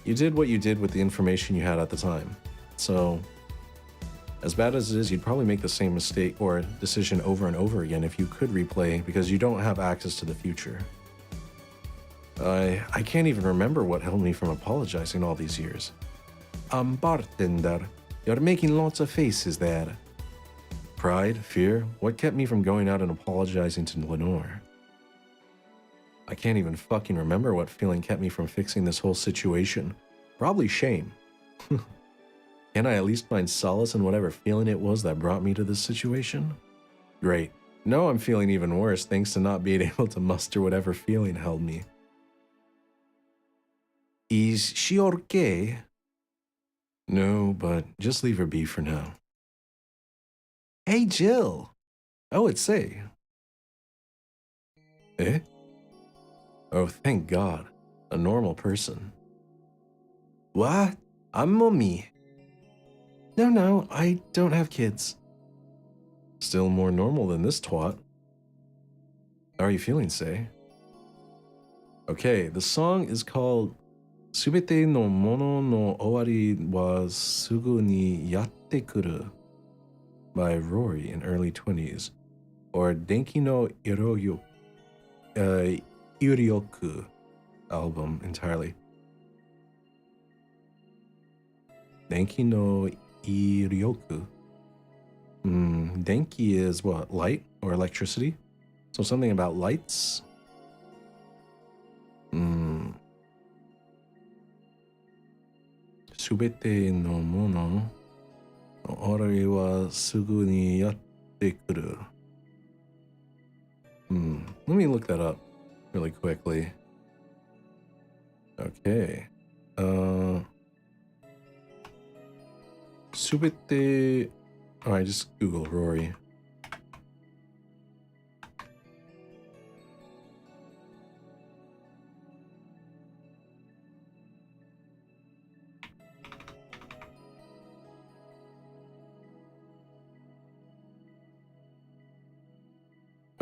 you did what you did with the information you had at the time. So, as bad as it is, you'd probably make the same mistake or decision over and over again if you could replay because you don't have access to the future. I can't even remember what held me from apologizing all these years. Bartender, you're making lots of faces there. Pride, fear, what kept me from going out and apologizing to Lenore? I can't even fucking remember what feeling kept me from fixing this whole situation. Probably shame. Can I at least find solace in whatever feeling it was that brought me to this situation? Great. No, I'm feeling even worse thanks to not being able to muster whatever feeling held me. Is she okay? No, but just leave her be for now. Hey, Jill. Oh, it's Say. Eh? Oh, thank God. A normal person. What? I'm mommy. No, I don't have kids. Still more normal than this twat. How are you feeling, Say? Okay, the song is called Subete no mono no owari wa sugu ni yatte kuru by Rory in early 20s, or Denki no Iryoku album entirely. Denki no Iryoku. Denki is what? Light or electricity? So something about lights? Subete no mono no owari wa sugu ni yatte kuru. Let me look that up really quickly. Okay. Subete. Alright, just Google Rory.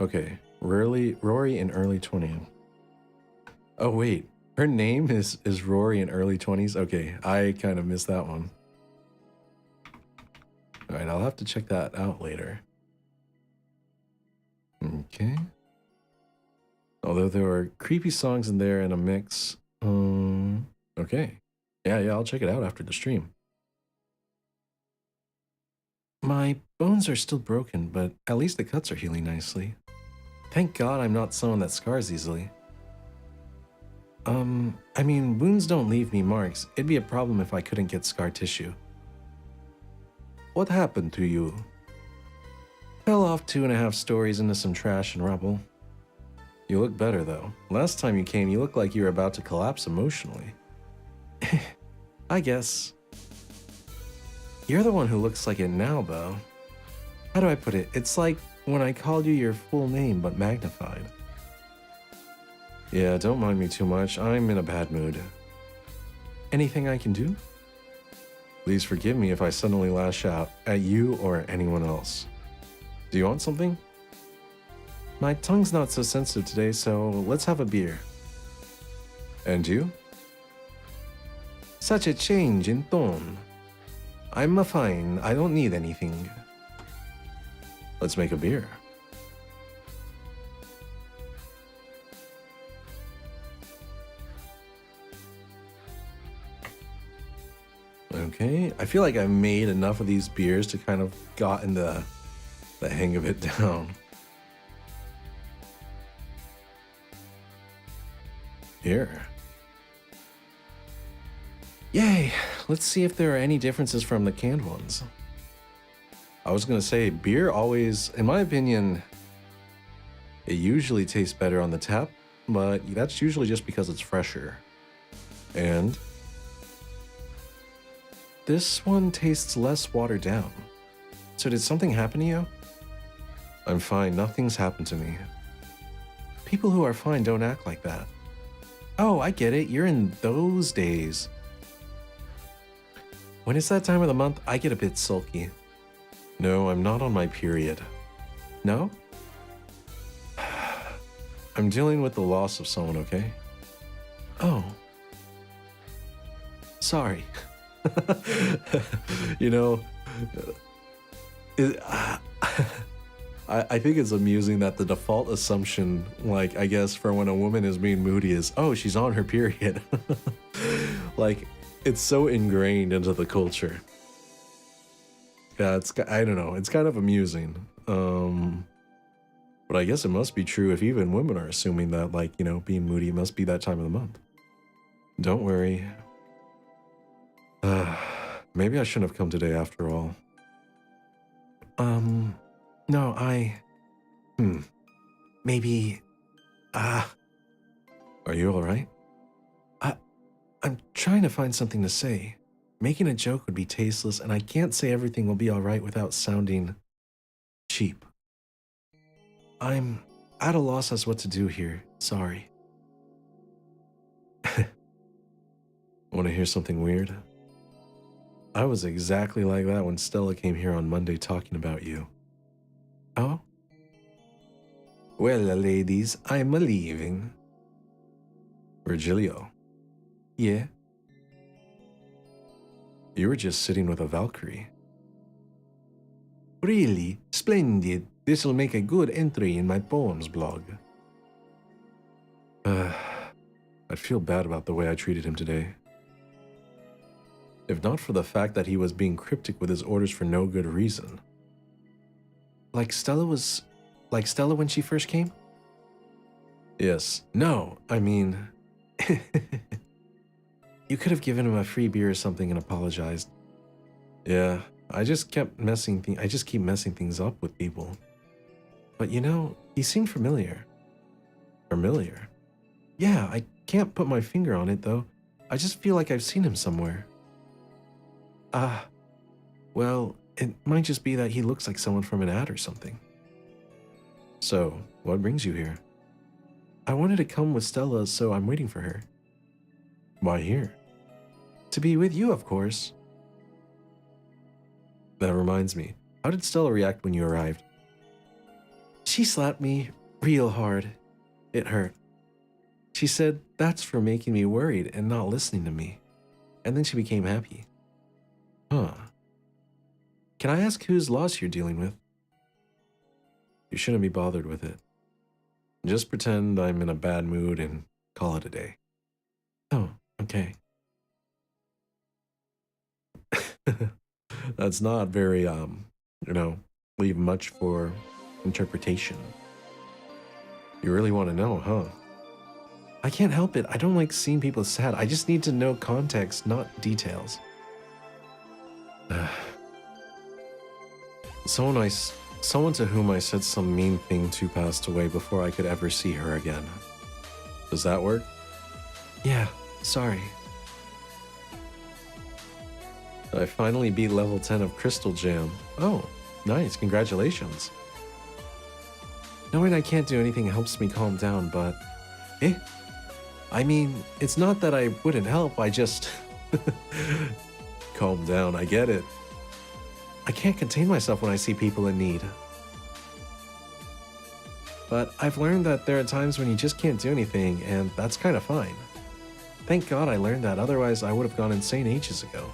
Okay, Rory in early 20s. Oh wait, her name is Rory in early 20s? Okay, I kind of missed that one. Alright, I'll have to check that out later. Okay. Although there were creepy songs in there and a mix. Okay. Yeah, I'll check it out after the stream. My bones are still broken, but at least the cuts are healing nicely. Thank God I'm not someone that scars easily. I mean, wounds don't leave me marks. It'd be a problem if I couldn't get scar tissue. What happened to you? Fell off 2.5 stories into some trash and rubble. You look better, though. Last time you came, you looked like you were about to collapse emotionally. I guess. You're the one who looks like it now, though. How do I put it? It's like when I called you your full name, but magnified. Yeah, don't mind me too much. I'm in a bad mood. Anything I can do? Please forgive me if I suddenly lash out at you or anyone else. Do you want something? My tongue's not so sensitive today, so let's have a beer. And you? Such a change in tone. I'm fine. I don't need anything. Let's make a beer. Okay, I feel like I made enough of these beers to kind of gotten the hang of it down. Here. Yay! Let's see if there are any differences from the canned ones. I was gonna say, beer always, in my opinion, it usually tastes better on the tap, but that's usually just because it's fresher. And this one tastes less watered down. So did something happen to you? I'm fine, nothing's happened to me. People who are fine don't act like that. Oh, I get it, you're in those days. When it's that time of the month, I get a bit sulky. No, I'm not on my period. No? I'm dealing with the loss of someone, okay? Oh. Sorry. You know, I think it's amusing that the default assumption, like, I guess for when a woman is being moody is, oh, she's on her period. Like, it's so ingrained into the culture. Yeah, I don't know, it's kind of amusing. But I guess it must be true if even women are assuming that, like, you know, being moody must be that time of the month. Don't worry. Maybe I shouldn't have come today after all. No, maybe, are you alright? I'm trying to find something to say. Making a joke would be tasteless, and I can't say everything will be alright without sounding cheap. I'm at a loss as what to do here. Sorry. Want to hear something weird? I was exactly like that when Stella came here on Monday talking about you. Oh? Well, ladies, I'm a-leaving. Virgilio. Yeah? You were just sitting with a Valkyrie. Really? Splendid. This'll make a good entry in my poems blog. I'd feel bad about the way I treated him today. If not for the fact that he was being cryptic with his orders for no good reason. Like Stella when she first came? Yes. No, I mean... You could have given him a free beer or something and apologized. Yeah, I just keep messing things up with people. But you know, he seemed familiar. Familiar? Yeah, I can't put my finger on it though. I just feel like I've seen him somewhere. Well, it might just be that he looks like someone from an ad or something. So, what brings you here? I wanted to come with Stella, so I'm waiting for her. Why here? To be with you, of course. That reminds me, how did Stella react when you arrived? She slapped me real hard. It hurt. She said that's for making me worried and not listening to me. And then she became happy. Huh. Can I ask whose loss you're dealing with? You shouldn't be bothered with it. Just pretend I'm in a bad mood and call it a day. Oh, okay. That's not very, leave much for interpretation. You really want to know, huh? I can't help it. I don't like seeing people sad. I just need to know context, not details. Someone to whom I said some mean thing to passed away before I could ever see her again. Does that work? Yeah, sorry. I finally beat level 10 of Crystal Jam. Oh, nice, congratulations. Knowing I can't do anything helps me calm down, but Eh? I mean, it's not that I wouldn't help, I just... Calm down, I get it. I can't contain myself when I see people in need. But I've learned that there are times when you just can't do anything, and that's kind of fine. Thank God I learned that, otherwise I would have gone insane ages ago.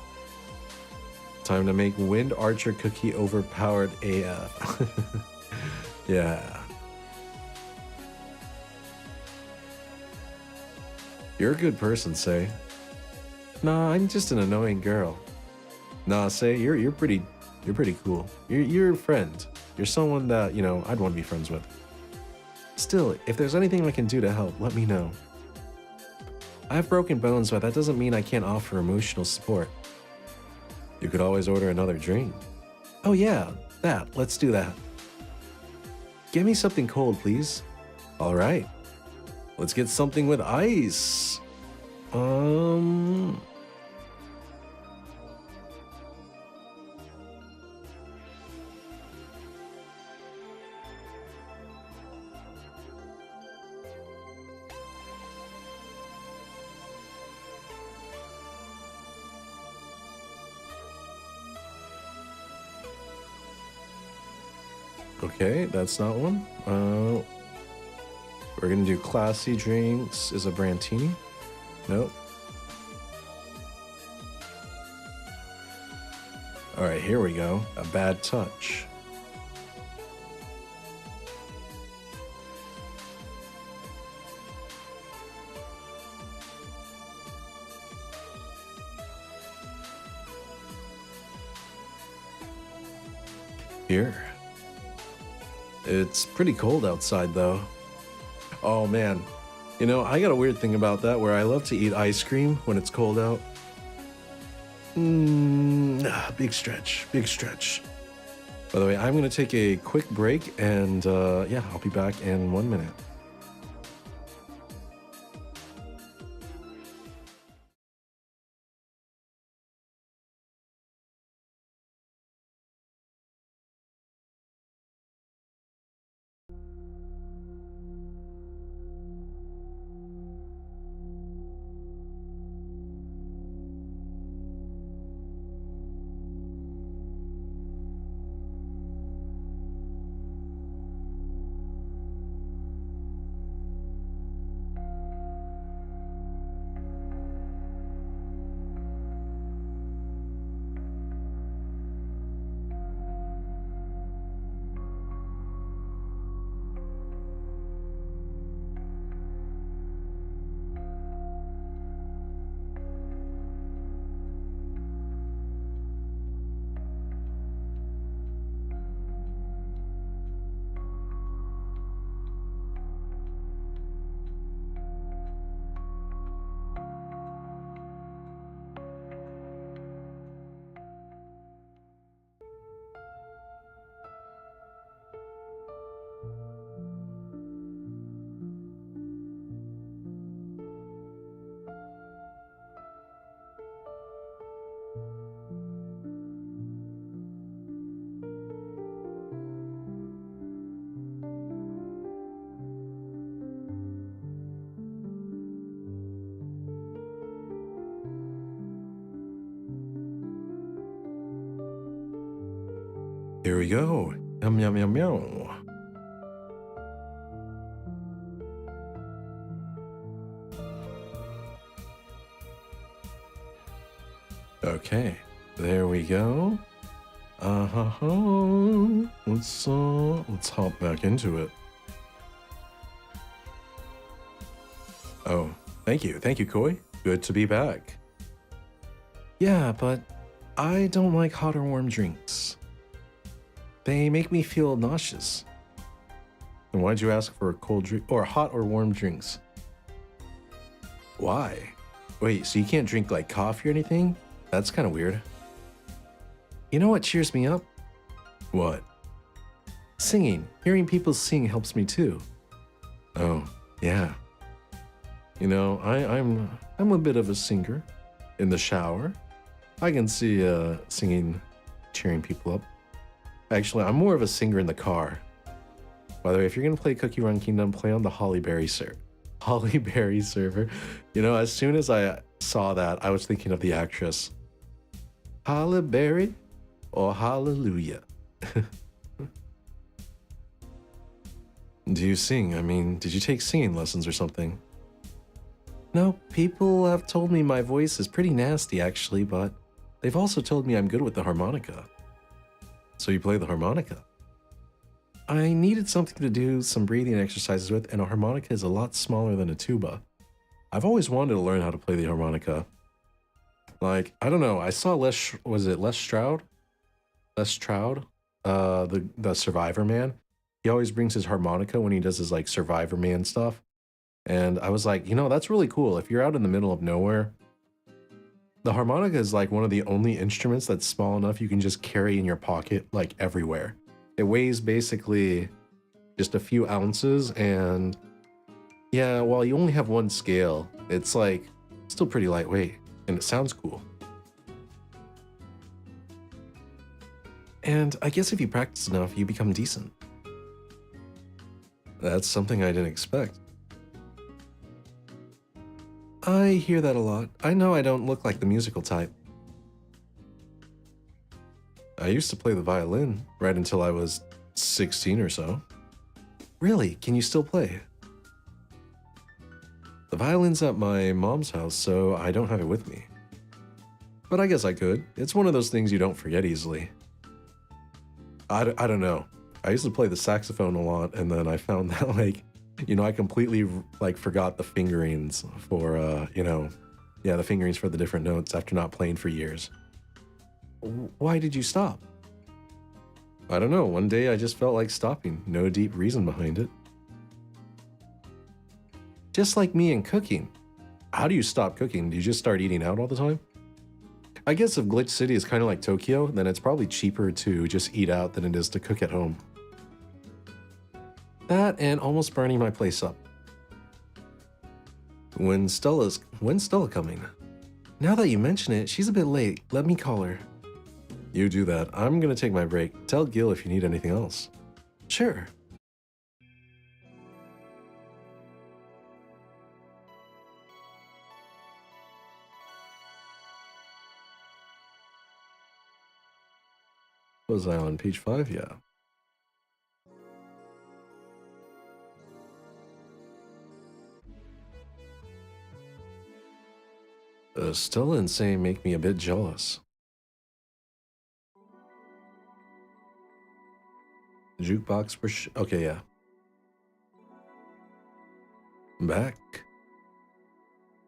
Time to make Wind Archer Cookie overpowered AF. Yeah. You're a good person, Say. Nah, I'm just an annoying girl. Nah, Say, you're pretty cool. You're a friend. You're someone that, you know, I'd want to be friends with. Still, if there's anything I can do to help, let me know. I have broken bones, but that doesn't mean I can't offer emotional support. You could always order another drink. Oh yeah, that. Let's do that. Get me something cold, please. All right. Let's get something with ice. Okay, that's not one. We're gonna do classy drinks. Is a Brantini? Nope. All right, here we go. A bad touch. Here. It's pretty cold outside though. Oh man, you know, I got a weird thing about that where I love to eat ice cream when it's cold out. Big stretch, big stretch. By the way, I'm gonna take a quick break and yeah, I'll be back in 1 minute. Here we go. Yum, yum, yum, yum. Okay, there we go. Let's hop back into it. Oh, thank you, Koi. Good to be back. Yeah, but I don't like hot or warm drinks. They make me feel nauseous. And why'd you ask for a cold drink or hot or warm drinks? Why? Wait, so you can't drink like coffee or anything? That's kind of weird. You know what cheers me up? What? Singing. Hearing people sing helps me too. Oh, yeah. You know, I'm a bit of a singer. In the shower, I can see singing, cheering people up. Actually, I'm more of a singer in the car. By the way, if you're gonna play Cookie Run Kingdom, play on the Holly Berry Holly Berry server. You know, as soon as I saw that, I was thinking of the actress. Holly Berry or Hallelujah? Do you sing? I mean, did you take singing lessons or something? No, people have told me my voice is pretty nasty actually, but they've also told me I'm good with the harmonica. So you play the harmonica? I needed something to do some breathing exercises with, and a harmonica is a lot smaller than a tuba. I've always wanted to learn how to play the harmonica. Like, I don't know, I saw was it Les Stroud? Les Stroud? The Survivor Man. He always brings his harmonica when he does his like Survivor Man stuff. And I was like, you know, that's really cool. If you're out in the middle of nowhere, the harmonica is like one of the only instruments that's small enough you can just carry in your pocket like everywhere. It weighs basically just a few ounces, and yeah, while you only have one scale, it's like still pretty lightweight, and it sounds cool. And I guess if you practice enough, you become decent. That's something I didn't expect. I hear that a lot. I know I don't look like the musical type. I used to play the violin right until I was 16 or so. Really? Can you still play? The violin's at my mom's house, so I don't have it with me. But I guess I could. It's one of those things you don't forget easily. I don't know. I used to play the saxophone a lot, and then I found that, like, you know, I completely, like, forgot the fingerings for, you know, yeah, the fingerings for the different notes after not playing for years. Why did you stop? I don't know. One day I just felt like stopping. No deep reason behind it. Just like me and cooking. How do you stop cooking? Do you just start eating out all the time? I guess if Glitch City is kind of like Tokyo, then it's probably cheaper to just eat out than it is to cook at home. That and almost burning my place up. When's Stella coming? Now that you mention it, she's a bit late. Let me call her. You do that. I'm gonna take my break. Tell Gil if you need anything else. Sure. Was I on page 5? Yeah. Stella and Say make me a bit jealous. Jukebox for okay, yeah. Back.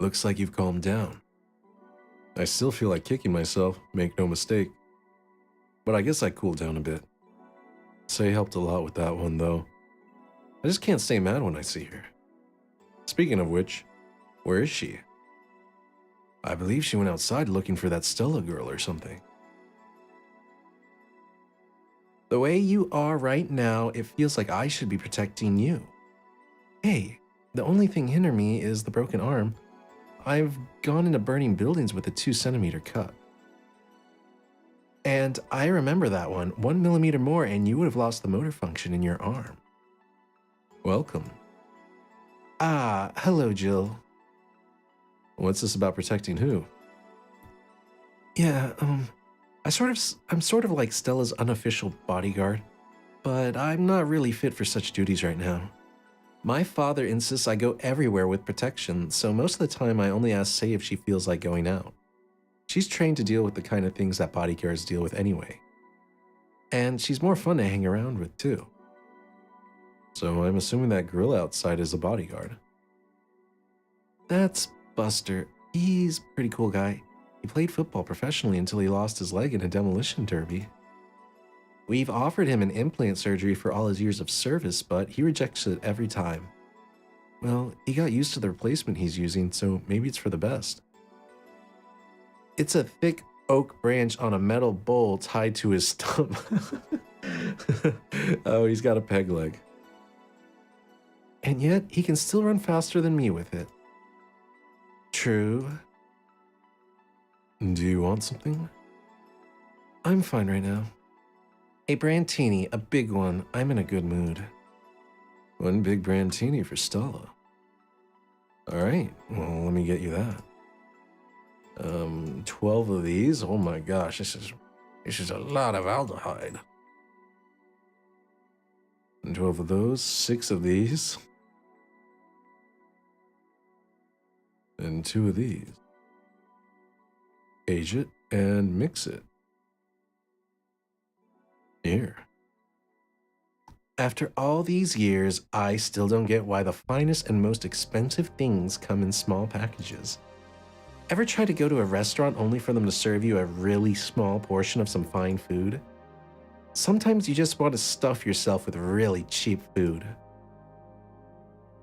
Looks like you've calmed down. I still feel like kicking myself, make no mistake. But I guess I cooled down a bit. Say helped a lot with that one, though. I just can't stay mad when I see her. Speaking of which, where is she? I believe she went outside looking for that Stella girl or something. The way you are right now, it feels like I should be protecting you. Hey, the only thing hindering me is the broken arm. I've gone into burning buildings with a 2-centimeter cut. And I remember that one. 1 millimeter more and you would have lost the motor function in your arm. Welcome. Ah, hello, Jill. What's this about protecting who? Yeah, I'm sort of like Stella's unofficial bodyguard, but I'm not really fit for such duties right now. My father insists I go everywhere with protection, so most of the time I only ask Say if she feels like going out. She's trained to deal with the kind of things that bodyguards deal with anyway. And she's more fun to hang around with too. So I'm assuming that gorilla outside is a bodyguard. That's Buster. He's a pretty cool guy. He played football professionally until he lost his leg in a demolition derby. We've offered him an implant surgery for all his years of service, but he rejects it every time. Well, he got used to the replacement he's using, so maybe it's for the best. It's a thick oak branch on a metal bowl tied to his stump. Oh, he's got a peg leg. And yet, he can still run faster than me with it. True. Do you want something? I'm fine right now. A brandtini, a big one. I'm in a good mood. One big brandtini for Stella. All right, well, let me get you that. 12 of these. Oh my gosh, this is a lot of aldehyde. And 12 of those, 6 of these, and 2 of these. Age it and mix it. Here. After all these years, I still don't get why the finest and most expensive things come in small packages. Ever try to go to a restaurant only for them to serve you a really small portion of some fine food? Sometimes you just want to stuff yourself with really cheap food.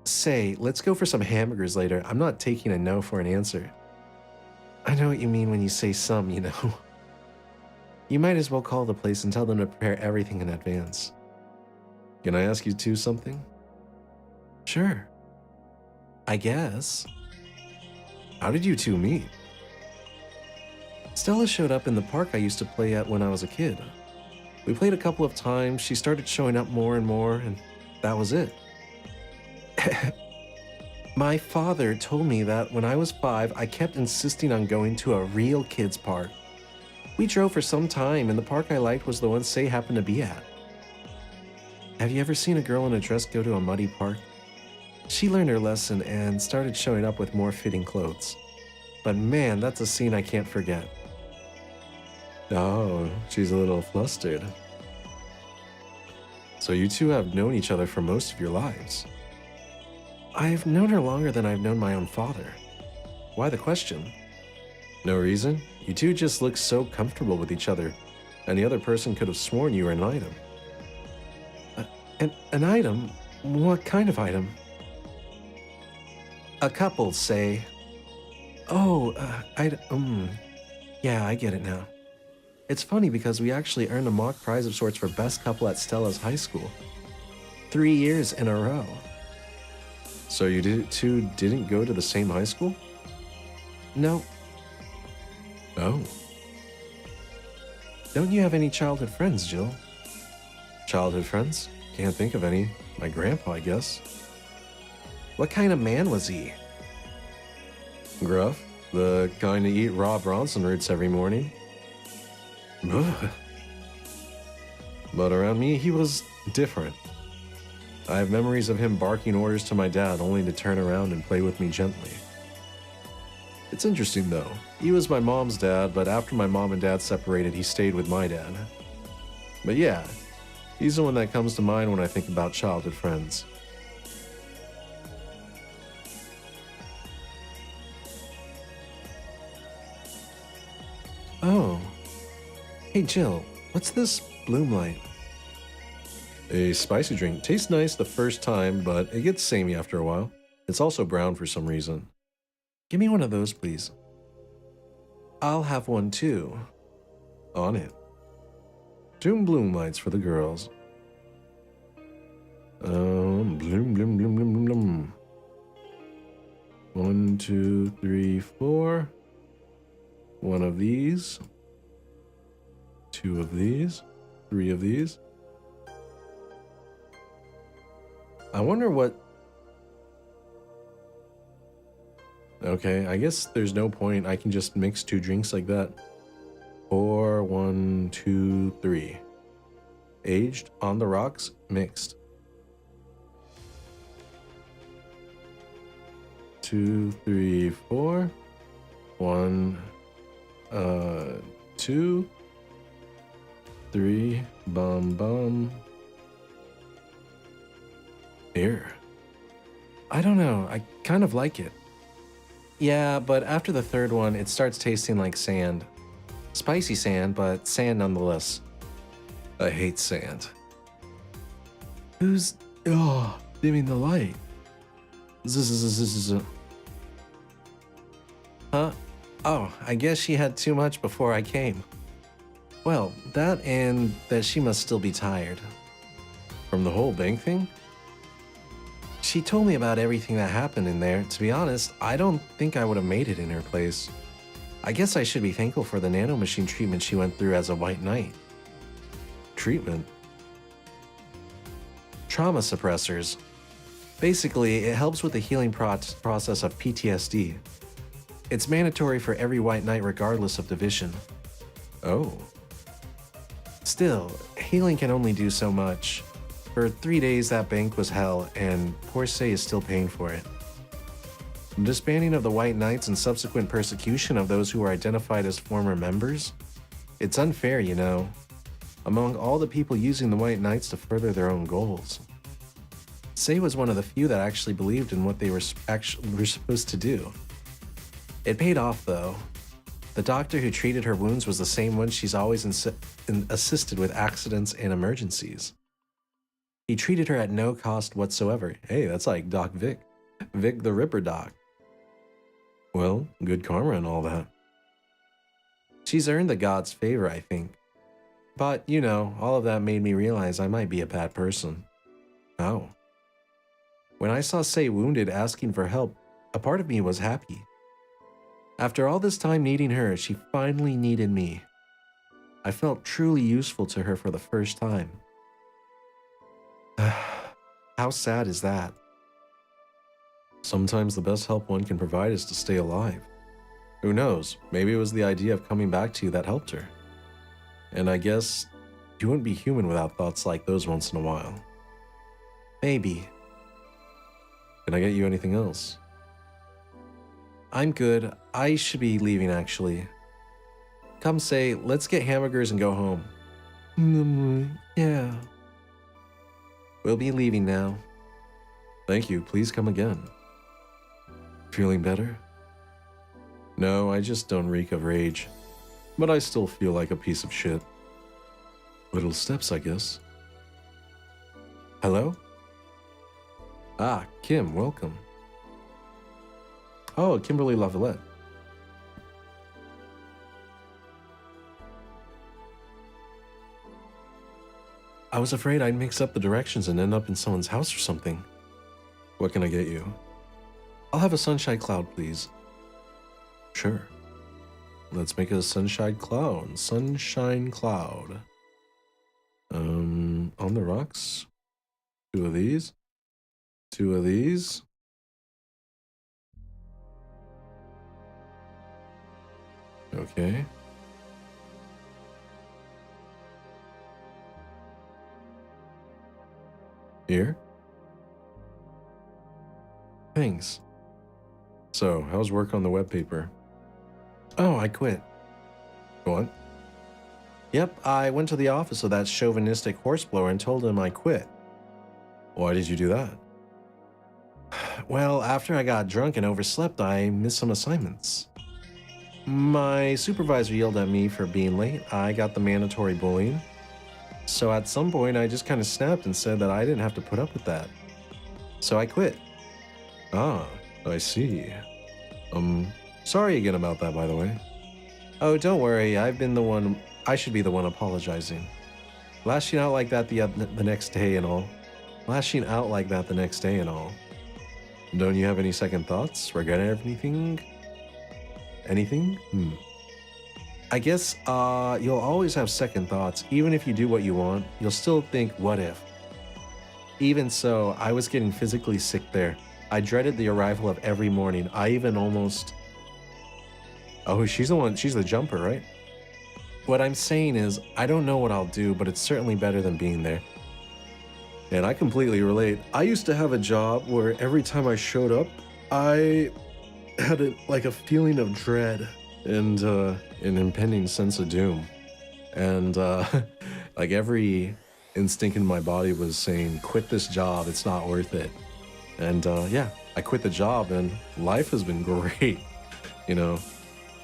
Say, let's go for some hamburgers later. I'm not taking a no for an answer. I know what you mean when you say some, you know. You might as well call the place and tell them to prepare everything in advance. Can I ask you two something? Sure. I guess. How did you two meet? Stella showed up in the park I used to play at when I was a kid. We played a couple of times, she started showing up more and more, and that was it. My father told me that when I was 5, I kept insisting on going to a real kids' park. We drove for some time, and the park I liked was the one Say happened to be at. Have you ever seen a girl in a dress go to a muddy park? She learned her lesson and started showing up with more fitting clothes. But man, that's a scene I can't forget. Oh, she's a little flustered. So you two have known each other for most of your lives. I've known her longer than I've known my own father. Why the question? No reason. You two just look so comfortable with each other, and the other person could have sworn you were an item. An item? What kind of item? A couple, Say. Oh, yeah, I get it now. It's funny because we actually earned a mock prize of sorts for best couple at Stella's high school. 3 years in a row. So you two didn't go to the same high school? No. Oh. Don't you have any childhood friends, Jill? Childhood friends? Can't think of any. My grandpa, I guess. What kind of man was he? Gruff. The kind to eat raw Bronson roots every morning. Ugh. But around me, he was different. I have memories of him barking orders to my dad only to turn around and play with me gently. It's interesting though. He was my mom's dad, but after my mom and dad separated, he stayed with my dad. But yeah, he's the one that comes to mind when I think about childhood friends. Oh. Hey Jill, what's this bloom light? A spicy drink. Tastes nice the first time, but it gets samey after a while. It's also brown for some reason. Give me one of those, please. I'll have one too. On it. 2 bloom lights for the girls. Bloom, bloom, bloom, bloom, bloom, bloom. 1, 2, 3, 4. 1 of these. 2 of these. 3 of these. I wonder what... Okay, I guess there's no point. I can just mix 2 drinks like that. 4, 1, 2, 3. Aged, on the rocks, mixed. 2, 3, 4. 1, 2, 3, bum. Here. I don't know, I kind of like it. Yeah, but after the 3rd one, it starts tasting like sand. Spicy sand, but sand nonetheless. I hate sand. Who's dimming the light? Huh? Oh, I guess she had too much before I came. Well, that and that she must still be tired. From the whole bank thing? She told me about everything that happened in there. To be honest, I don't think I would have made it in her place. I guess I should be thankful for the nanomachine treatment she went through as a white knight. Treatment? Trauma suppressors. Basically, it helps with the healing process of PTSD. It's mandatory for every White Knight regardless of division. Oh. Still, healing can only do so much. For 3 days that bank was hell, and poor Sei is still paying for it. The disbanding of the White Knights and subsequent persecution of those who are identified as former members? It's unfair, you know, among all the people using the White Knights to further their own goals. Sei was one of the few that actually believed in what they were supposed to do. It paid off, though. The doctor who treated her wounds was the same one she's always assisted with accidents and emergencies. He treated her at no cost whatsoever. Hey, that's like Doc Vic. Vic the Ripper Doc. Well, good karma and all that. She's earned the god's favor, I think. But, you know, all of that made me realize I might be a bad person. Oh. When I saw Sei wounded asking for help, a part of me was happy. After all this time needing her, she finally needed me. I felt truly useful to her for the first time. How sad is that? Sometimes the best help one can provide is to stay alive. Who knows, maybe it was the idea of coming back to you that helped her. And I guess you wouldn't be human without thoughts like those once in a while. Maybe. Can I get you anything else? I'm good. I should be leaving, actually. Come Sei, let's get hamburgers and go home. Yeah. We'll be leaving now. Thank you. Please come again. Feeling better? No, I just don't reek of rage. But I still feel like a piece of shit. Little steps, I guess. Hello? Ah, Kim, welcome. Oh, Kimberly Lavalette. I was afraid I'd mix up the directions and end up in someone's house or something. What can I get you? I'll have a sunshine cloud, please. Sure. Let's make a sunshine cloud. Sunshine cloud. On the rocks. 2 of these. 2 of these. Okay. Here. Thanks. So, how's work on the web paper? Oh, I quit. What? Yep, I went to the office of that chauvinistic horseblower and told him I quit. Why did you do that? Well, after I got drunk and overslept, I missed some assignments. My supervisor yelled at me for being late. I got the mandatory bullying. So at some point, I just kind of snapped and said that I didn't have to put up with that. So I quit. Ah, I see. Sorry again about that, by the way. Oh, don't worry. I should be the one apologizing. Lashing out like that the next day and all. Lashing out like that the next day and all. Don't you have any second thoughts? Regret anything? Anything? I guess, you'll always have second thoughts. Even if you do what you want, you'll still think, what if? Even so, I was getting physically sick there. I dreaded the arrival of every morning. I even almost... Oh, she's the jumper, right? What I'm saying is, I don't know what I'll do, but it's certainly better than being there. And I completely relate. I used to have a job where every time I showed up, I had a feeling of dread and an impending sense of doom. And like every instinct in my body was saying, quit this job, it's not worth it. And yeah, I quit the job and life has been great. You know,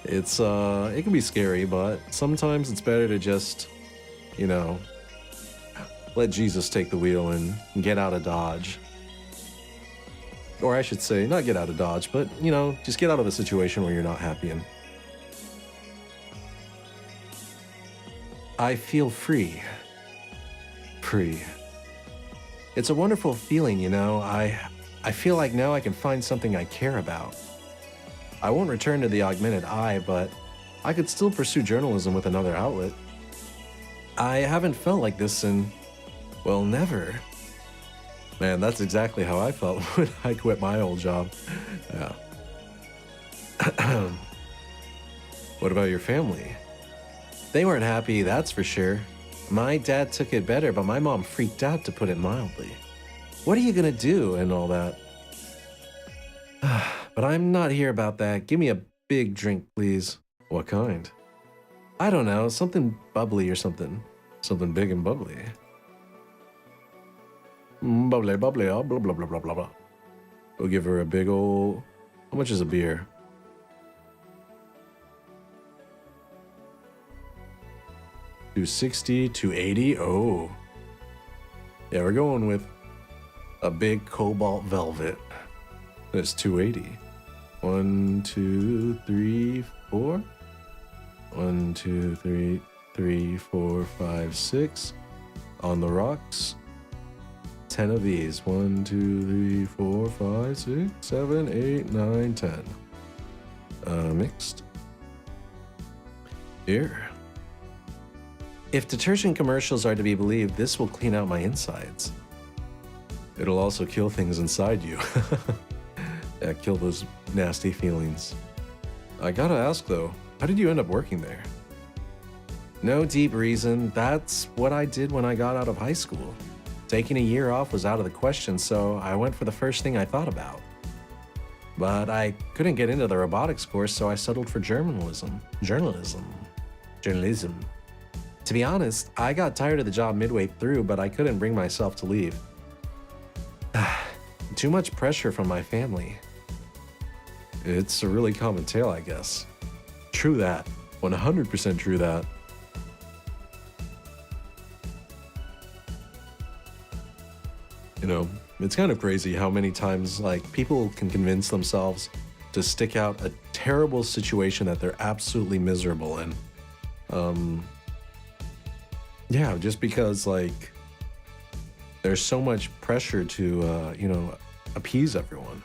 it can be scary, but sometimes it's better to just, you know, let Jesus take the wheel and get out of Dodge. Or I should say, not get out of Dodge, but, you know, just get out of a situation where you're not happy in. I feel free. Free. It's a wonderful feeling, you know. I feel like now I can find something I care about. I won't return to the augmented eye, but I could still pursue journalism with another outlet. I haven't felt like this in, well, never. Man, that's exactly how I felt when I quit my old job. Yeah. What about your family? They weren't happy, that's for sure. My dad took it better, but my mom freaked out, to put it mildly. What are you gonna do and all that? But I'm not here about that. Give me a big drink, please. What kind? I don't know, something bubbly or something. Something big and bubbly. Bubbly, bubbly, blah, blah, blah, blah, blah, blah. We'll give her a big old... How much is a beer? $260, $280. Oh. Yeah, we're going with a big cobalt velvet. That's $280. 1, 2, 3, 4. 1, 2, 3, 3, 4, 5, 6. On the rocks. 10 of these. 1, 2, 3, 4, 5, 6, 7, 8, 9, 10. Mixed. Here. If detergent commercials are to be believed, this will clean out my insides. It'll also kill things inside you. Yeah, kill those nasty feelings. I gotta ask though, how did you end up working there? No deep reason. That's what I did when I got out of high school. Taking a year off was out of the question, so I went for the first thing I thought about. But I couldn't get into the robotics course, so I settled for journalism. To be honest, I got tired of the job midway through, but I couldn't bring myself to leave. Too much pressure from my family. It's a really common tale, I guess. True that. 100% true that. You know, it's kind of crazy how many times, like, people can convince themselves to stick out a terrible situation that they're absolutely miserable in. Yeah, just because, like, there's so much pressure to, you know, appease everyone.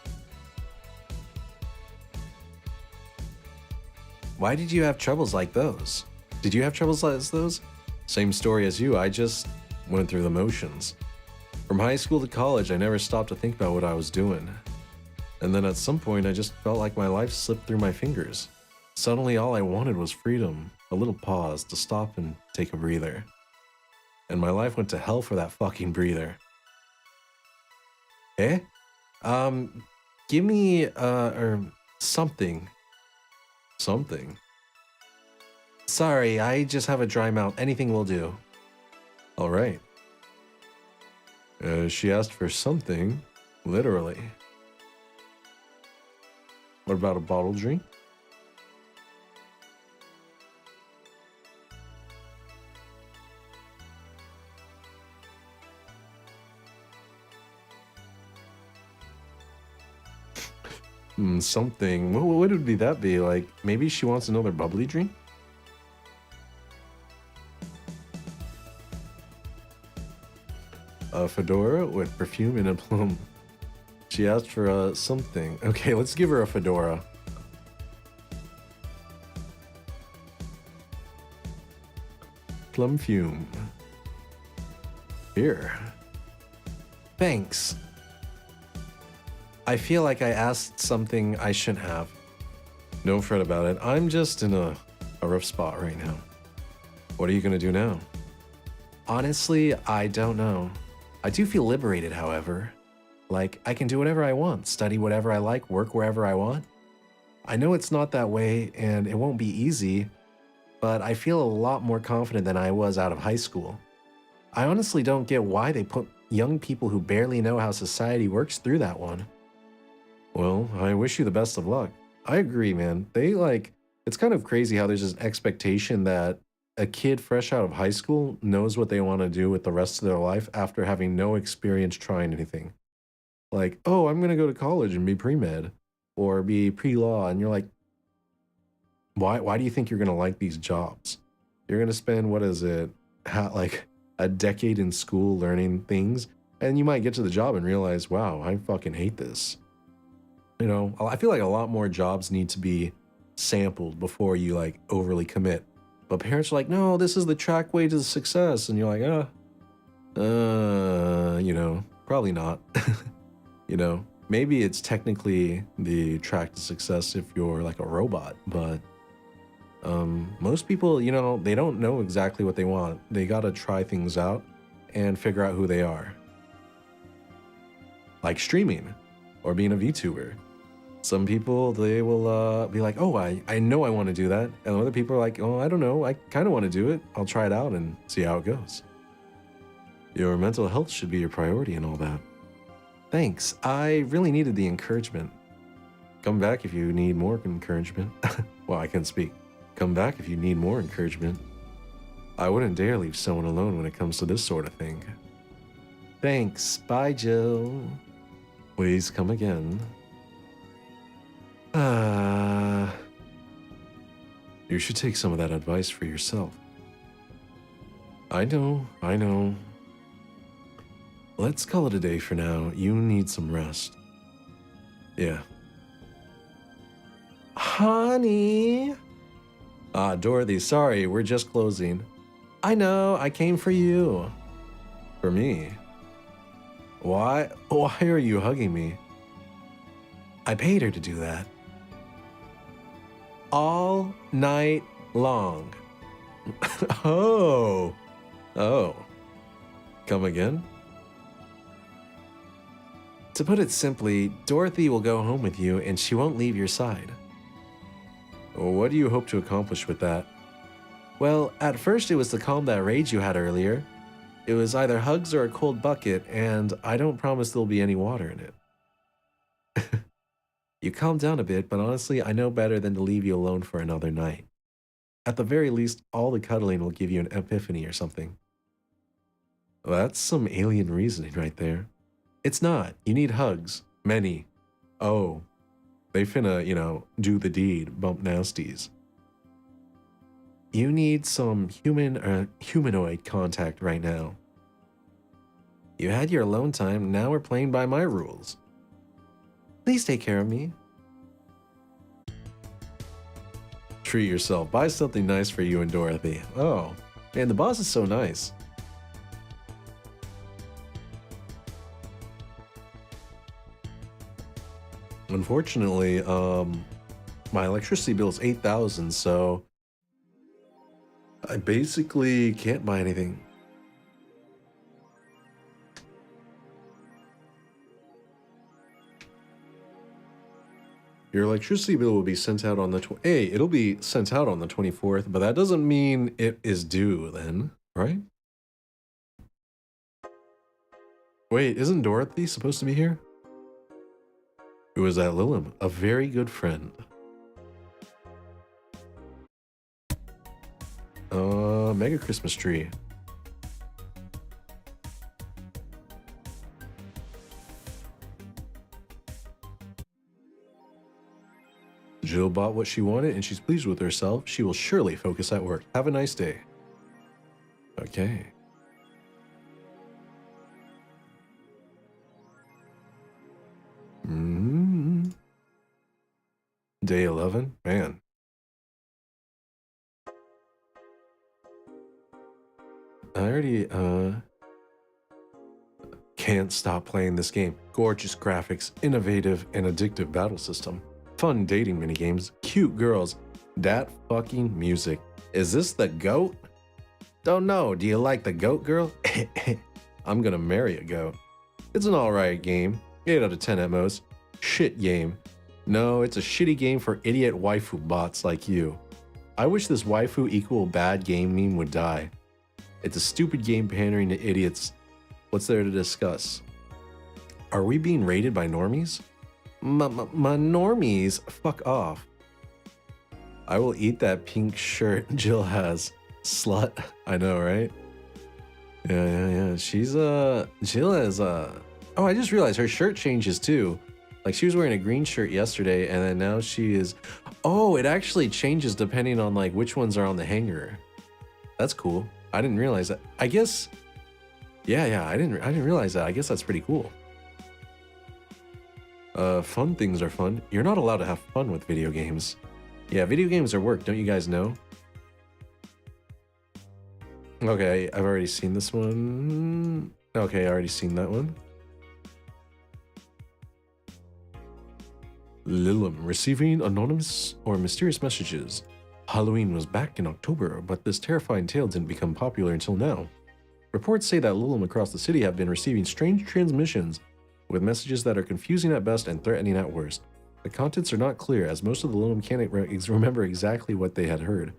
Why did you have troubles like those? Did you have troubles like those? Same story as you, I just went through the motions. From high school to college, I never stopped to think about what I was doing. And then at some point, I just felt like my life slipped through my fingers. Suddenly, all I wanted was freedom, a little pause to stop and take a breather. And my life went to hell for that fucking breather. Eh? Give me, something. Something. Sorry, I just have a dry mouth. Anything will do. All right. She asked for something, literally. What about a bottle drink? Something. What would that be? Like, maybe she wants another bubbly drink? A fedora with perfume and a plum. She asked for something. Okay, let's give her a fedora. Plum fume. Here. Thanks. I feel like I asked something I shouldn't have. Don't fret about it. I'm just in a rough spot right now. What are you gonna do now? Honestly, I don't know. I do feel liberated, however. Like, I can do whatever I want, study whatever I like, work wherever I want. I know it's not that way, and it won't be easy, but I feel a lot more confident than I was out of high school. I honestly don't get why they put young people who barely know how society works through that one. Well, I wish you the best of luck. I agree, man. It's kind of crazy how there's this expectation that a kid fresh out of high school knows what they want to do with the rest of their life after having no experience trying anything. Like, oh, I'm going to go to college and be pre-med or be pre-law. And you're like, why do you think you're going to like these jobs? You're going to spend, like a decade in school learning things. And you might get to the job and realize, wow, I fucking hate this. You know, I feel like a lot more jobs need to be sampled before you like overly commit. But parents are like, no, this is the track way to success. And you're like, you know, Probably not. You know, maybe it's technically the track to success if you're like a robot, but most people, you know, they don't know exactly what they want. They gotta try things out and figure out who they are. Like streaming or being a VTuber. Some people, they will be like, oh, I know I want to do that. And other people are like, oh, I don't know. I kind of want to do it. I'll try it out and see how it goes. Your mental health should be your priority and all that. Thanks. I really needed the encouragement. Come back if you need more encouragement. Well, I can't speak. Come back if you need more encouragement. I wouldn't dare leave someone alone when it comes to this sort of thing. Thanks. Bye, Jill. Please come again. You should take some of that advice for yourself. I know. Let's call it a day for now. You need some rest. Yeah. Honey! Dorothy, sorry, we're just closing. I know, I came for you. For me? Why are you hugging me? I paid her to do that. All night long. Oh. Come again? To put it simply, Dorothy will go home with you and she won't leave your side. What do you hope to accomplish with that? Well, at first it was to calm that rage you had earlier. It was either hugs or a cold bucket, and I don't promise there'll be any water in it. You calmed down a bit, but honestly, I know better than to leave you alone for another night. At the very least, all the cuddling will give you an epiphany or something. That's some alien reasoning right there. It's not. You need hugs. Many. Oh. They finna, you know, do the deed, bump nasties. You need some humanoid contact right now. You had your alone time, now we're playing by my rules. Please take care of me. Treat yourself. Buy something nice for you and Dorothy. Oh, man, the boss is so nice. Unfortunately, my electricity bill is $8,000, so I basically can't buy anything. Your electricity bill will be sent out on the it'll be sent out on the 24th, but that doesn't mean it is due then, right? Wait, isn't Dorothy supposed to be here? Who is that, Lilim? A very good friend. Mega Christmas tree. Jill bought what she wanted and she's pleased with herself. She will surely focus at work. Have a nice day. Okay. Day 11? Man. I already, can't stop playing this game. Gorgeous graphics, innovative and addictive battle system. Fun dating minigames, cute girls, that fucking music. Is this the goat? Don't know, do you like the goat girl? I'm gonna marry a goat. It's an alright game, 8 out of 10 at most. Shit game. No, it's a shitty game for idiot waifu bots like you. I wish this waifu equal bad game meme would die. It's a stupid game pandering to idiots. What's there to discuss? Are we being raided by normies? My normies, fuck off. I will eat that pink shirt Jill has. Slut. I know, right? Yeah. She's, Jill has, oh, I just realized her shirt changes too. Like, she was wearing a green shirt yesterday, and then now she is... Oh, it actually changes depending on, like, which ones are on the hanger. That's cool. I didn't realize that. I guess... Yeah, I didn't realize that. I guess that's pretty cool. Fun things are fun. You're not allowed to have fun with video games. Yeah, video games are work, don't you guys know? Okay, I've already seen this one. Okay, I already seen that one. Lilum receiving anonymous or mysterious messages. Halloween was back in October, but this terrifying tale didn't become popular until now. Reports say that Lilum across the city have been receiving strange transmissions with messages that are confusing at best and threatening at worst. The contents are not clear, as most of the Lilum can't remember exactly what they had heard.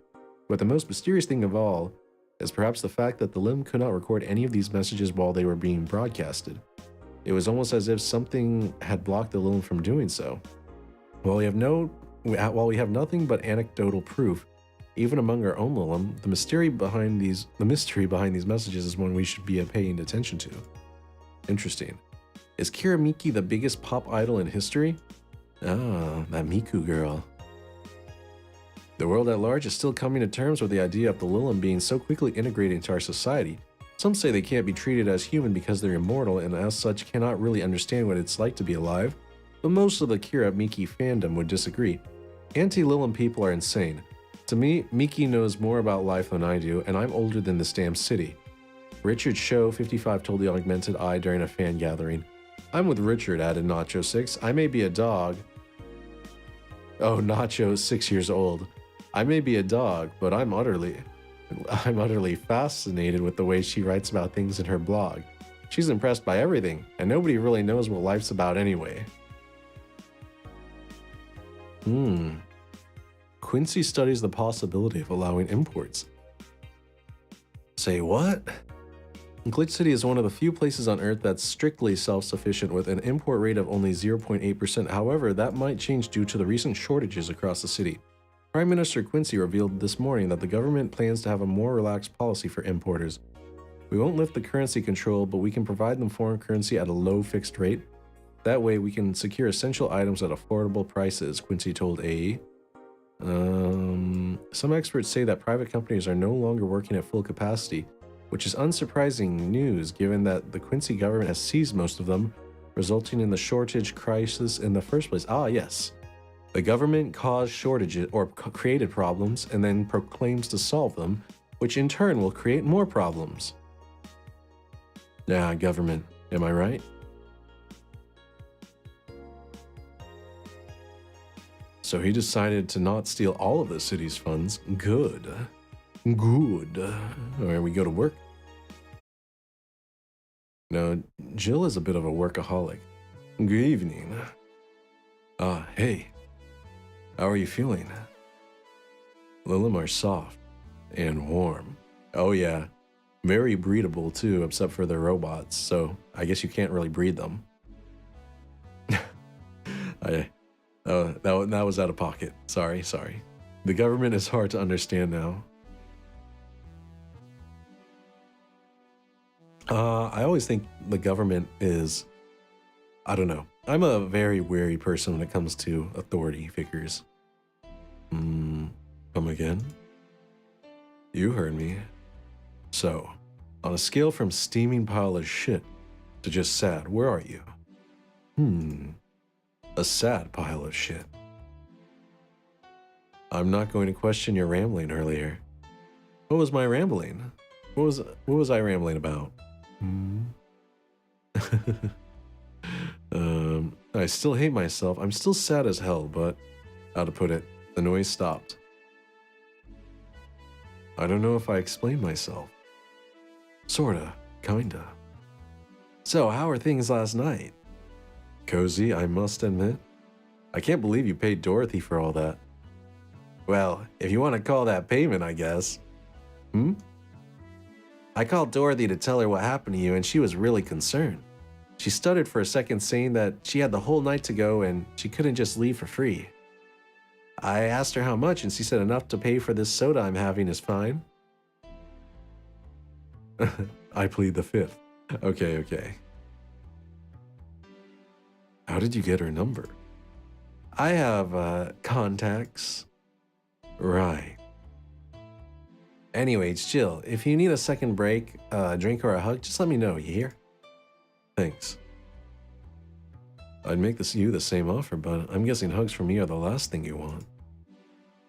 But the most mysterious thing of all is perhaps the fact that the Lim could not record any of these messages while they were being broadcasted. It was almost as if something had blocked the Lim from doing so. While we have nothing but anecdotal proof, even among our own Lilim, the mystery behind these messages is one we should be paying attention to. Interesting. Is Kira Miki the biggest pop idol in history? Ah, that Miku girl. The world at large is still coming to terms with the idea of the Lilim being so quickly integrated into our society. Some say they can't be treated as human because they're immortal and as such cannot really understand what it's like to be alive, but most of the Kira Miki fandom would disagree. Anti-Lilim people are insane. To me, Miki knows more about life than I do, and I'm older than this damn city. Richard Show 55 told the Augmented Eye during a fan gathering. I'm with Richard, added Nacho 6. I may be a dog. Oh, Nacho 6 years old. I may be a dog, but I'm utterly fascinated with the way she writes about things in her blog. She's impressed by everything, and nobody really knows what life's about anyway. Quincy studies the possibility of allowing imports. Say what? Glitch City is one of the few places on Earth that's strictly self-sufficient with an import rate of only 0.8%. However, that might change due to the recent shortages across the city. Prime Minister Quincy revealed this morning that the government plans to have a more relaxed policy for importers. We won't lift the currency control, but we can provide them foreign currency at a low fixed rate. That way, we can secure essential items at affordable prices, Quincy told AE. Some experts say that private companies are no longer working at full capacity, which is unsurprising news given that the Quincy government has seized most of them, resulting in the shortage crisis in the first place. Ah, yes. The government caused shortages or created problems and then proclaims to solve them, which in turn will create more problems. Yeah, government. Am I right? So he decided to not steal all of the city's funds. Good. Good. All right, we go to work. No, Jill is a bit of a workaholic. Good evening. Hey. How are you feeling? Lilim are soft and warm. Oh yeah, very breedable too, except for they're robots, so I guess you can't really breed them. That was out of pocket. Sorry. The government is hard to understand now. I always think the government is, I don't know. I'm a very wary person when it comes to authority figures. Come again? You heard me. So, on a scale from steaming pile of shit to just sad, where are you? A sad pile of shit. I'm not going to question your rambling earlier. What was my rambling? What was I rambling about? I still hate myself. I'm still sad as hell, but how to put it, the noise stopped. I don't know if I explained myself. Sorta, kinda. So, how are things last night? Cozy, I must admit. I can't believe you paid Dorothy for all that. Well, if you want to call that payment, I guess. I called Dorothy to tell her what happened to you, and she was really concerned. She stuttered for a second, saying that she had the whole night to go and she couldn't just leave for free. I asked her how much, and she said enough to pay for this soda I'm having is fine. I plead the fifth. Okay. How did you get her number? I have, contacts. Right. Anyway, it's Jill. If you need a second break, a drink or a hug, just let me know, you hear? Thanks. I'd make you the same offer, but I'm guessing hugs from me are the last thing you want.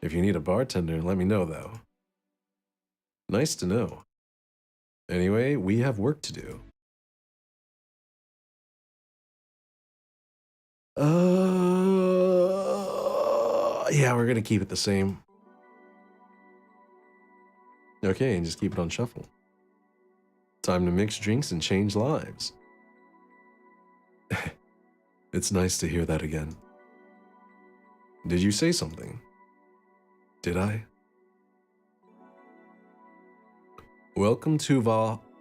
If you need a bartender, let me know, though. Nice to know. Anyway, we have work to do. Yeah, we're gonna keep it the same. Okay, and just keep it on shuffle. Time to mix drinks and change lives. It's nice to hear that again. Did you say something? Did I? Welcome to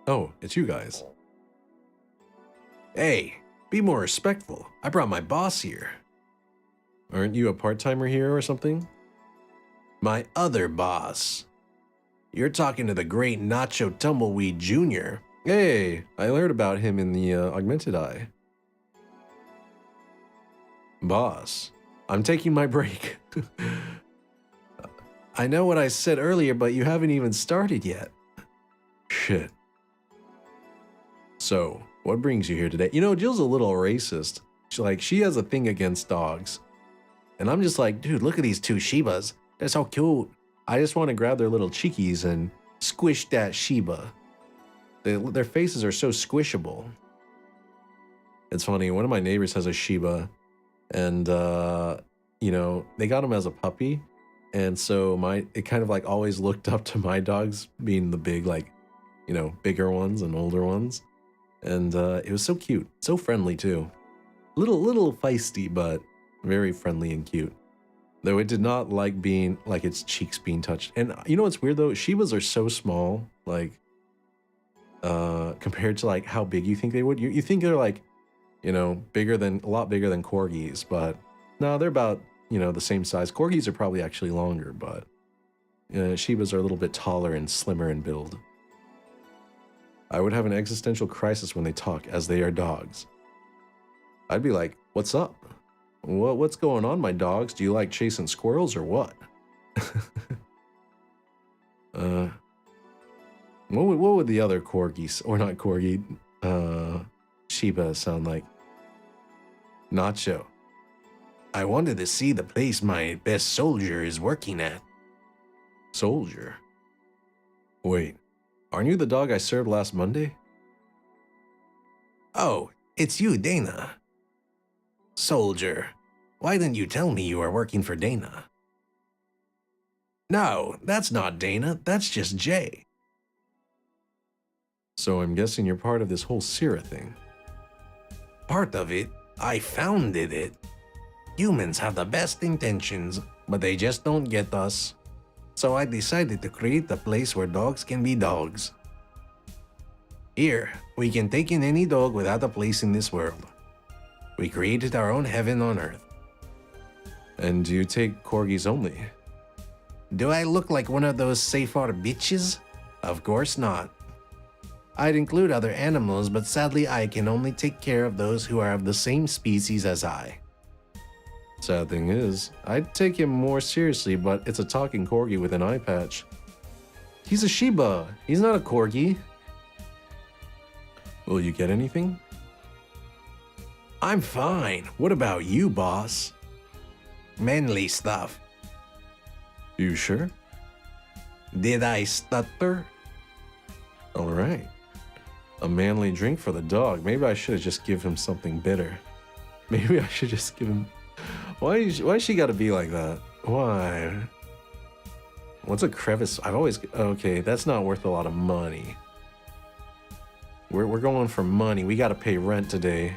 Oh, it's you guys. Hey, be more respectful. I brought my boss here. Aren't you a part-timer here or something? My other boss. You're talking to the great Nacho Tumbleweed Jr. Hey, I learned about him in the Augmented Eye. Boss, I'm taking my break. I know what I said earlier, but you haven't even started yet. Shit. So, what brings you here today? You know, Jill's a little racist. She has a thing against dogs. And I'm just like, dude, look at these two Shibas. They're so cute. I just want to grab their little cheekies and squish that Shiba. Their faces are so squishable. It's funny, one of my neighbors has a Shiba, and you know, they got him as a puppy, and so it kind of like always looked up to my dogs being the big, like, you know, bigger ones and older ones. And it was so cute, so friendly too. Little feisty, but very friendly and cute. Though it did not like being, like, its cheeks being touched. And you know what's weird though? Shibas are so small, like, compared to like how big you think they would. You think they're like, you know, a lot bigger than corgis, but no, they're about, you know, the same size. Corgis are probably actually longer, but Shibas are a little bit taller and slimmer in build. I would have an existential crisis when they talk, as they are dogs. I'd be like, what's up? What's going on, my dogs? Do you like chasing squirrels or what? What would the other corgis, or not corgi, Shiba sound like? Nacho. I wanted to see the place my best soldier is working at. Soldier? Wait, aren't you the dog I served last Monday? Oh, it's you, Dana. Soldier, why didn't you tell me you were working for Dana? No, that's not Dana, that's just Jay. So I'm guessing you're part of this whole Syrah thing. Part of it? I founded it. Humans have the best intentions, but they just don't get us. So I decided to create a place where dogs can be dogs. Here, we can take in any dog without a place in this world. We created our own heaven on earth. And do you take corgis only? Do I look like one of those Safar bitches? Of course not. I'd include other animals, but sadly I can only take care of those who are of the same species as I. Sad thing is, I'd take him more seriously, but it's a talking corgi with an eye patch. He's a Shiba, he's not a corgi. Will you get anything? I'm fine. What about you, boss? Manly stuff. You sure? Did I stutter? Alright. A manly drink for the dog. Maybe I should have just given him something bitter. Maybe I should just give him... Why she gotta be like that? Why? What's a crevice? Okay, that's not worth a lot of money. We're going for money. We gotta pay rent today.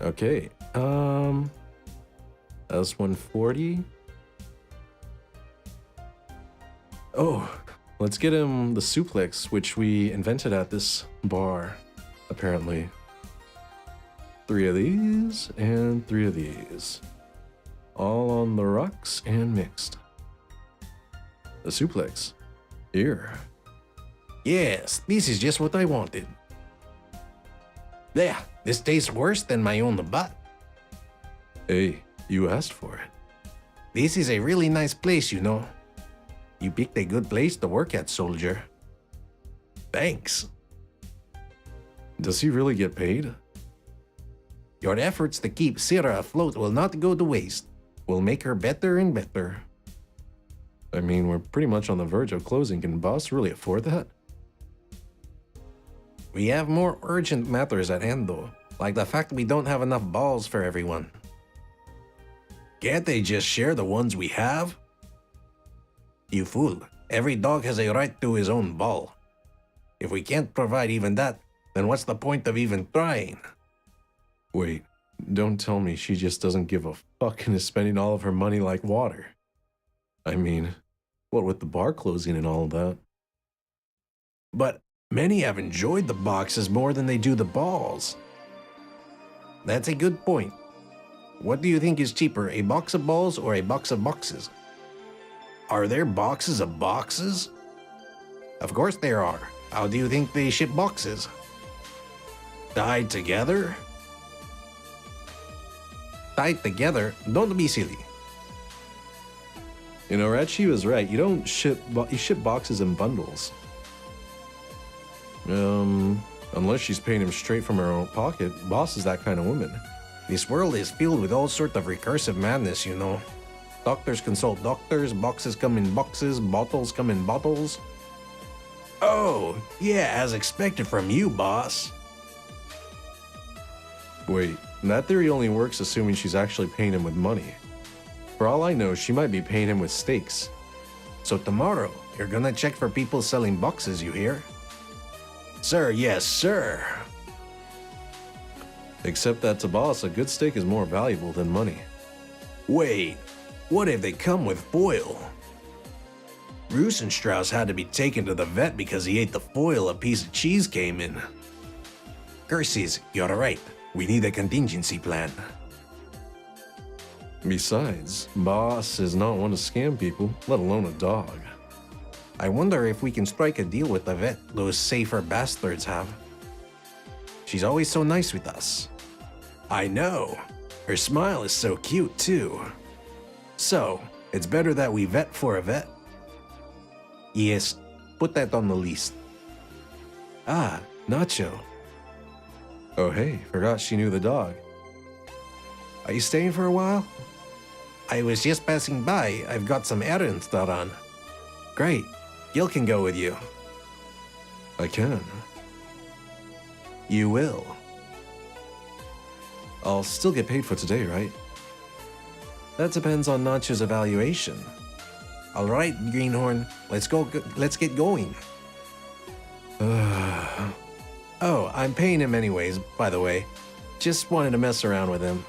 Okay, that's 140. Oh, let's get him the suplex, which we invented at this bar, apparently. 3 of these and 3 of these. All on the rocks and mixed. The suplex. Here. Yes, this is just what I wanted. Yeah, this tastes worse than my own butt. Hey, you asked for it. This is a really nice place, you know. You picked a good place to work at, soldier. Thanks. Does he really get paid? Your efforts to keep Syrah afloat will not go to waste. We'll make her better and better. I mean, we're pretty much on the verge of closing. Can boss really afford that? We have more urgent matters at hand though, like the fact we don't have enough balls for everyone. Can't they just share the ones we have? You fool, every dog has a right to his own ball. If we can't provide even that, then what's the point of even trying? Wait, don't tell me she just doesn't give a fuck and is spending all of her money like water. I mean, what with the bar closing and all of that. But many have enjoyed the boxes more than they do the balls. That's a good point. What do you think is cheaper, a box of balls or a box of boxes? Are there boxes of boxes? Of course there are. How do you think they ship boxes? Tied together? Tied together? Don't be silly. You know, Rachi was right. You ship boxes in bundles. Unless she's paying him straight from her own pocket. Boss is that kind of woman. This world is filled with all sorts of recursive madness, you know. Doctors consult doctors, boxes come in boxes, bottles come in bottles. Oh, yeah, as expected from you, boss. Wait, that theory only works assuming she's actually paying him with money. For all I know, she might be paying him with steaks. So tomorrow, you're gonna check for people selling boxes, you hear? Sir, yes, sir. Except that to boss, a good steak is more valuable than money. Wait, what if they come with foil? Rosenstrauss had to be taken to the vet because he ate the foil a piece of cheese came in. Curses, you're right. We need a contingency plan. Besides, boss is not one to scam people, let alone a dog. I wonder if we can strike a deal with the vet those safer bastards have. She's always so nice with us. I know. Her smile is so cute too. So, it's better that we vet for a vet. Yes, put that on the list. Ah, Nacho. Oh hey, forgot she knew the dog. Are you staying for a while? I was just passing by. I've got some errands to run. Great. Gil can go with you. I can. You will. I'll still get paid for today, right? That depends on Nacho's evaluation. All right, Greenhorn, let's get going. Oh, I'm paying him anyways, by the way. Just wanted to mess around with him.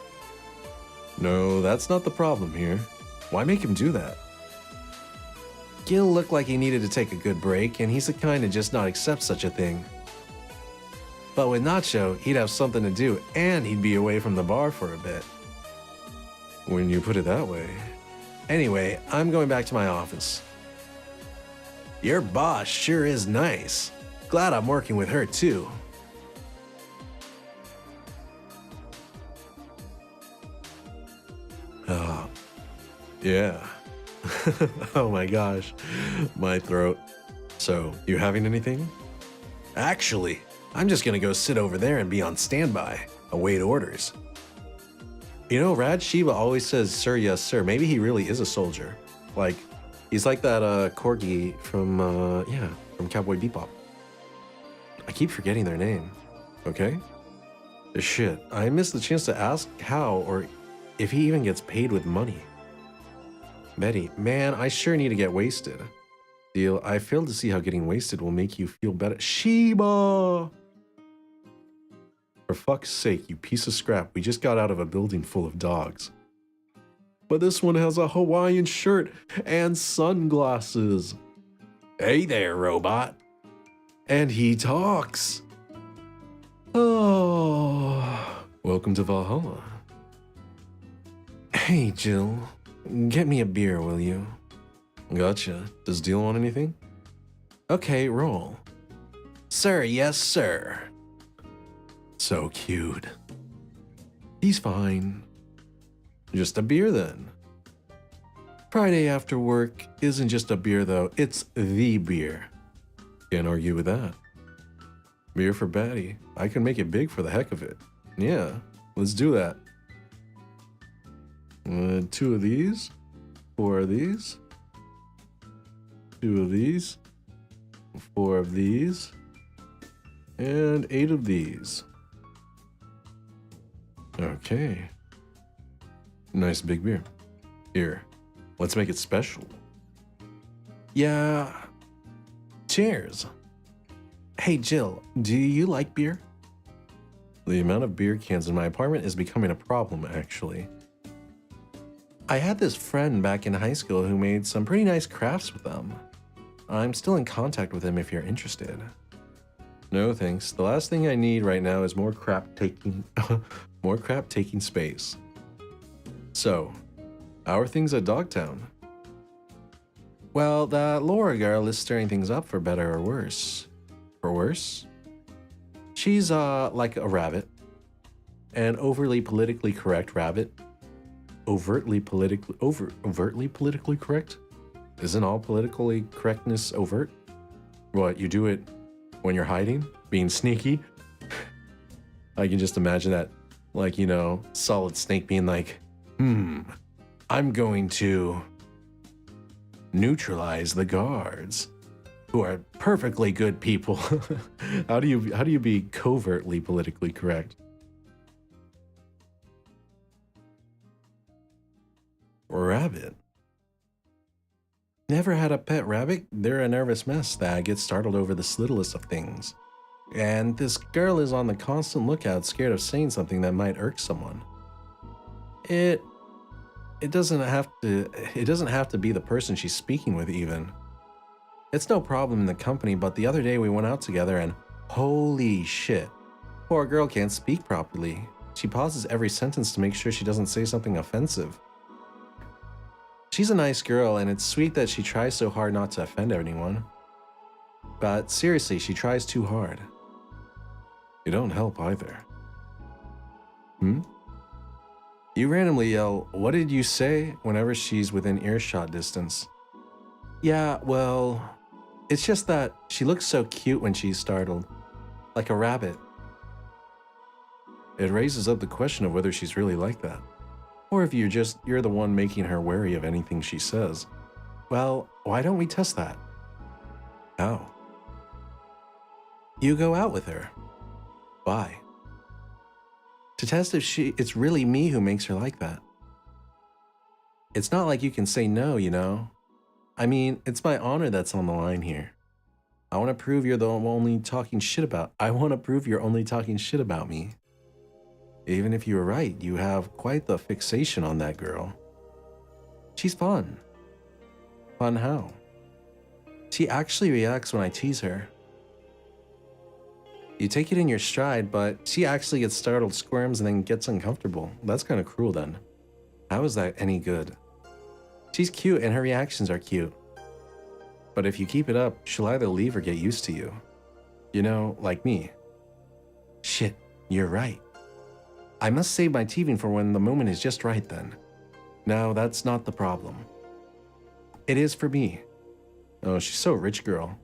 No, that's not the problem here. Why make him do that? Gil looked like he needed to take a good break, and he's the kind to just not accept such a thing. But with Nacho, he'd have something to do, and he'd be away from the bar for a bit. When you put it that way. Anyway, I'm going back to my office. Your boss sure is nice. Glad I'm working with her too. Yeah. Oh my gosh, my throat. So, you having anything? Actually, I'm just gonna go sit over there and be on standby, await orders. You know, Rad Shiva always says, sir, yes, sir. Maybe he really is a soldier. Like, he's like that corgi from Cowboy Bebop. I keep forgetting their name. Okay? Shit, I missed the chance to ask how or if he even gets paid with money. Betty, man, I sure need to get wasted. Deal, I failed to see how getting wasted will make you feel better. Sheba! For fuck's sake, you piece of scrap, we just got out of a building full of dogs. But this one has a Hawaiian shirt and sunglasses. Hey there, robot. And he talks. Oh, welcome to Valhalla. Hey, Jill. Get me a beer, will you? Gotcha. Does Deal want anything? Okay, roll. Sir, yes, sir. So cute. He's fine. Just a beer then. Friday after work isn't just a beer though, it's the beer. Can't argue with that. Beer for Batty. I can make it big for the heck of it. Yeah, let's do that. 2 of these, 4 of these, 2 of these, 4 of these, And 8 of these. Okay. Nice big beer. Here, let's make it special. Yeah. Cheers. Hey Jill, do you like beer? The amount of beer cans in my apartment is becoming a problem, actually. I had this friend back in high school who made some pretty nice crafts with them. I'm still in contact with him if you're interested. No thanks. The last thing I need right now is more crap taking more crap taking space. So, how are things at Dogtown? Well, that Laura girl is stirring things up for better or worse. For worse? She's like a rabbit. An overtly politically correct rabbit. Overtly politically correct? Isn't all politically correctness overt? What, you do it when you're hiding? Being sneaky? I can just imagine that, like, you know, Solid Snake being like, I'm going to neutralize the guards, who are perfectly good people. How do you be covertly politically correct? Rabbit. Never had a pet rabbit? They're a nervous mess that gets startled over the littlest of things. And this girl is on the constant lookout, scared of saying something that might irk someone. It doesn't have to be the person she's speaking with even. It's no problem in the company, but the other day we went out together and holy shit. Poor girl can't speak properly. She pauses every sentence to make sure she doesn't say something offensive. She's a nice girl, and it's sweet that she tries so hard not to offend anyone. But seriously, she tries too hard. You don't help either. You randomly yell, "What did you say?" whenever she's within earshot distance. Yeah, well, it's just that she looks so cute when she's startled. Like a rabbit. It raises up the question of whether she's really like that. Or if you're the one making her wary of anything she says. Well, why don't we test that? How? You go out with her. Why? To test if it's really me who makes her like that. It's not like you can say no, you know? I mean, it's my honor that's on the line here. I want to prove you're only talking shit about me. Even if you were right, you have quite the fixation on that girl. She's fun. Fun how? She actually reacts when I tease her. You take it in your stride, but she actually gets startled, squirms, and then gets uncomfortable. That's kind of cruel then. How is that any good? She's cute and her reactions are cute. But if you keep it up, she'll either leave or get used to you. You know, like me. Shit, you're right. I must save my teething for when the moment is just right then. No, that's not the problem. It is for me. Oh, she's so rich, girl.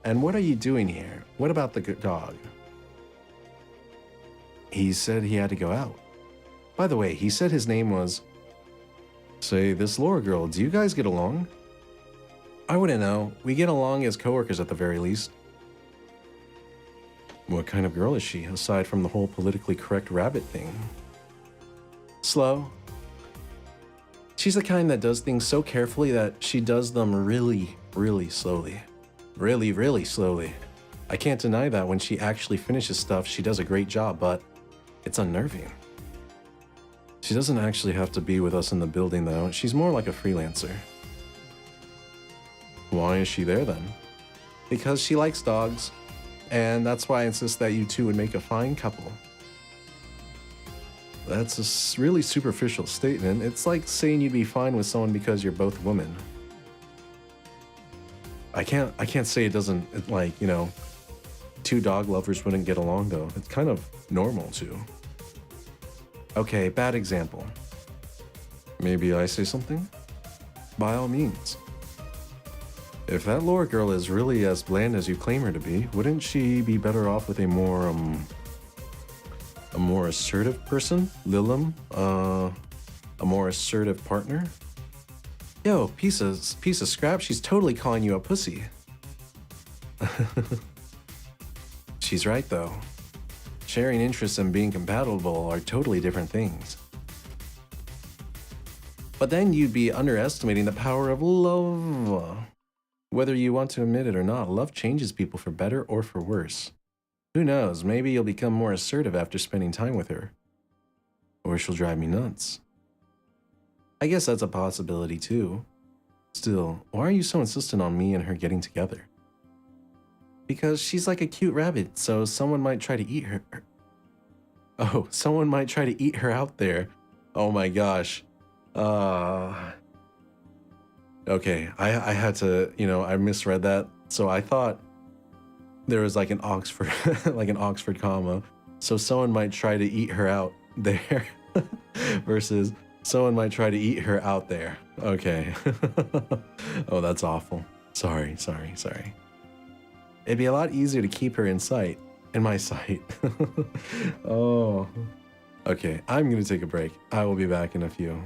And what are you doing here? What about the dog? He said he had to go out. By the way, he said his name was... Say, this Laura girl, do you guys get along? I wouldn't know. We get along as coworkers at the very least. What kind of girl is she, aside from the whole politically correct rabbit thing? Slow. She's the kind that does things so carefully that she does them really, really slowly. Really, really slowly. I can't deny that when she actually finishes stuff, she does a great job, but it's unnerving. She doesn't actually have to be with us in the building, though. She's more like a freelancer. Why is she there, then? Because she likes dogs. And that's why I insist that you two would make a fine couple. That's a really superficial statement. It's like saying you'd be fine with someone because you're both women. I can't say it doesn't, like, you know, two dog lovers wouldn't get along though. It's kind of normal too. Okay, bad example. Maybe I say something? By all means. If that Laura girl is really as bland as you claim her to be, wouldn't she be better off with a more assertive person? Lilim? A more assertive partner? Yo, piece of scrap, she's totally calling you a pussy. She's right though. Sharing interests and being compatible are totally different things. But then you'd be underestimating the power of love. Whether you want to admit it or not, love changes people for better or for worse. Who knows, maybe you'll become more assertive after spending time with her. Or she'll drive me nuts. I guess that's a possibility too. Still, why are you so insistent on me and her getting together? Because she's like a cute rabbit, so someone might try to eat her. Oh, someone might try to eat her out there. Oh my gosh. Okay, I had to, I misread that. So I thought there was like an Oxford, like an Oxford comma. So someone might try to eat her out there versus someone might try to eat her out there. Okay. Oh, that's awful. Sorry. It'd be a lot easier to keep her in my sight. Oh. Okay, I'm gonna take a break. I will be back in a few.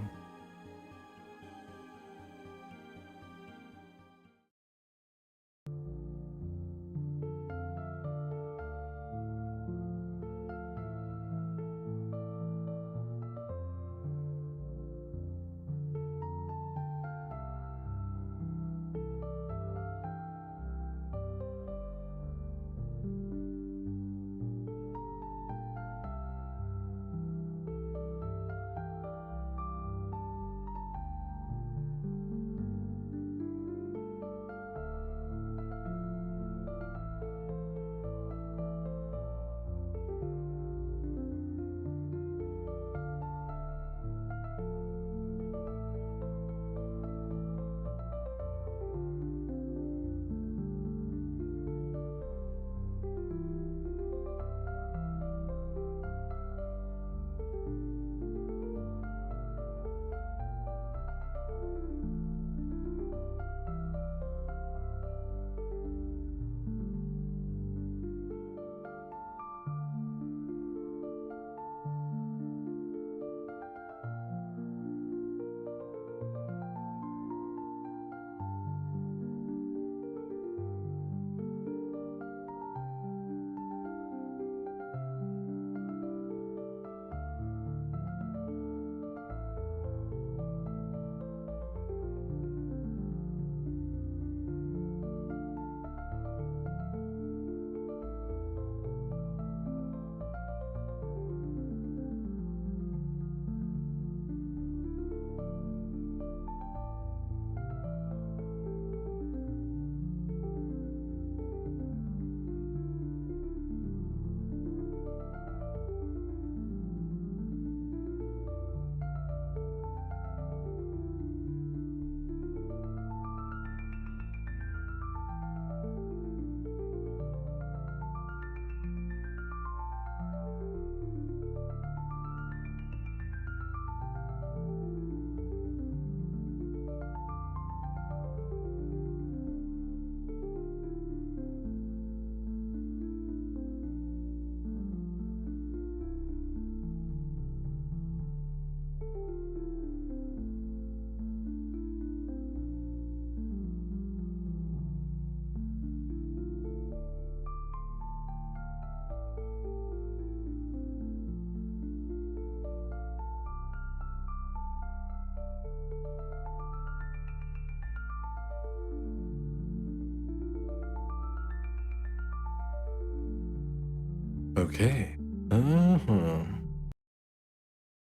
Okay.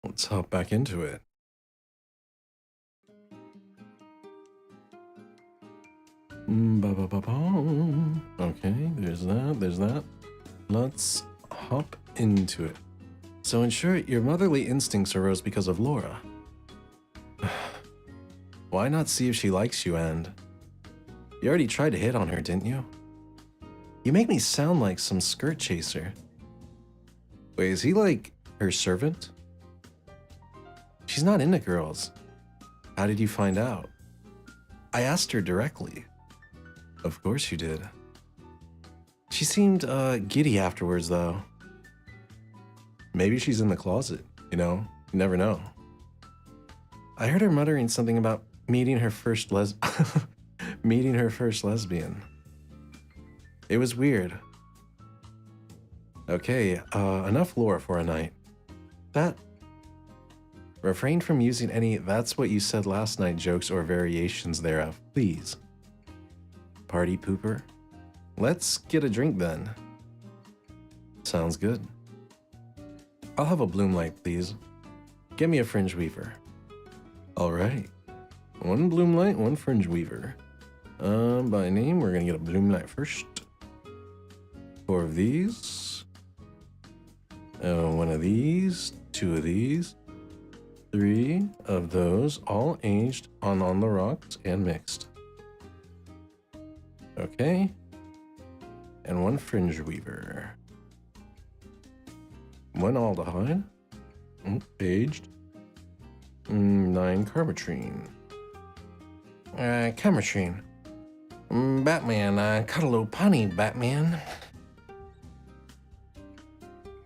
Let's hop back into it. Okay, there's that. Let's hop into it. So in short, your motherly instincts arose because of Laura. Why not see if she likes you? And you already tried to hit on her, didn't you? You make me sound like some skirt chaser. Wait, is he like her servant? She's not into girls. How did you find out? I asked her directly. Of course you did. She seemed giddy afterwards though. Maybe she's in the closet, you never know. I heard her muttering something about meeting her first lesbian. It was weird. Okay, enough lore for a night. That... Refrain from using any "that's what you said last night" jokes or variations thereof, please. Party pooper? Let's get a drink then. Sounds good. I'll have a bloom light, please. Get me a fringe weaver. Alright. One bloom light, one fringe weaver. By name, we're gonna get a bloom light first. 4 of these. One of these. 2 of these. 3 of those, all aged on the rocks and mixed. Okay. And 1 fringe weaver. 1 aldehyde. Aged. 9 carbotrine. Chemistry. Batman, cut a little punny, Batman.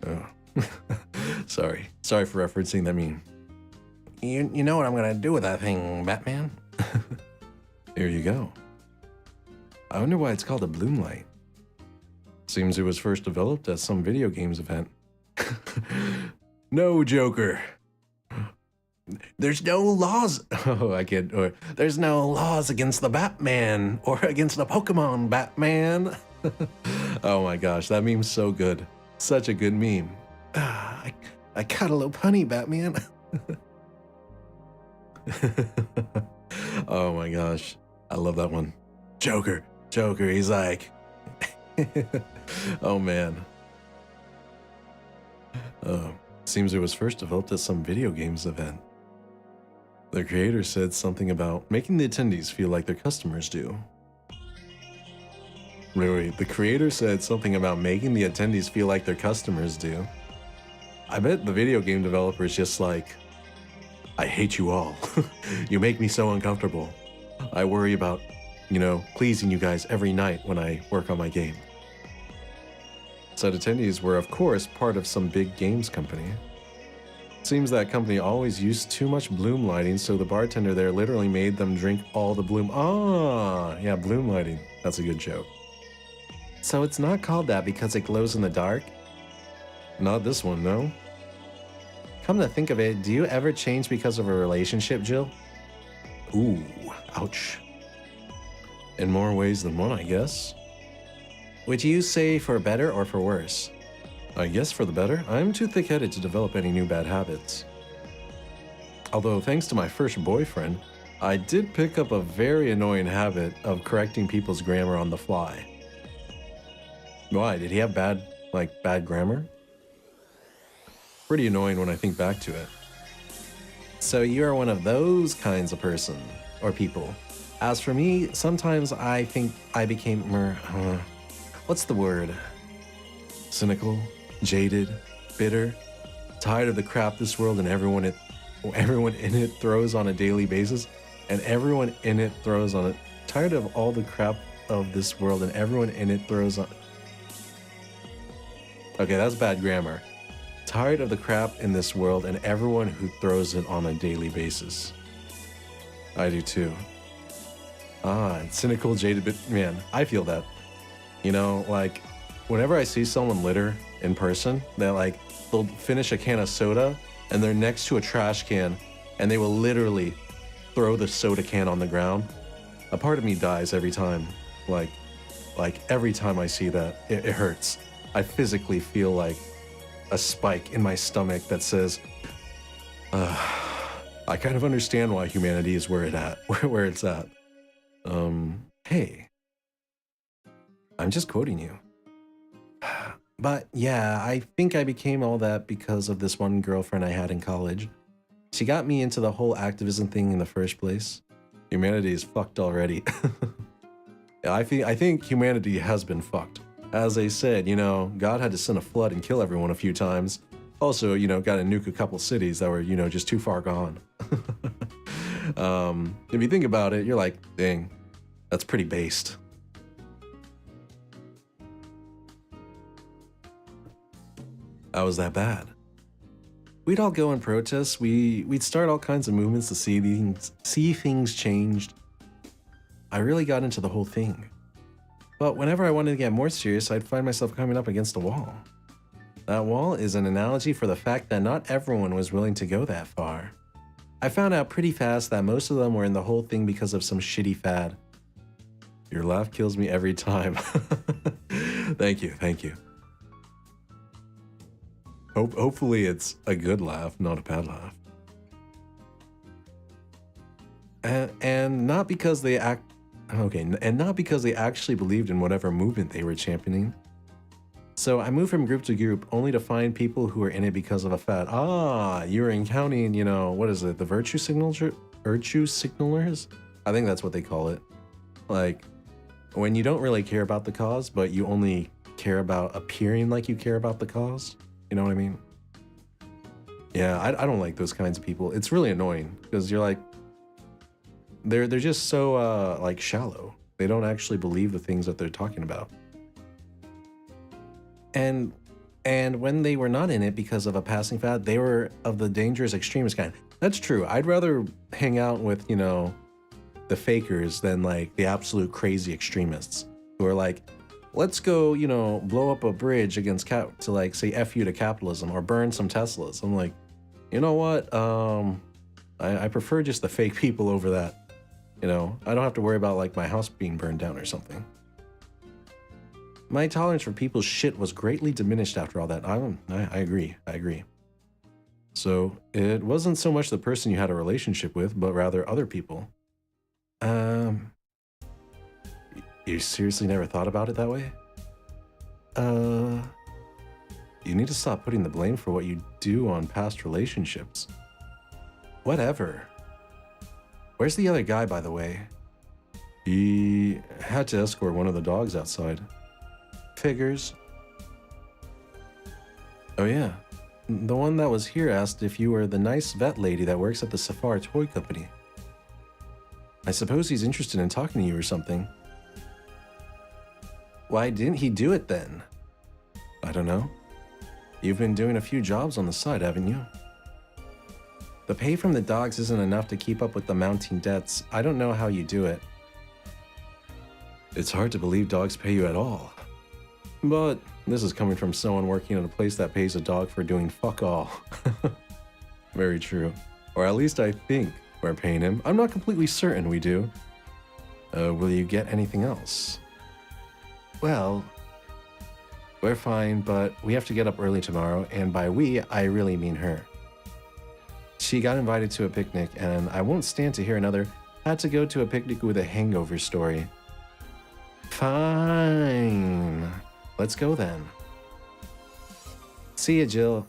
Oh. Sorry for referencing that meme. You know what I'm gonna do with that thing, Batman? Here you go. I wonder why it's called a bloom light. Seems it was first developed at some video games event. No, Joker. There's no laws. Oh, I can't. There's no laws against the Batman or against the Pokemon Batman. Oh my gosh, that meme's so good. Such a good meme. I got a little punny, Batman. Oh my gosh, I love that one. Joker, he's like, oh man. Seems it was first developed at some video games event. The creator said something about making the attendees feel like their customers do. Wait, the creator said something about making the attendees feel like their customers do. I bet the video game developer's just like, I hate you all. You make me so uncomfortable. I worry about, pleasing you guys every night when I work on my game. Said attendees were, of course, part of some big games company. Seems that company always used too much bloom lighting, so the bartender there literally made them drink all the bloom. Ah, yeah, bloom lighting. That's a good joke. So it's not called that because it glows in the dark? Not this one, no. Come to think of it, do you ever change because of a relationship, Jill? Ooh, ouch. In more ways than one, I guess. Would you say for better or for worse? I guess for the better. I'm too thick-headed to develop any new bad habits. Although thanks to my first boyfriend, I did pick up a very annoying habit of correcting people's grammar on the fly. Why? Did he have bad grammar? Pretty annoying when I think back to it. So you are one of those kinds of person, or people. As for me, sometimes I think I became what's the word? Cynical, jaded, bitter, tired of the crap this world and everyone in it throws on a daily basis, and everyone in it throws on it. Tired of all the crap of this world and everyone in it throws on. Okay, that's bad grammar. Tired of the crap in this world and everyone who throws it on a daily basis. I do too. Cynical, jaded, but man, I feel that. Whenever I see someone litter in person, they'll finish a can of soda and they're next to a trash can and they will literally throw the soda can on the ground. A part of me dies every time. Every time I see that, it hurts. I physically feel like a spike in my stomach that says, I kind of understand why humanity is where it's at. Hey, I'm just quoting you. But yeah, I think I became all that because of this one girlfriend I had in college. She got me into the whole activism thing in the first place. Humanity is fucked already. I think humanity has been fucked. As they said, God had to send a flood and kill everyone a few times. Also, got to nuke a couple cities that were, just too far gone. If you think about it, you're like, dang, that's pretty based. How was that bad? We'd all go and protest. We'd start all kinds of movements to see things changed. I really got into the whole thing. But whenever I wanted to get more serious, I'd find myself coming up against a wall. That wall is an analogy for the fact that not everyone was willing to go that far. I found out pretty fast that most of them were in the whole thing because of some shitty fad. Your laugh kills me every time. Thank you, thank you. Hopefully it's a good laugh, not a bad laugh. And not because they not because they actually believed in whatever movement they were championing. So I moved from group to group only to find people who were in it because of a fad. Ah, you were encountering, you know, what is it, the virtue signalers? I think that's what they call it. Like, when you don't really care about the cause, but you only care about appearing like you care about the cause. You know what I mean? Yeah, I don't like those kinds of people. It's really annoying because you're like, they're just so like shallow. They don't actually believe the things that they're talking about. And when they were not in it because of a passing fad, they were of the dangerous extremist kind. That's true. I'd rather hang out with, you know, the fakers than like the absolute crazy extremists who are like, let's go, you know, blow up a bridge against to like say F you to capitalism or burn some Teslas. I'm like, you know what? I prefer just the fake people over that. You know, I don't have to worry about like my house being burned down or something. My tolerance for people's shit was greatly diminished after all that. I agree. So it wasn't so much the person you had a relationship with, but rather other people. You seriously never thought about it that way? You need to stop putting the blame for what you do on past relationships. Whatever. Where's the other guy, by the way? He had to escort one of the dogs outside. Figures. Oh yeah. The one that was here asked if you were the nice vet lady that works at the Safari Toy Company. I suppose he's interested in talking to you or something. Why didn't he do it then? I don't know. You've been doing a few jobs on the side, haven't you? The pay from the dogs isn't enough to keep up with the mounting debts. I don't know how you do it. It's hard to believe dogs pay you at all. But this is coming from someone working at a place that pays a dog for doing fuck all. Very true. Or at least I think we're paying him. I'm not completely certain we do. Will you get anything else? Well, we're fine, but we have to get up early tomorrow, and by we, I really mean her. She got invited to a picnic, and I won't stand to hear another had to go to a picnic with a hangover story. Fine. Let's go then. See ya, Jill.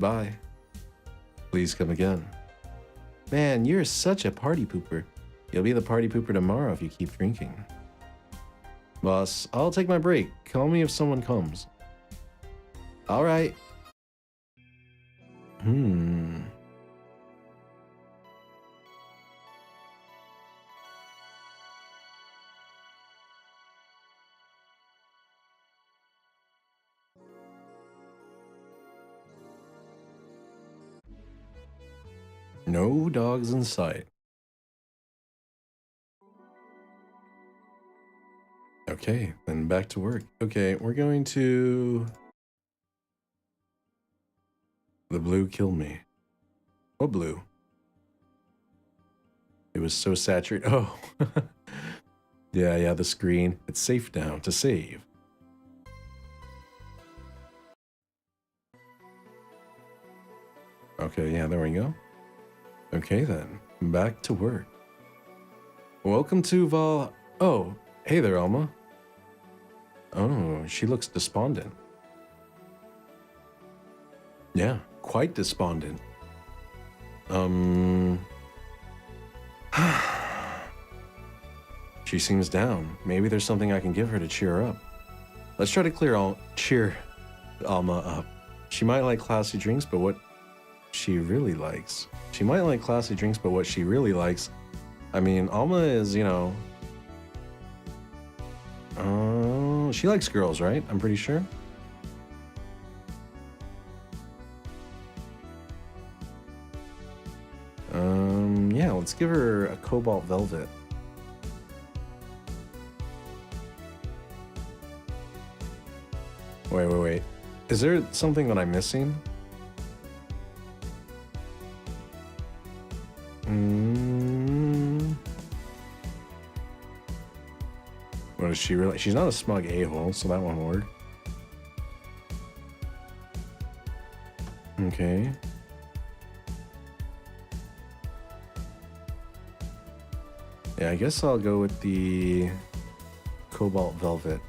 Bye. Please come again. Man, you're such a party pooper. You'll be the party pooper tomorrow if you keep drinking. Boss, I'll take my break. Call me if someone comes. All right. No dogs in sight. Okay, then back to work. Okay, we're going to... The blue killed me. What blue? It was so saturated. Oh. Yeah, the screen. It's safe now to save. Okay, yeah, there we go. Okay then, back to work. Welcome to Oh, hey there, Alma. Oh, she looks despondent. Yeah, quite despondent. She seems down. Maybe there's something I can give her to cheer her up. Let's try to cheer Alma up. She might like classy drinks, but what she really likes. She might like classy drinks, but what she really likes. I mean, Alma is, you know... she likes girls, right? I'm pretty sure. Yeah, let's give her a cobalt velvet. Wait. Is there something that I'm missing? What is she really? She's not a smug a-hole, so that won't work. Okay. Yeah, I guess I'll go with the Cobalt Velvet.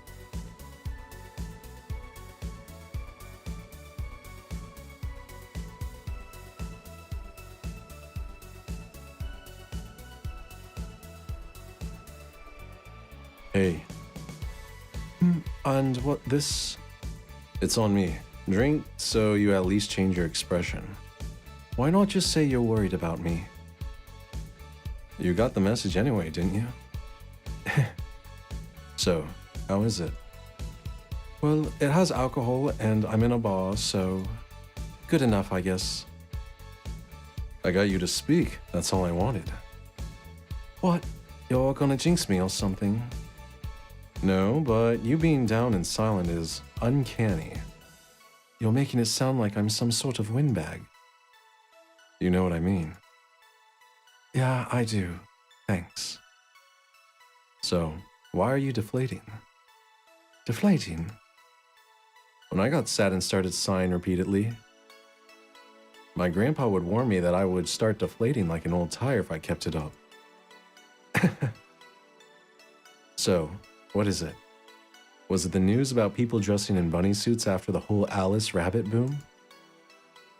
Hey. And what this? It's on me. Drink so you at least change your expression. Why not just say you're worried about me? You got the message anyway, didn't you? So, how is it? Well, it has alcohol and I'm in a bar, so good enough, I guess. I got you to speak. That's all I wanted. What? You're gonna jinx me or something? No, but you being down and silent is uncanny. You're making it sound like I'm some sort of windbag. You know what I mean? Yeah, I do. Thanks. So, why are you deflating? Deflating? When I got sad and started sighing repeatedly, my grandpa would warn me that I would start deflating like an old tire if I kept it up. So, what is it? Was it the news about people dressing in bunny suits after the whole Alice rabbit boom?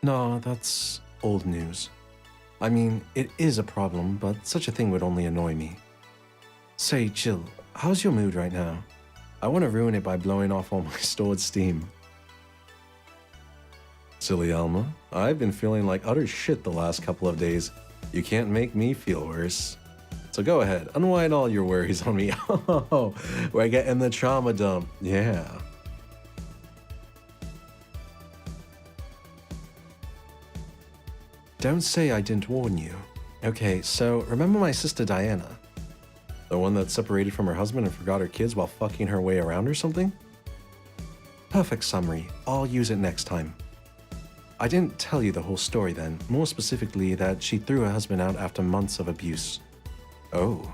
No, that's old news. I mean, it is a problem, but such a thing would only annoy me. Say, Jill, how's your mood right now? I want to ruin it by blowing off all my stored steam. Silly Alma, I've been feeling like utter shit the last couple of days. You can't make me feel worse. So go ahead, unwind all your worries on me. Oh, we're getting the trauma dump. Yeah. Don't say I didn't warn you. Okay, so remember my sister Diana? The one that separated from her husband and forgot her kids while fucking her way around or something? Perfect summary. I'll use it next time. I didn't tell you the whole story then, more specifically that she threw her husband out after months of abuse. Oh.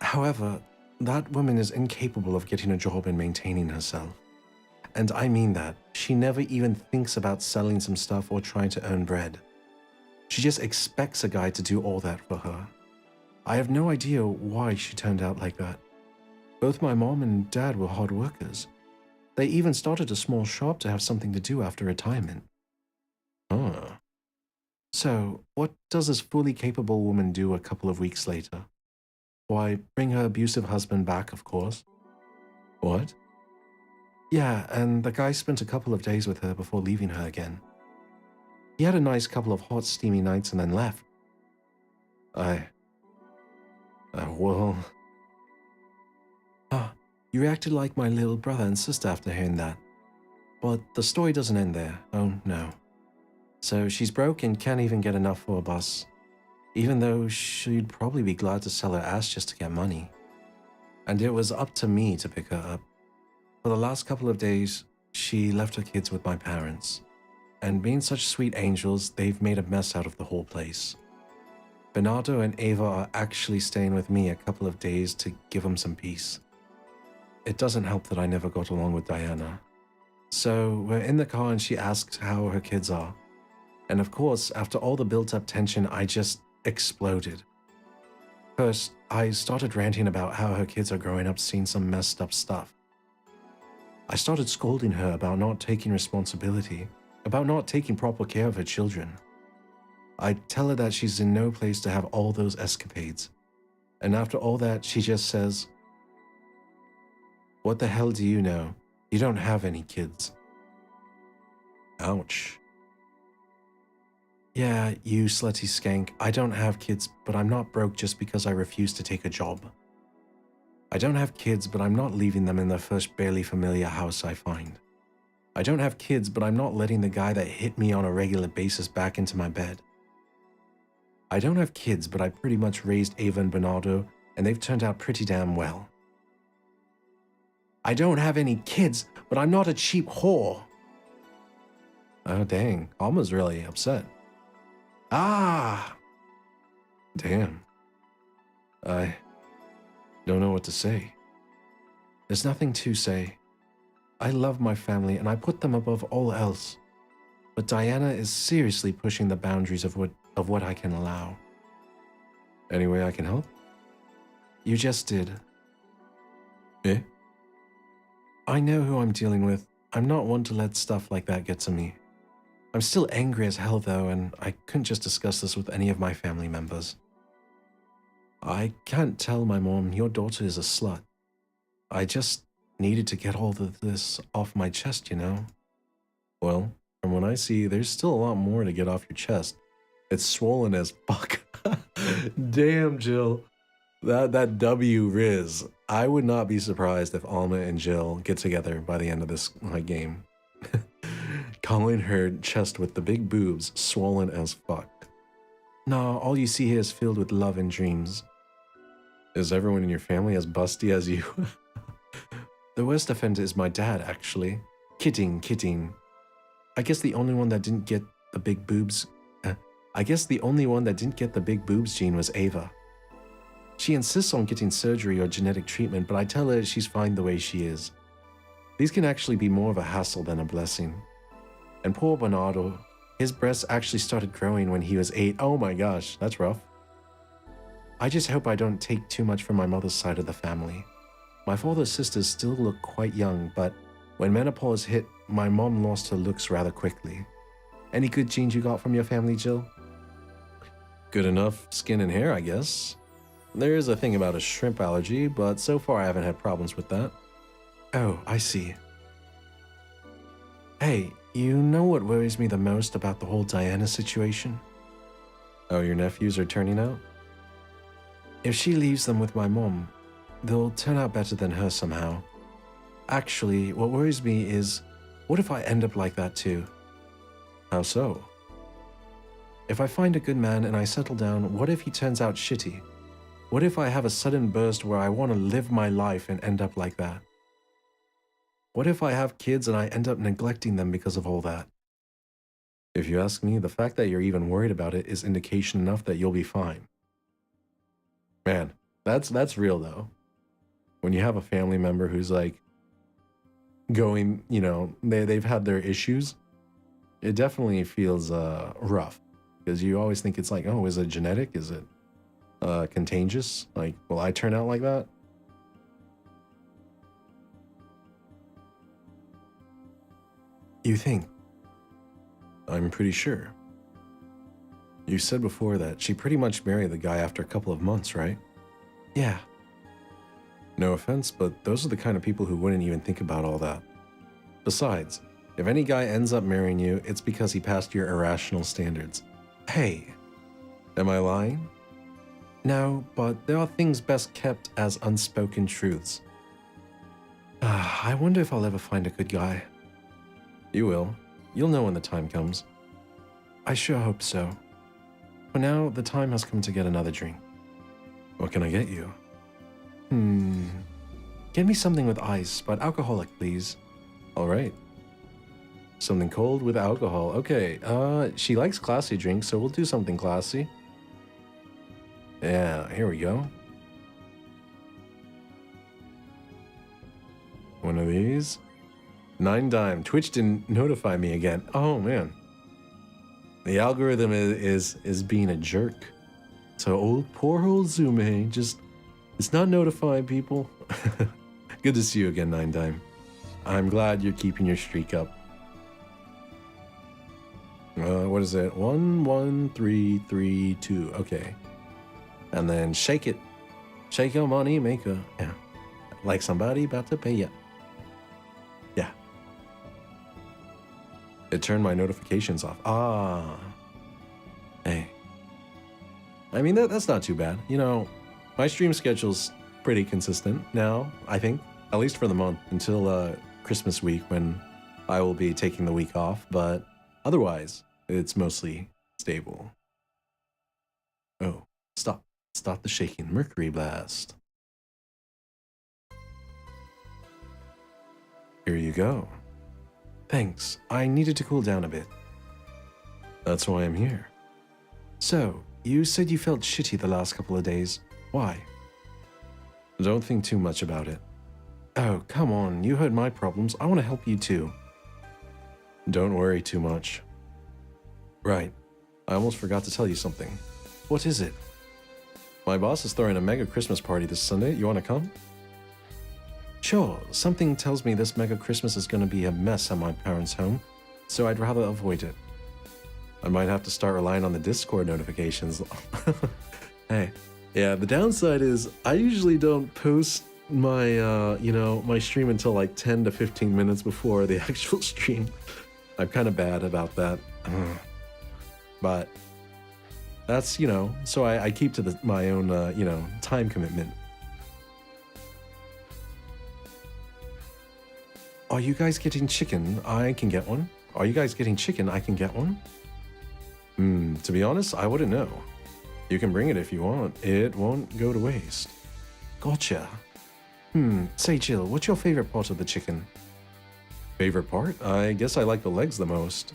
However, that woman is incapable of getting a job and maintaining herself. And I mean that. She never even thinks about selling some stuff or trying to earn bread. She just expects a guy to do all that for her. I have no idea why she turned out like that. Both my mom and dad were hard workers. They even started a small shop to have something to do after retirement. Huh. So, what does this fully capable woman do a couple of weeks later? Why, bring her abusive husband back, of course. What? Yeah, and the guy spent a couple of days with her before leaving her again. He had a nice couple of hot, steamy nights and then left. Well... You reacted like my little brother and sister after hearing that. But the story doesn't end there, oh no. So she's broke and can't even get enough for a bus, even though she'd probably be glad to sell her ass just to get money. And it was up to me to pick her up. For the last couple of days, she left her kids with my parents. And being such sweet angels, they've made a mess out of the whole place. Bernardo and Ava are actually staying with me a couple of days to give them some peace. It doesn't help that I never got along with Diana. So we're in the car and she asked how her kids are. And of course, after all the built-up tension, I just exploded. First, I started ranting about how her kids are growing up seeing some messed up stuff. I started scolding her about not taking responsibility, about not taking proper care of her children. I tell her that she's in no place to have all those escapades. And after all that, she just says, "What the hell do you know? You don't have any kids." Ouch. Yeah, you slutty skank, I don't have kids, but I'm not broke just because I refuse to take a job. I don't have kids, but I'm not leaving them in the first barely familiar house I find. I don't have kids, but I'm not letting the guy that hit me on a regular basis back into my bed. I don't have kids, but I pretty much raised Ava and Bernardo, and they've turned out pretty damn well. I don't have any kids, but I'm not a cheap whore. Oh, dang. Alma's really upset. Ah! Damn. I don't know what to say. There's nothing to say. I love my family and I put them above all else. But Diana is seriously pushing the boundaries of what I can allow. Any way I can help? You just did. Eh? I know who I'm dealing with. I'm not one to let stuff like that get to me. I'm still angry as hell though, and I couldn't just discuss this with any of my family members. I can't tell my mom your daughter is a slut. I just needed to get all of this off my chest, you know? Well, from what I see, there's still a lot more to get off your chest. It's swollen as fuck. Damn, Jill. That W Riz. I would not be surprised if Alma and Jill get together by the end of this game. Calling her chest with the big boobs swollen as fuck. Nah, all you see here is filled with love and dreams. Is everyone in your family as busty as you? The worst offender is my dad, actually. Kidding. I guess the only one that didn't get the big boobs... I guess the only one that didn't get the big boobs gene was Ava. She insists on getting surgery or genetic treatment, but I tell her she's fine the way she is. These can actually be more of a hassle than a blessing. And poor Bernardo, his breasts actually started growing when he was 8. Oh my gosh, that's rough. I just hope I don't take too much from my mother's side of the family. My father's sisters still look quite young, but when menopause hit, my mom lost her looks rather quickly. Any good genes you got from your family, Jill? Good enough skin and hair, I guess. There is a thing about a shrimp allergy, but so far I haven't had problems with that. Oh, I see. Hey, you know what worries me the most about the whole Diana situation? Oh, your nephews are turning out? If she leaves them with my mom, they'll turn out better than her somehow. Actually, what worries me is, what if I end up like that too? How so? If I find a good man and I settle down, what if he turns out shitty? What if I have a sudden burst where I want to live my life and end up like that? What if I have kids and I end up neglecting them because of all that? If you ask me, the fact that you're even worried about it is indication enough that you'll be fine. Man, that's real though. When you have a family member who's like going, you know, they've had their issues, it definitely feels rough because you always think it's like, oh, is it genetic? Is it contagious? Like, will I turn out like that? You think? I'm pretty sure. You said before that she pretty much married the guy after a couple of months, right? Yeah. No offense, but those are the kind of people who wouldn't even think about all that. Besides, if any guy ends up marrying you, it's because he passed your irrational standards. Hey, am I lying? No, but there are things best kept as unspoken truths. I wonder if I'll ever find a good guy. You will. You'll know when the time comes. I sure hope so. For now, the time has come to get another drink. What can I get you? Get me something with ice, but alcoholic, please. All right. Something cold with alcohol. Okay, she likes classy drinks, so we'll do something classy. Yeah, here we go. One of these. 9 dime. Twitch didn't notify me again. Oh, man. The algorithm is being a jerk. So poor old Zume just... It's not notifying people. Good to see you again, 9 dime. I'm glad you're keeping your streak up. What is it? 1, 1, 3, 3, 2. Okay. And then shake it. Shake your money maker. Yeah. Like somebody about to pay you. Yeah. It turned my notifications off. Ah. Hey. I mean, that's not too bad. You know, my stream schedule's pretty consistent now, I think. At least for the month, until Christmas week when I will be taking the week off. But otherwise, it's mostly stable. Oh, stop. Stop the shaking. Mercury blast. Here you go. Thanks, I needed to cool down a bit. That's why I'm here. So, you said you felt shitty the last couple of days. Why? Don't think too much about it. Oh, come on, you heard my problems. I want to help you too. Don't worry too much. Right, I almost forgot to tell you something. What is it? My boss is throwing a mega Christmas party this Sunday. You want to come? Sure, something tells me this mega Christmas is going to be a mess at my parents' home, so I'd rather avoid it. I might have to start relying on the Discord notifications. Hey, yeah, the downside is I usually don't post my, my stream until like 10 to 15 minutes before the actual stream. I'm kind of bad about that. But that's, so I keep to my own, time commitment. Are you guys getting chicken? I can get one. Are you guys getting chicken? I can get one. To be honest, I wouldn't know. You can bring it if you want. It won't go to waste. Gotcha. Say, Jill, what's your favorite part of the chicken? Favorite part? I guess I like the legs the most.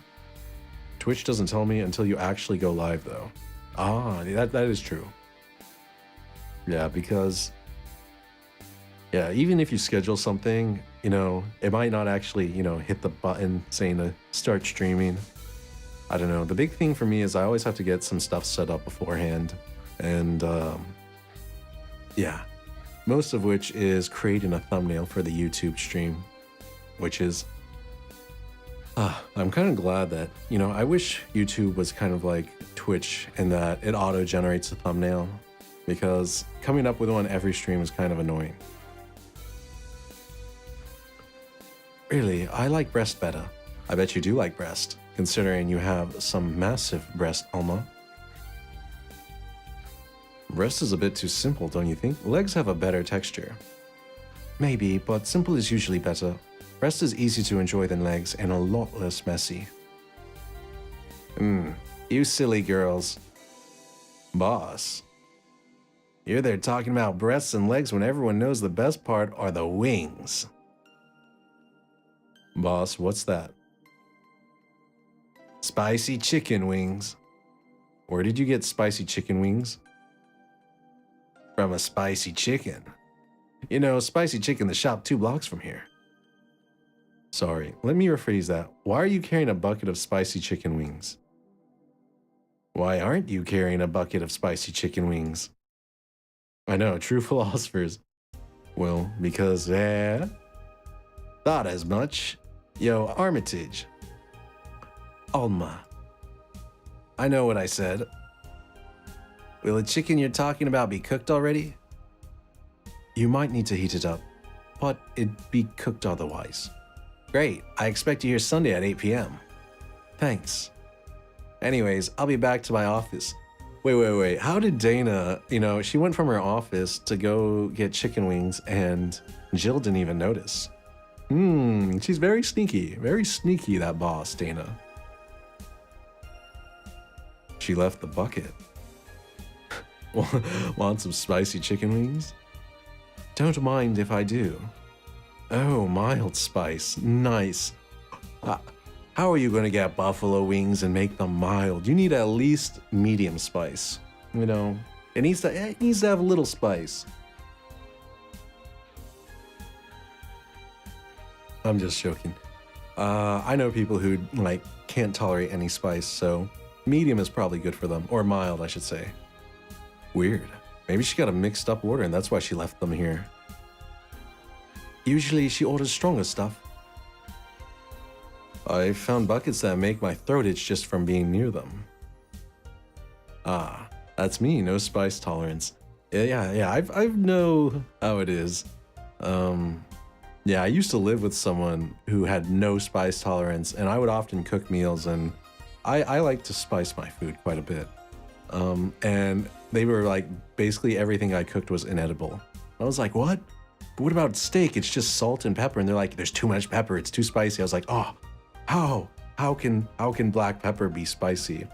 Twitch doesn't tell me until you actually go live, though. Ah, that is true. Yeah, because... yeah, even if you schedule something, it might not actually, hit the button saying to start streaming. I don't know. The big thing for me is I always have to get some stuff set up beforehand. And, yeah. Most of which is creating a thumbnail for the YouTube stream. Which is... I'm kind of glad that, I wish YouTube was kind of like Twitch in that it auto-generates a thumbnail. Because coming up with one every stream is kind of annoying. Really, I like breast better. I bet you do like breast, considering you have some massive breast, Alma. Breast is a bit too simple, don't you think? Legs have a better texture. Maybe, but simple is usually better. Breast is easy to enjoy than legs and a lot less messy. You silly girls. Boss. You're there talking about breasts and legs when everyone knows the best part are the wings. Boss, what's that? Spicy chicken wings. Where did you get spicy chicken wings? From a spicy chicken. Spicy chicken, the shop 2 blocks from here. Sorry, let me rephrase that. Why are you carrying a bucket of spicy chicken wings? Why aren't you carrying a bucket of spicy chicken wings? I know, true philosophers. Well, because, thought as much. Yo, Armitage. Alma. I know what I said. Will the chicken you're talking about be cooked already? You might need to heat it up, but it'd be cooked otherwise. Great, I expect you here Sunday at 8 p.m. Thanks. Anyways, I'll be back to my office. Wait. How did Dana, she went from her office to go get chicken wings and Jill didn't even notice. She's very sneaky, that boss, Dana. She left the bucket. Want some spicy chicken wings? Don't mind if I do. Oh, mild spice, nice. How are you going to get buffalo wings and make them mild? You need at least medium spice. It needs to have a little spice. I'm just joking. I know people who can't tolerate any spice, so medium is probably good for them, or mild, I should say. Weird. Maybe she got a mixed up order and that's why she left them here. Usually she orders stronger stuff. I found buckets that make my throat itch just from being near them. Ah, that's me, no spice tolerance. Yeah, I know how it is. Yeah, I used to live with someone who had no spice tolerance, and I would often cook meals, and I like to spice my food quite a bit. And they were like, basically everything I cooked was inedible. I was like, what? But what about steak? It's just salt and pepper. And they're like, there's too much pepper. It's too spicy. I was like, oh, how can black pepper be spicy?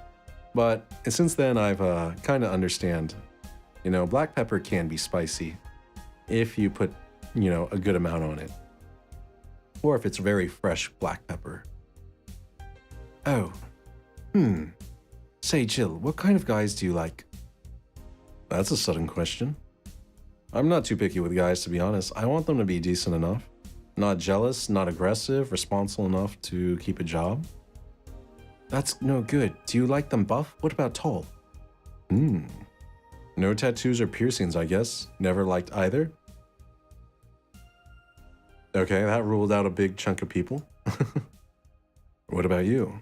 But since then, I've kind of understand, black pepper can be spicy if you put, a good amount on it. or if it's very fresh black pepper. Oh, Say, Jill, what kind of guys do you like? That's a sudden question. I'm not too picky with guys, to be honest. I want them to be decent enough. Not jealous, not aggressive, responsible enough to keep a job. That's no good. Do you like them buff? What about tall? No tattoos or piercings, I guess. Never liked either. Okay, that ruled out a big chunk of people. What about you?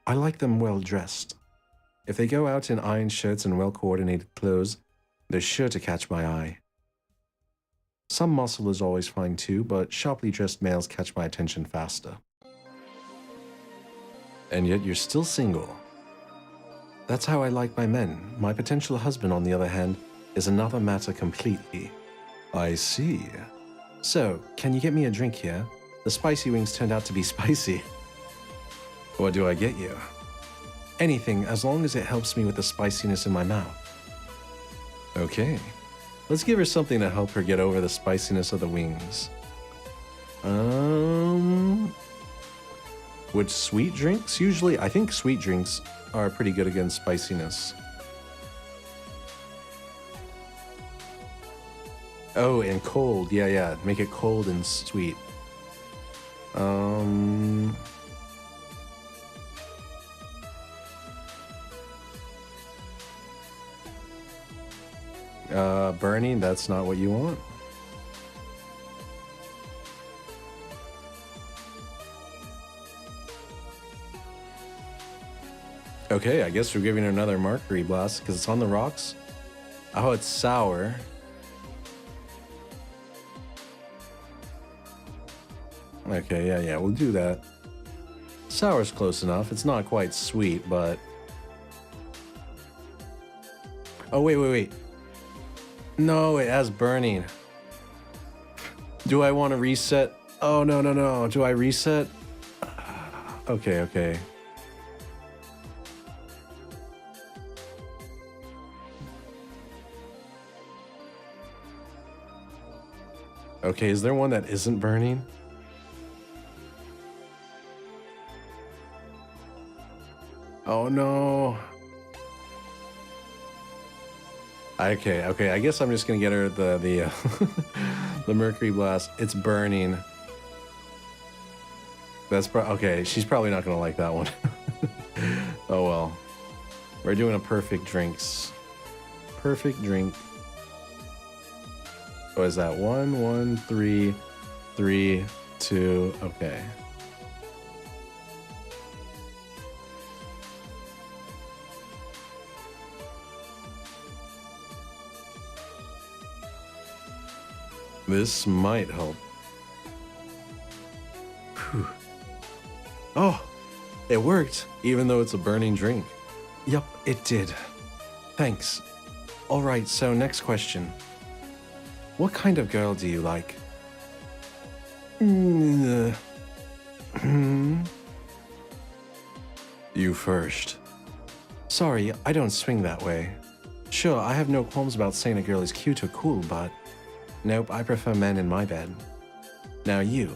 I like them well dressed. If they go out in iron shirts and well-coordinated clothes, they're sure to catch my eye. Some muscle is always fine too, but sharply dressed males catch my attention faster. And yet you're still single. That's how I like my men. My potential husband, on the other hand, is another matter completely. I see. So, can you get me a drink here? The spicy wings turned out to be spicy. What do I get you? Anything, as long as it helps me with the spiciness in my mouth. Okay. Let's give her something to help her get over the spiciness of the wings. Would sweet drinks? Usually, I think sweet drinks are pretty good against spiciness. Oh, and cold. Yeah. Make it cold and sweet. Burning, that's not what you want. Okay, I guess we're giving her another mercury blast because it's on the rocks. Oh, it's sour. Okay, yeah, we'll do that. Sour's close enough. It's not quite sweet, but... Oh, wait. No, it has burning. Do I want to reset? Oh, no. Do I reset? Okay. Okay, is there one that isn't burning? Oh no. Okay. I guess I'm just gonna get her the the mercury blast. It's burning. That's okay. She's probably not gonna like that one. Oh well. We're doing a perfect drinks. Perfect drink. What is that? 1, 3, 3, 2. Okay. This might help. Whew. Oh, it worked, even though it's a burning drink. Yup, it did. Thanks. All right, so next question. What kind of girl do you like? You first. Sorry, I don't swing that way. Sure, I have no qualms about saying a girl is cute or cool, but... Nope, I prefer men in my bed. Now you.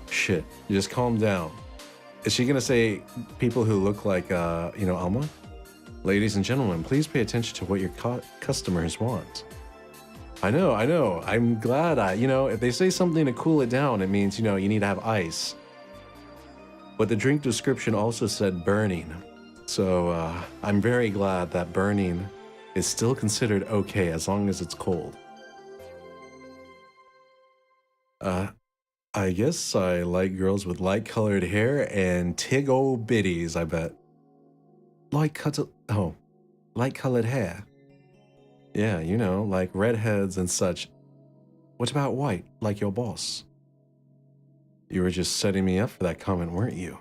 Shit, just calm down. Is she gonna say people who look like, Alma? Ladies and gentlemen, please pay attention to what your customers want. I know. I'm glad if they say something to cool it down, it means, you need to have ice. But the drink description also said burning. So, I'm very glad that burning is still considered okay as long as it's cold. I guess I like girls with light-colored hair and tig-old bitties, I bet. Light-colored hair. Yeah, like redheads and such. What about white, like your boss? You were just setting me up for that comment, weren't you?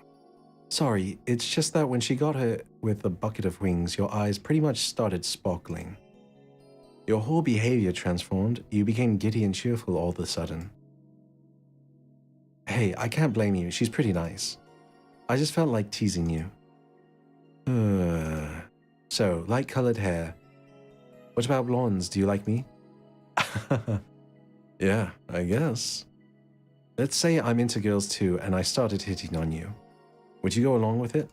Sorry, it's just that when she got her with a bucket of wings, your eyes pretty much started sparkling. Your whole behavior transformed. You became giddy and cheerful all of a sudden. Hey, I can't blame you. She's pretty nice. I just felt like teasing you. So, light-colored hair. What about blondes? Do you like me? Yeah, I guess. Let's say I'm into girls too and I started hitting on you. Would you go along with it?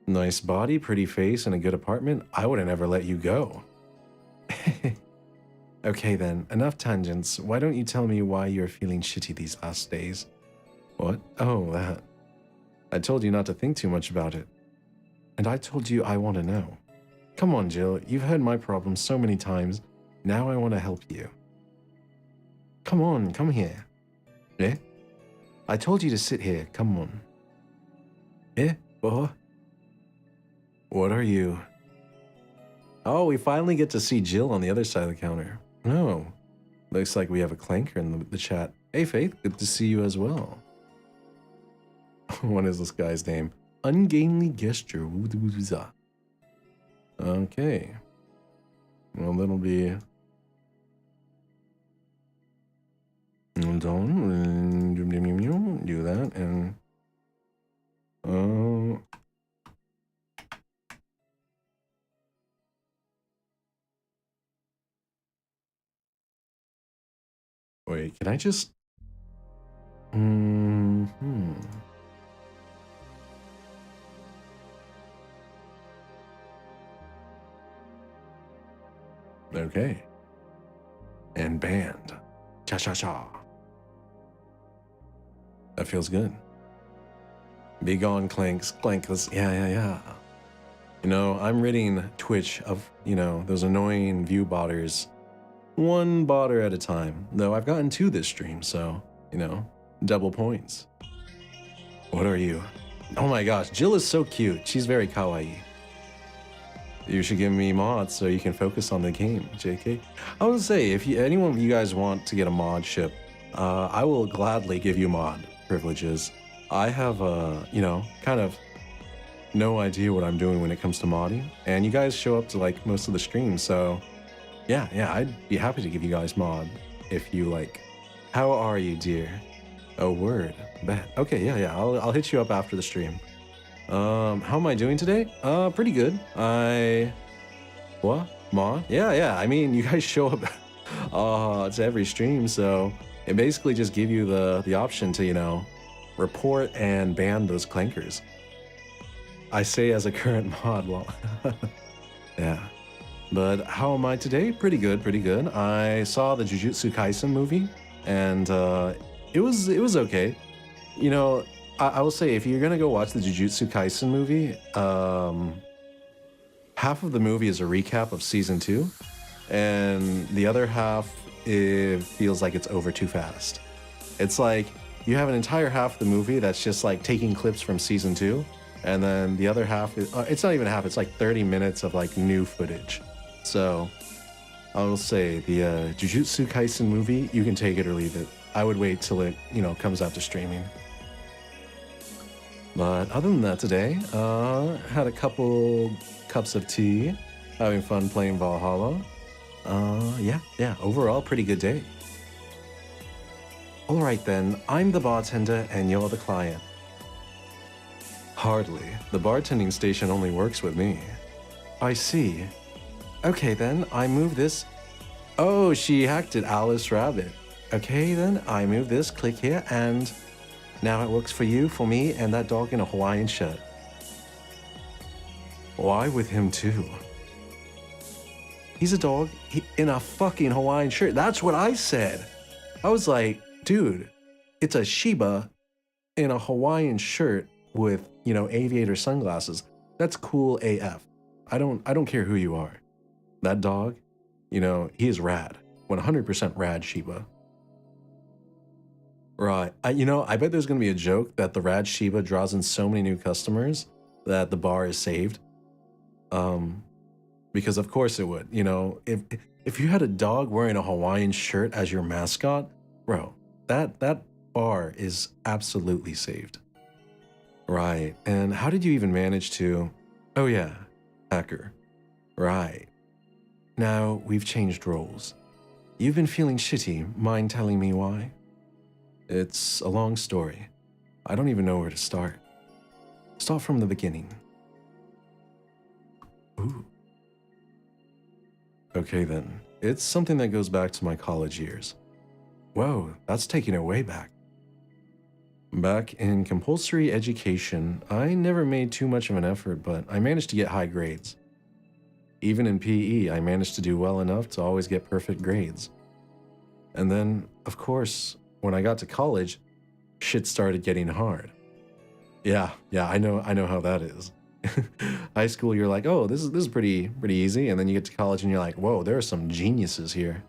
Nice body, pretty face, and a good apartment? I wouldn't ever let you go. Okay then, enough tangents. Why don't you tell me why you're feeling shitty these last days? What? Oh, that. I told you not to think too much about it. And I told you I want to know. Come on, Jill, you've heard my problems so many times. Now I want to help you. Come on, come here. Eh? I told you to sit here, come on. Eh? What are you? Oh, we finally get to see Jill on the other side of the counter. Oh, looks like we have a clanker in the chat. Hey, Faith, good to see you as well. What is this guy's name? Ungainly gesture. Okay. Well, that'll be... Don't do that, and... Wait, can I just... Okay. And banned. Cha-cha-cha. That feels good. Be gone, clanks, clankless. Yeah. You know, I'm ridding Twitch of, those annoying view botters. One botter at a time. Though I've gotten 2 this stream, so, double points. What are you? Oh my gosh, Jill is so cute. She's very kawaii. You should give me mods so you can focus on the game, JK. I would say, if anyone of you guys want to get a mod ship, I will gladly give you mod privileges. I have, kind of no idea what I'm doing when it comes to modding, and you guys show up to like most of the streams, so yeah, I'd be happy to give you guys mod if you like. How are you, dear? Oh, word. Bet. Okay, yeah, I'll hit you up after the stream. How am I doing today? Pretty good. What? Mod? Yeah, I mean, you guys show up to every stream, so it basically just give you the option to, report and ban those clankers. I say as a current mod, well, yeah. But how am I today? Pretty good. I saw the Jujutsu Kaisen movie, and it was okay. I will say, if you're gonna go watch the Jujutsu Kaisen movie, half of the movie is a recap of season 2, and the other half, it feels like it's over too fast. It's like you have an entire half of the movie that's just like taking clips from season 2, and then the other half is, it's not even half, it's like 30 minutes of like new footage. So I will say the Jujutsu Kaisen movie, you can take it or leave it. I would wait till it, comes out to streaming. But other than that today, had a couple cups of tea, having fun playing Valhalla. Yeah, overall pretty good day. All right then, I'm the bartender and you're the client. Hardly. The bartending station only works with me. I see. Okay then, I move this. Oh, she hacked it, Alice Rabbit. Okay then, I move this, click here, and now it works for you, for me, and that dog in a Hawaiian shirt. Why with him too? He's a dog in a fucking Hawaiian shirt. That's what I said. I was like, dude, it's a Shiba in a Hawaiian shirt with, aviator sunglasses. That's cool AF. I don't care who you are. That dog, he is rad. 100% rad Shiba. Right. I bet there's going to be a joke that the rad Shiba draws in so many new customers that the bar is saved. Because of course it would. If you had a dog wearing a Hawaiian shirt as your mascot, bro, that bar is absolutely saved. Right. And how did you even manage to... Oh yeah, hacker. Right. Now we've changed roles. You've been feeling shitty. Mind telling me why? It's a long story. I don't even know where to start. Start from the beginning. Ooh. Okay then. It's something that goes back to my college years. Whoa, that's taking it way back. Back in compulsory education, I never made too much of an effort, but I managed to get high grades. Even in PE, I managed to do well enough to always get perfect grades. And then, of course, when I got to college, shit started getting hard. Yeah, I know how that is. High school, you're like, oh, this is pretty easy, and then you get to college and you're like, whoa, there are some geniuses here.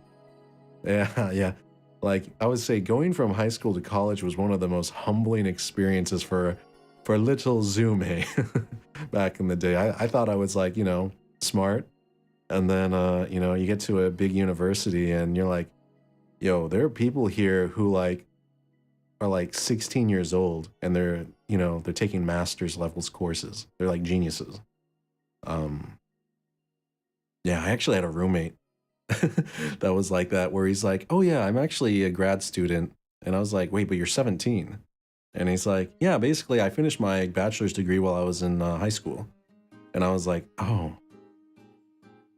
Yeah. Like I would say, going from high school to college was one of the most humbling experiences for little Zume back in the day. I thought I was like, smart, and then you get to a big university and you're like, yo, there are people here who like are like 16 years old and they're taking master's levels courses. They're like geniuses. Um, yeah, I actually had a roommate that was like that, where he's like, oh yeah, I'm actually a grad student. And I was like, wait, but you're 17. And he's like, yeah, basically I finished my bachelor's degree while I was in high school. And I was like, oh,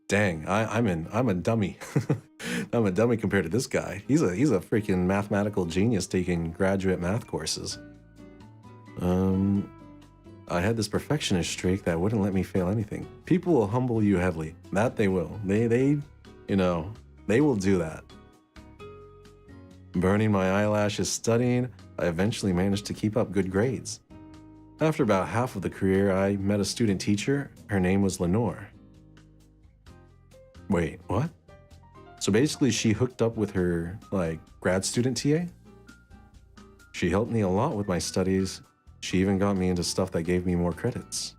dang, I'm a dummy. I'm a dummy compared to this guy. He's a freaking mathematical genius taking graduate math courses. I had this perfectionist streak that wouldn't let me fail anything. People will humble you heavily. That they will. They will do that. Burning my eyelashes studying, I eventually managed to keep up good grades. After about half of the career, I met a student teacher. Her name was Lenore. Wait, what? So basically she hooked up with her, like, grad student TA? She helped me a lot with my studies. She even got me into stuff that gave more credits.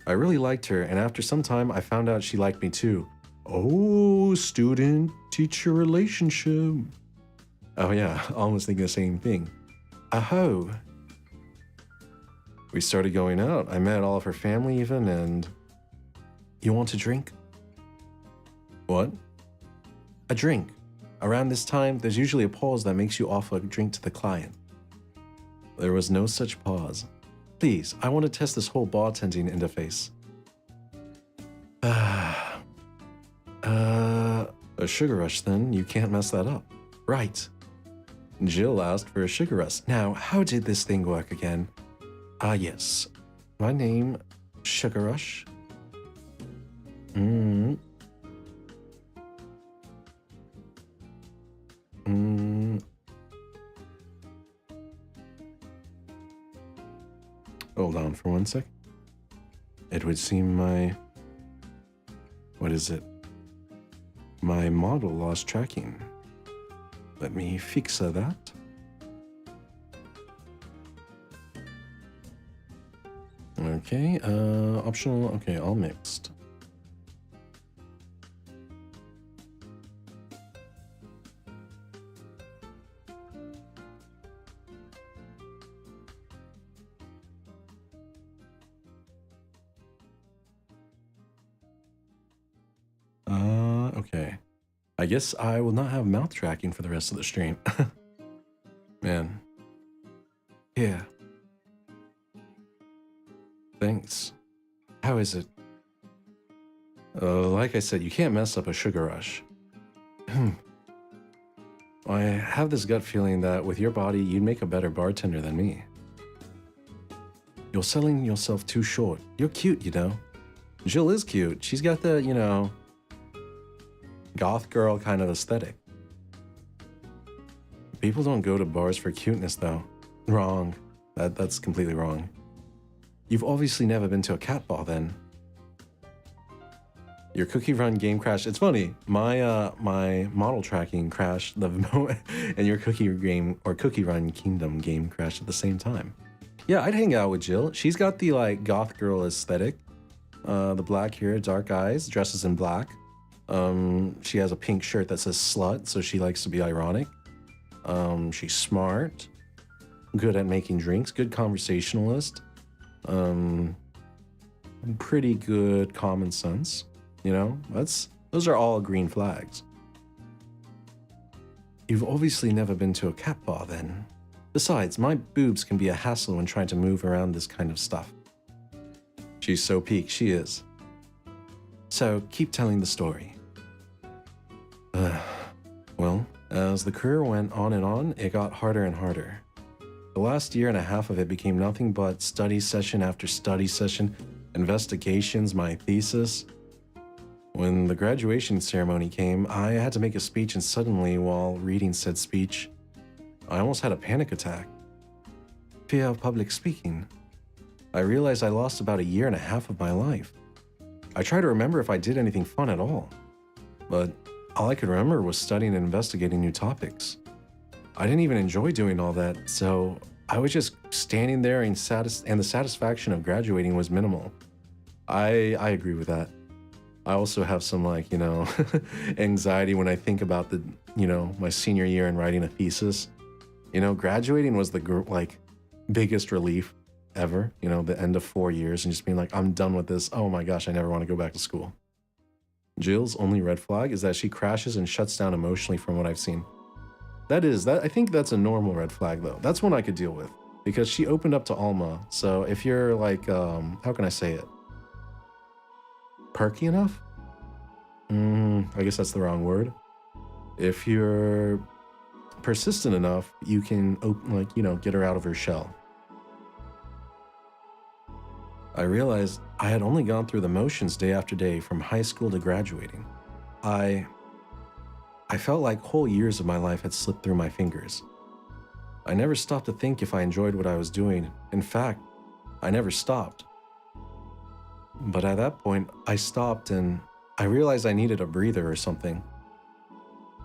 I really liked her, and after some time, I found out she liked me too. Oh, student-teacher relationship. Oh yeah, almost thinking the same thing. Aho. We started going out. I met all of her family even, and... You want a drink? What? A drink. Around this time, there's usually a pause that makes you offer a drink to the client. There was no such pause. Please, I want to test this whole bartending interface. A sugar rush then, you can't mess that up. Right. Jill asked for a sugar rush. Now, how did this thing work again? Yes. My name, Sugar Rush. Hold on for 1 sec. It would seem what is it? My model lost tracking. Let me fix that. Okay, optional, okay, all mixed. Okay. I guess I will not have mouth tracking for the rest of the stream. Man. Yeah. Thanks. How is it? Like I said, you can't mess up a sugar rush. I have this gut feeling that with your body, you'd make a better bartender than me. You're selling yourself too short. You're cute, you know. Jill is cute. She's got the, goth girl kind of aesthetic. People don't go to bars for cuteness, though. Wrong. That's completely wrong. You've obviously never been to a cat bar, then. Your cookie run game crashed. It's funny. My model tracking crashed the moment, and your cookie run kingdom game crashed at the same time. Yeah, I'd hang out with Jill. She's got the like goth girl aesthetic. The black hair, dark eyes, dresses in black. She has a pink shirt that says slut, so she likes to be ironic. She's smart, good at making drinks, good conversationalist. Pretty good common sense. Those are all green flags. You've obviously never been to a cat bar then. Besides, my boobs can be a hassle when trying to move around this kind of stuff. She's so peak, she is. So keep telling the story. Well, As the career went on, it got harder and harder. The last year and a half of it became nothing but study session after study session, investigations, my thesis. When the graduation ceremony came, I had to make a speech, and suddenly, while reading said speech, I almost had a panic attack. Fear of public speaking. I realized I lost about a year and a half of my life. I tried to remember if I did anything fun at all, but all I could remember was studying and investigating new topics. I didn't even enjoy doing all that, so I was just standing there and the satisfaction of graduating was minimal. I agree with that. I also have some anxiety when I think about my senior year and writing a thesis. Graduating was the biggest relief ever, the end of 4 years and just being like, I'm done with this. Oh my gosh, I never want to go back to school. Jill's only red flag is that she crashes and shuts down emotionally from what I've seen. I think that's a normal red flag though. That's one I could deal with because she opened up to Alma. So if you're how can I say it? Perky enough? I guess that's the wrong word. If you're persistent enough, you can get her out of her shell. I realized I had only gone through the motions day after day from high school to graduating. I felt like whole years of my life had slipped through my fingers. I never stopped to think if I enjoyed what I was doing. In fact, I never stopped. But at that point, I stopped and I realized I needed a breather or something.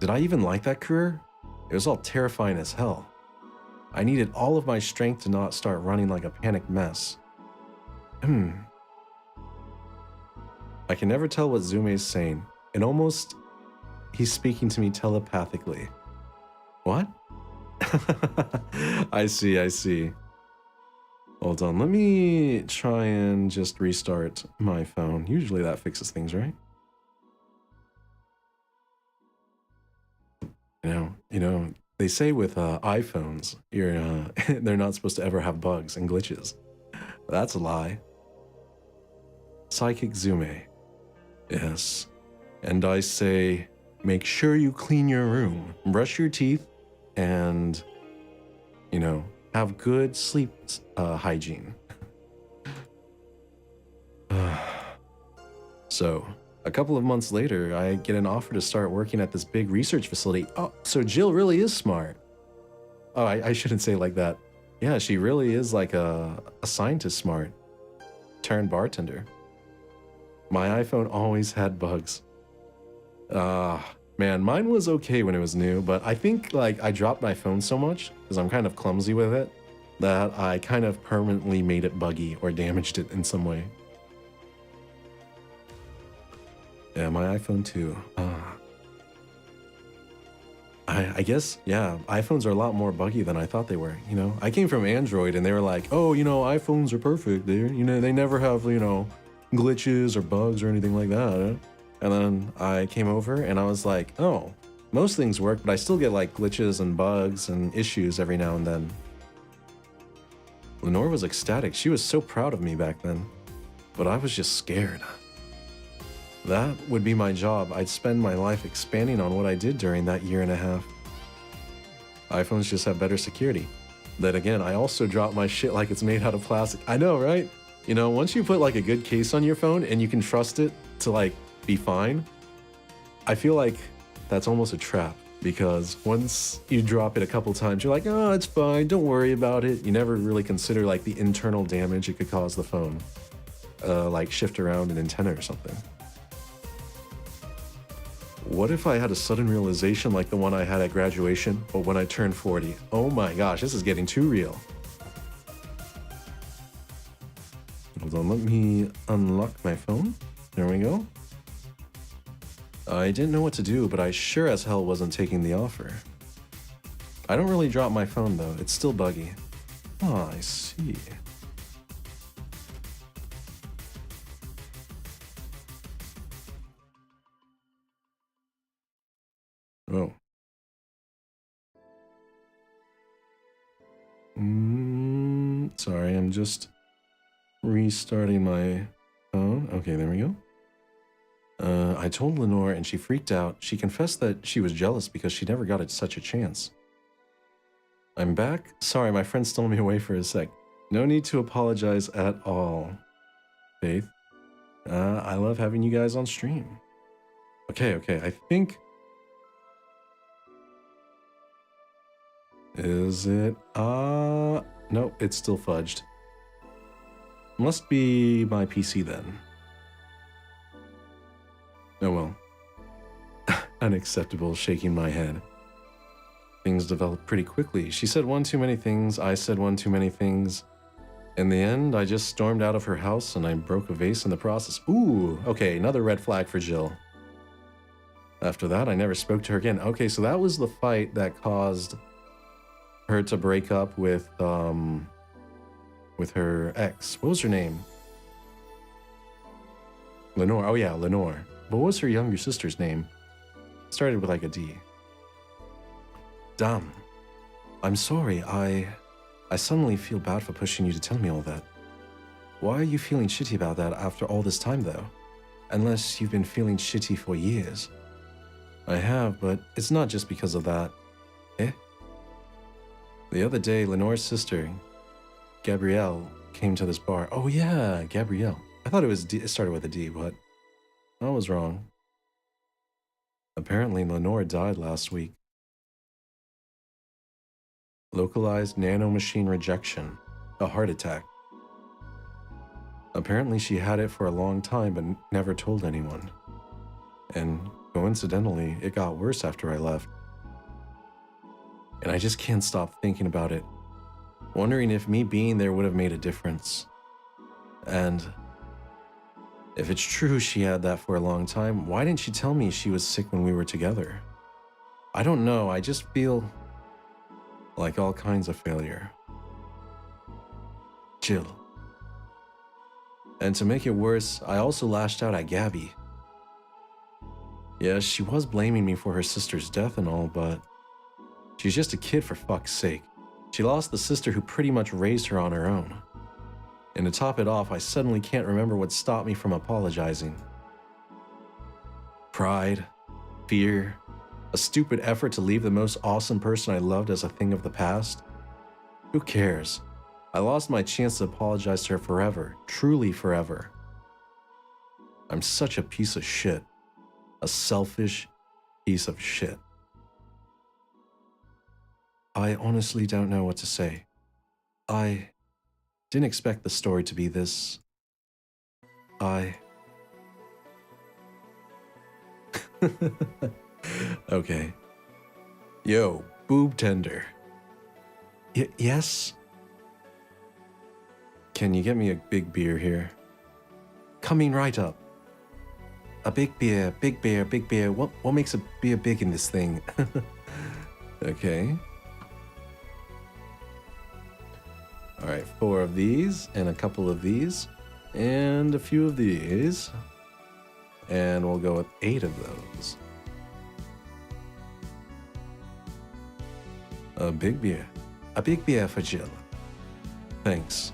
Did I even like that career? It was all terrifying as hell. I needed all of my strength to not start running like a panicked mess. I can never tell what Zume is saying. He's speaking to me telepathically. What? I see. Hold on, let me try and just restart my phone. Usually that fixes things, right? They say with iPhones, they're not supposed to ever have bugs and glitches. That's a lie. Psychic Zume. Yes. And I say, make sure you clean your room, brush your teeth, and, have good sleep hygiene. So, a couple of months later, I get an offer to start working at this big research facility. Oh, so Jill really is smart. Oh, I shouldn't say it like that. Yeah, she really is like a scientist smart turned bartender. My iPhone always had bugs. Man, mine was okay when it was new, but I think I dropped my phone so much because I'm kind of clumsy with it that I kind of permanently made it buggy or damaged it in some way. Yeah, my iPhone too. I guess, yeah, iPhones are a lot more buggy than I thought they were, I came from Android and they were like, oh, iPhones are perfect. They never have, glitches or bugs or anything like that. And then I came over and I was like, oh, most things work, but I still get glitches and bugs and issues every now and then. Lenore was ecstatic. She was so proud of me back then, but I was just scared. That would be my job. I'd spend my life expanding on what I did during that year and a half. iPhones just have better security. Then again, I also drop my shit like it's made out of plastic. I know, right? Once you put a good case on your phone and you can trust it to be fine, I feel like that's almost a trap because once you drop it a couple times, you're like, oh, it's fine, don't worry about it. You never really consider the internal damage it could cause the phone. Shift around an antenna or something. What if I had a sudden realization like the one I had at graduation, but when I turned 40? Oh my gosh, this is getting too real. Hold on, let me unlock my phone. There we go. I didn't know what to do, but I sure as hell wasn't taking the offer. I don't really drop my phone though, it's still buggy. Oh, I see. Oh. Sorry, I'm just restarting my phone. Okay, there we go. I told Lenore and she freaked out. She confessed that she was jealous because she never got such a chance. I'm back? Sorry, my friend stole me away for a sec. No need to apologize at all. Faith, I love having you guys on stream. Okay, I think... Is it? No, it's still fudged. Must be my PC then. Oh well. Unacceptable, shaking my head. Things developed pretty quickly. She said one too many things, I said one too many things. In the end, I just stormed out of her house and I broke a vase in the process. Ooh, okay, another red flag for Jill. After that, I never spoke to her again. Okay, so that was the fight that caused her to break up with her ex. What was her name? Lenore. Oh yeah, Lenore. But what was her younger sister's name? Started with like a D. Damn. I'm sorry, I suddenly feel bad for pushing you to tell me all that. Why are you feeling shitty about that after all this time though? Unless you've been feeling shitty for years. I have, but it's not just because of that. Eh? The other day, Lenore's sister, Gabrielle, came to this bar. Oh yeah, Gabrielle. I thought it started with a D, but I was wrong. Apparently, Lenore died last week. Localized nanomachine rejection, a heart attack. Apparently, she had it for a long time but never told anyone. And coincidentally, it got worse after I left. And I just can't stop thinking about it, wondering if me being there would have made a difference. And if it's true she had that for a long time, why didn't she tell me she was sick when we were together? I don't know, I just feel like all kinds of failure. Jill. And to make it worse, I also lashed out at Gabby. Yeah, she was blaming me for her sister's death and all, but she's just a kid for fuck's sake. She lost the sister who pretty much raised her on her own. And to top it off, I suddenly can't remember what stopped me from apologizing. Pride, fear, a stupid effort to leave the most awesome person I loved as a thing of the past. Who cares? I lost my chance to apologize to her forever, truly forever. I'm such a piece of shit. A selfish piece of shit. I honestly don't know what to say. I didn't expect the story to be this. Okay. Yo, boob tender. Yes? Can you get me a big beer here? Coming right up. A big beer, big beer, big beer. What makes a beer big in this thing? Okay. All right, 4 of these and a couple of these and a few of these. And we'll go with 8 of those. A big beer. A big beer for Jill. Thanks.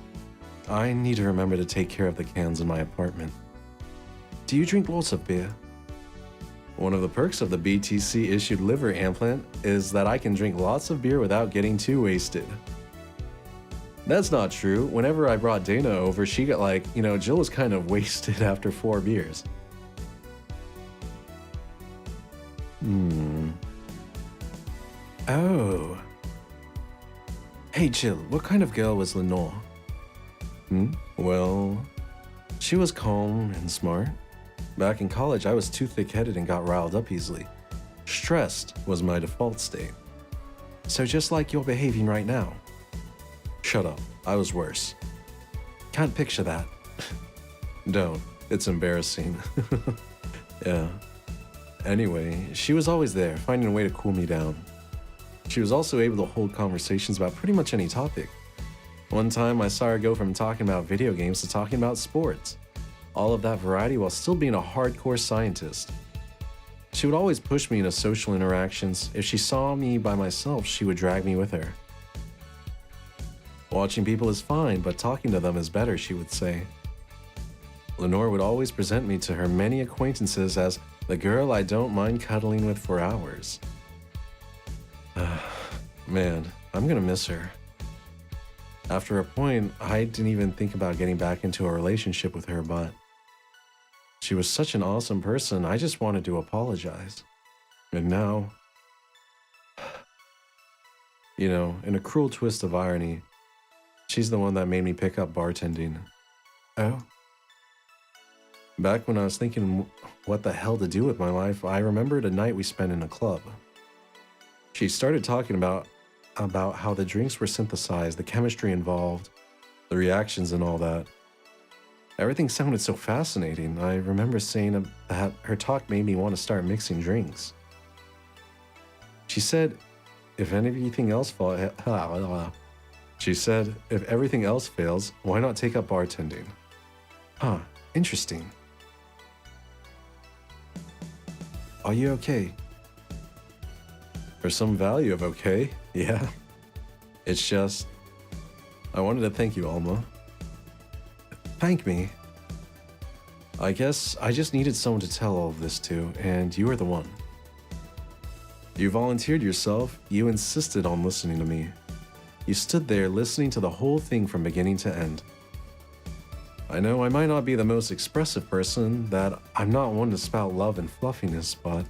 I need to remember to take care of the cans in my apartment. Do you drink lots of beer? One of the perks of the BTC-issued liver implant is that I can drink lots of beer without getting too wasted. That's not true. Whenever I brought Dana over, she got like, Jill was kind of wasted after 4 beers. Oh. Hey Jill, what kind of girl was Lenore? Well, she was calm and smart. Back in college, I was too thick-headed and got riled up easily. Stressed was my default state. So just like you're behaving right now. Shut up, I was worse. Can't picture that. Don't, it's embarrassing. Yeah. Anyway, she was always there, finding a way to cool me down. She was also able to hold conversations about pretty much any topic. One time I saw her go from talking about video games to talking about sports. All of that variety while still being a hardcore scientist. She would always push me into social interactions. If she saw me by myself, she would drag me with her. Watching people is fine, but talking to them is better, she would say. Lenore would always present me to her many acquaintances as the girl I don't mind cuddling with for hours. Man, I'm gonna miss her. After a point, I didn't even think about getting back into a relationship with her, but she was such an awesome person, I just wanted to apologize. And now, you know, in a cruel twist of irony, she's the one that made me pick up bartending. Oh? Back when I was thinking what the hell to do with my life, I remembered a night we spent in a club. She started talking about how the drinks were synthesized, the chemistry involved, the reactions and all that. Everything sounded so fascinating. I remember saying that her talk made me want to start mixing drinks. She said, if everything else fails, why not take up bartending? Huh, interesting. Are you okay? There's some value of okay, yeah. It's just, I wanted to thank you, Alma. Thank me? I guess I just needed someone to tell all of this to, and you are the one. You volunteered yourself, you insisted on listening to me. You stood there listening to the whole thing from beginning to end. I know I might not be the most expressive person, that I'm not one to spout love and fluffiness, but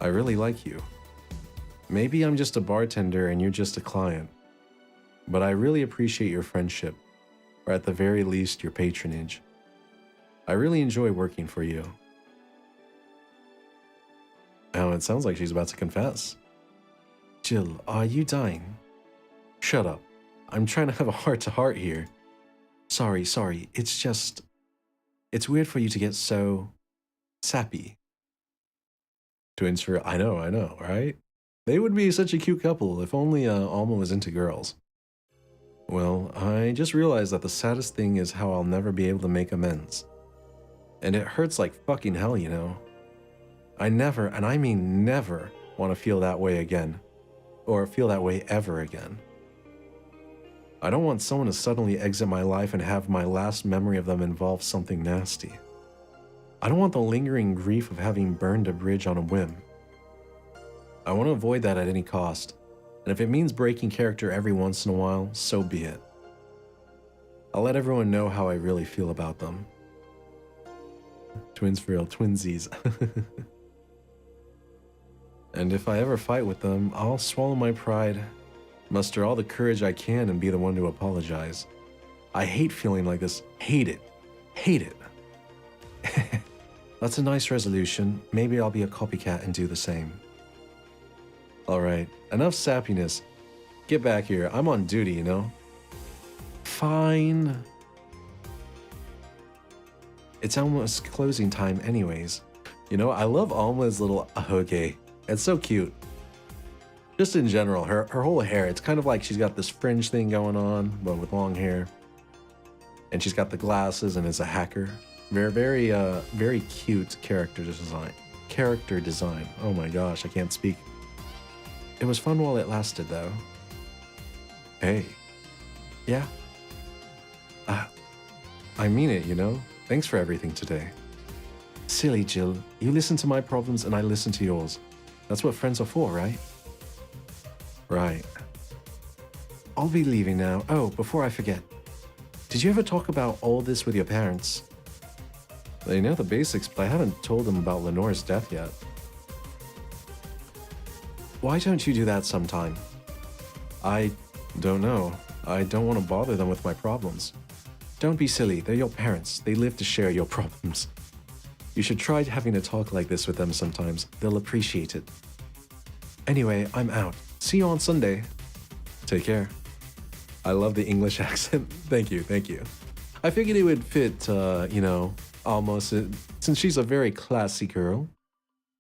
I really like you. Maybe I'm just a bartender and you're just a client, but I really appreciate your friendship, or at the very least, your patronage. I really enjoy working for you. Now it sounds like she's about to confess. Jill, are you dying? Shut up. I'm trying to have a heart-to-heart here. Sorry, it's just... It's weird for you to get so... sappy. Twins for... I know, right? They would be such a cute couple if only Alma was into girls. Well, I just realized that the saddest thing is how I'll never be able to make amends. And it hurts like fucking hell, you know? I never, and I mean never, want to feel that way again. Or feel that way ever again. I don't want someone to suddenly exit my life and have my last memory of them involve something nasty. I don't want the lingering grief of having burned a bridge on a whim. I want to avoid that at any cost, and if it means breaking character every once in a while, so be it. I'll let everyone know how I really feel about them. Twins for real, twinsies. And if I ever fight with them, I'll swallow my pride, muster all the courage I can, and be the one to apologize. I hate feeling like this. Hate it. Hate it. That's a nice resolution. Maybe I'll be a copycat and do the same. Alright, enough sappiness. Get back here. I'm on duty, you know? Fine. It's almost closing time anyways. You know, I love Alma's little ahoge. It's so cute. Just in general, her whole hair, it's kind of like she's got this fringe thing going on, but with long hair. And she's got the glasses and is a hacker. Very cute character design. Oh my gosh, I can't speak. It was fun while it lasted, though. Hey. Yeah. I mean it, you know? Thanks for everything today. Silly Jill, you listen to my problems and I listen to yours. That's what friends are for, right? Right. I'll be leaving now. Oh, before I forget. Did you ever talk about all this with your parents? They know the basics, but I haven't told them about Lenore's death yet. Why don't you do that sometime? I don't know. I don't want to bother them with my problems. Don't be silly. They're your parents. They live to share your problems. You should try having a talk like this with them sometimes. They'll appreciate it. Anyway, I'm out. See you on Sunday. Take care. I love the English accent. Thank you. I figured it would fit, you know, almost, since she's a very classy girl,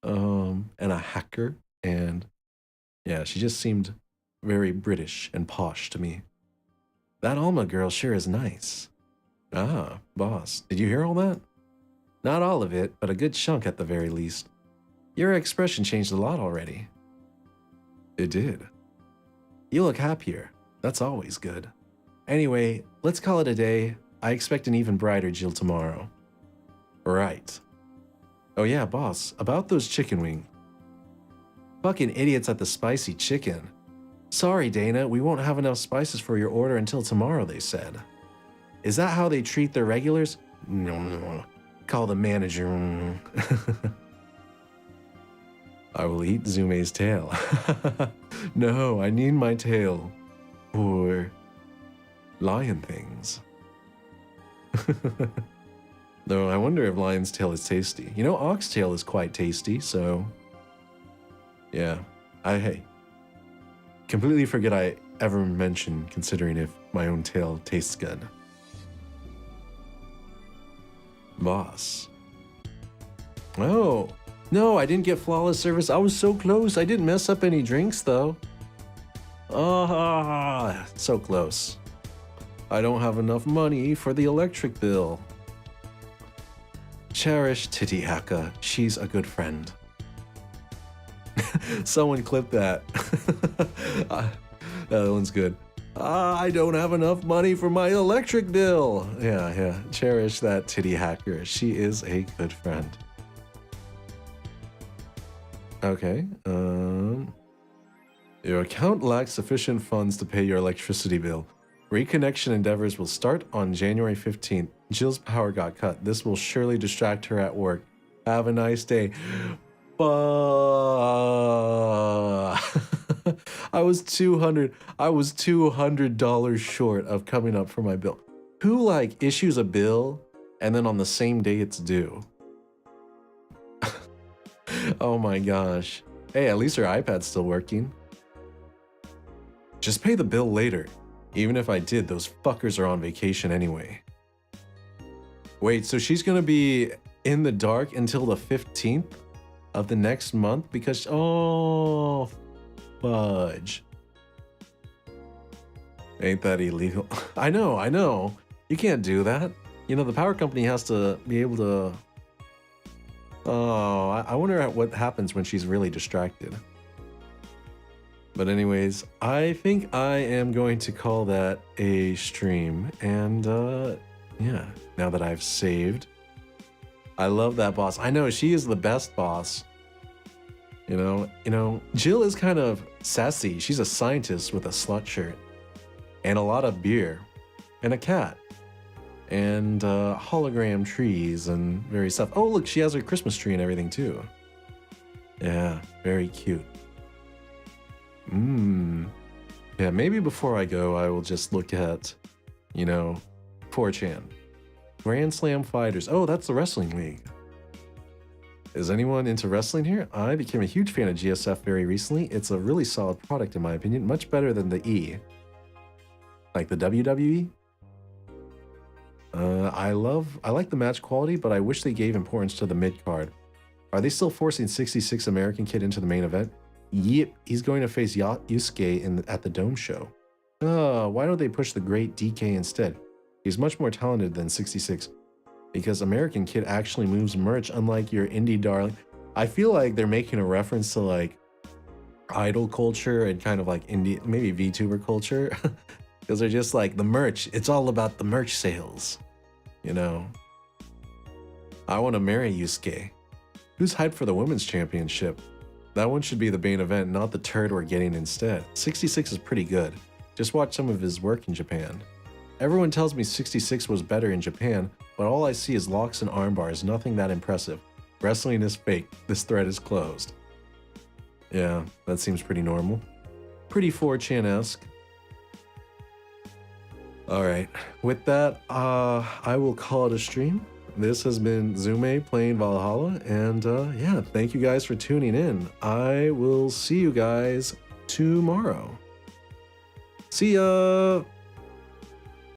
and a hacker, and yeah, she just seemed very British and posh to me. That Alma girl sure is nice. Ah, boss, did you hear all that? Not all of it, but a good chunk at the very least. Your expression changed a lot already. It did. You look happier. That's always good. Anyway, let's call it a day. I expect an even brighter Jill tomorrow. Right. Oh yeah, boss, about those chicken wings. Fucking idiots at the spicy chicken. Sorry, Dana, we won't have enough spices for your order until tomorrow, they said. Is that how they treat their regulars? No. Call the manager. I will eat Zume's tail. No, I need my tail for lion things. Though I wonder if lion's tail is tasty. You know, oxtail is quite tasty, so yeah. Hey, completely forget I ever mentioned considering if my own tail tastes good. Boss. Oh, no, I didn't get flawless service. I was so close. I didn't mess up any drinks, though. Ah, so close. I don't have enough money for the electric bill. Cherish Titty Haka. She's a good friend. Someone clip that. That one's good. I don't have enough money for my electric bill. Yeah. Cherish that titty hacker. She is a good friend. Okay. Your account lacks sufficient funds to pay your electricity bill. Reconnection endeavors will start on January 15th. Jill's power got cut. This will surely distract her at work. Have a nice day. I was $200 short of coming up for my bill. Who like issues a bill and then on the same day it's due? Oh my gosh. Hey, at least her iPad's still working. Just pay the bill later. Even if I did, those fuckers are on vacation anyway. Wait, so she's gonna be in the dark until the 15th of the next month because, oh, fudge. Ain't that illegal? I know. You can't do that. You know, the power company has to be able to... Oh, I wonder what happens when she's really distracted. But anyways, I think I am going to call that a stream. And yeah, now that I've saved. I love that boss. I know, she is the best boss. You know, Jill is kind of sassy. She's a scientist with a slut shirt. And a lot of beer. And a cat. And hologram trees and various stuff. Oh, look, she has her Christmas tree and everything too. Yeah, very cute. Yeah, maybe before I go, I will just look at, 4chan. Grand Slam Fighters. Oh, that's the wrestling league. Is anyone into wrestling here? I became a huge fan of GSF very recently. It's a really solid product in my opinion. Much better than the E. Like the WWE. I like the match quality, but I wish they gave importance to the mid-card. Are they still forcing 66 American Kid into the main event? Yep, he's going to face Yusuke at the Dome show. Why don't they push the great DK instead? He's much more talented than 66. Because American Kid actually moves merch, unlike your indie darling. I feel like they're making a reference to like idol culture and kind of like indie, maybe VTuber culture. Because they're just like, the merch, it's all about the merch sales. I want to marry Yusuke. Who's hyped for the women's championship? That one should be the main event, not the turd we're getting instead. 66 is pretty good. Just watch some of his work in Japan. Everyone tells me 66 was better in Japan, but all I see is locks and arm bars, nothing that impressive. Wrestling is fake. This thread is closed. Yeah, that seems pretty normal. Pretty 4chan-esque. Alright, with that, I will call it a stream. This has been Zume playing Valhalla, and yeah, thank you guys for tuning in. I will see you guys tomorrow. See ya!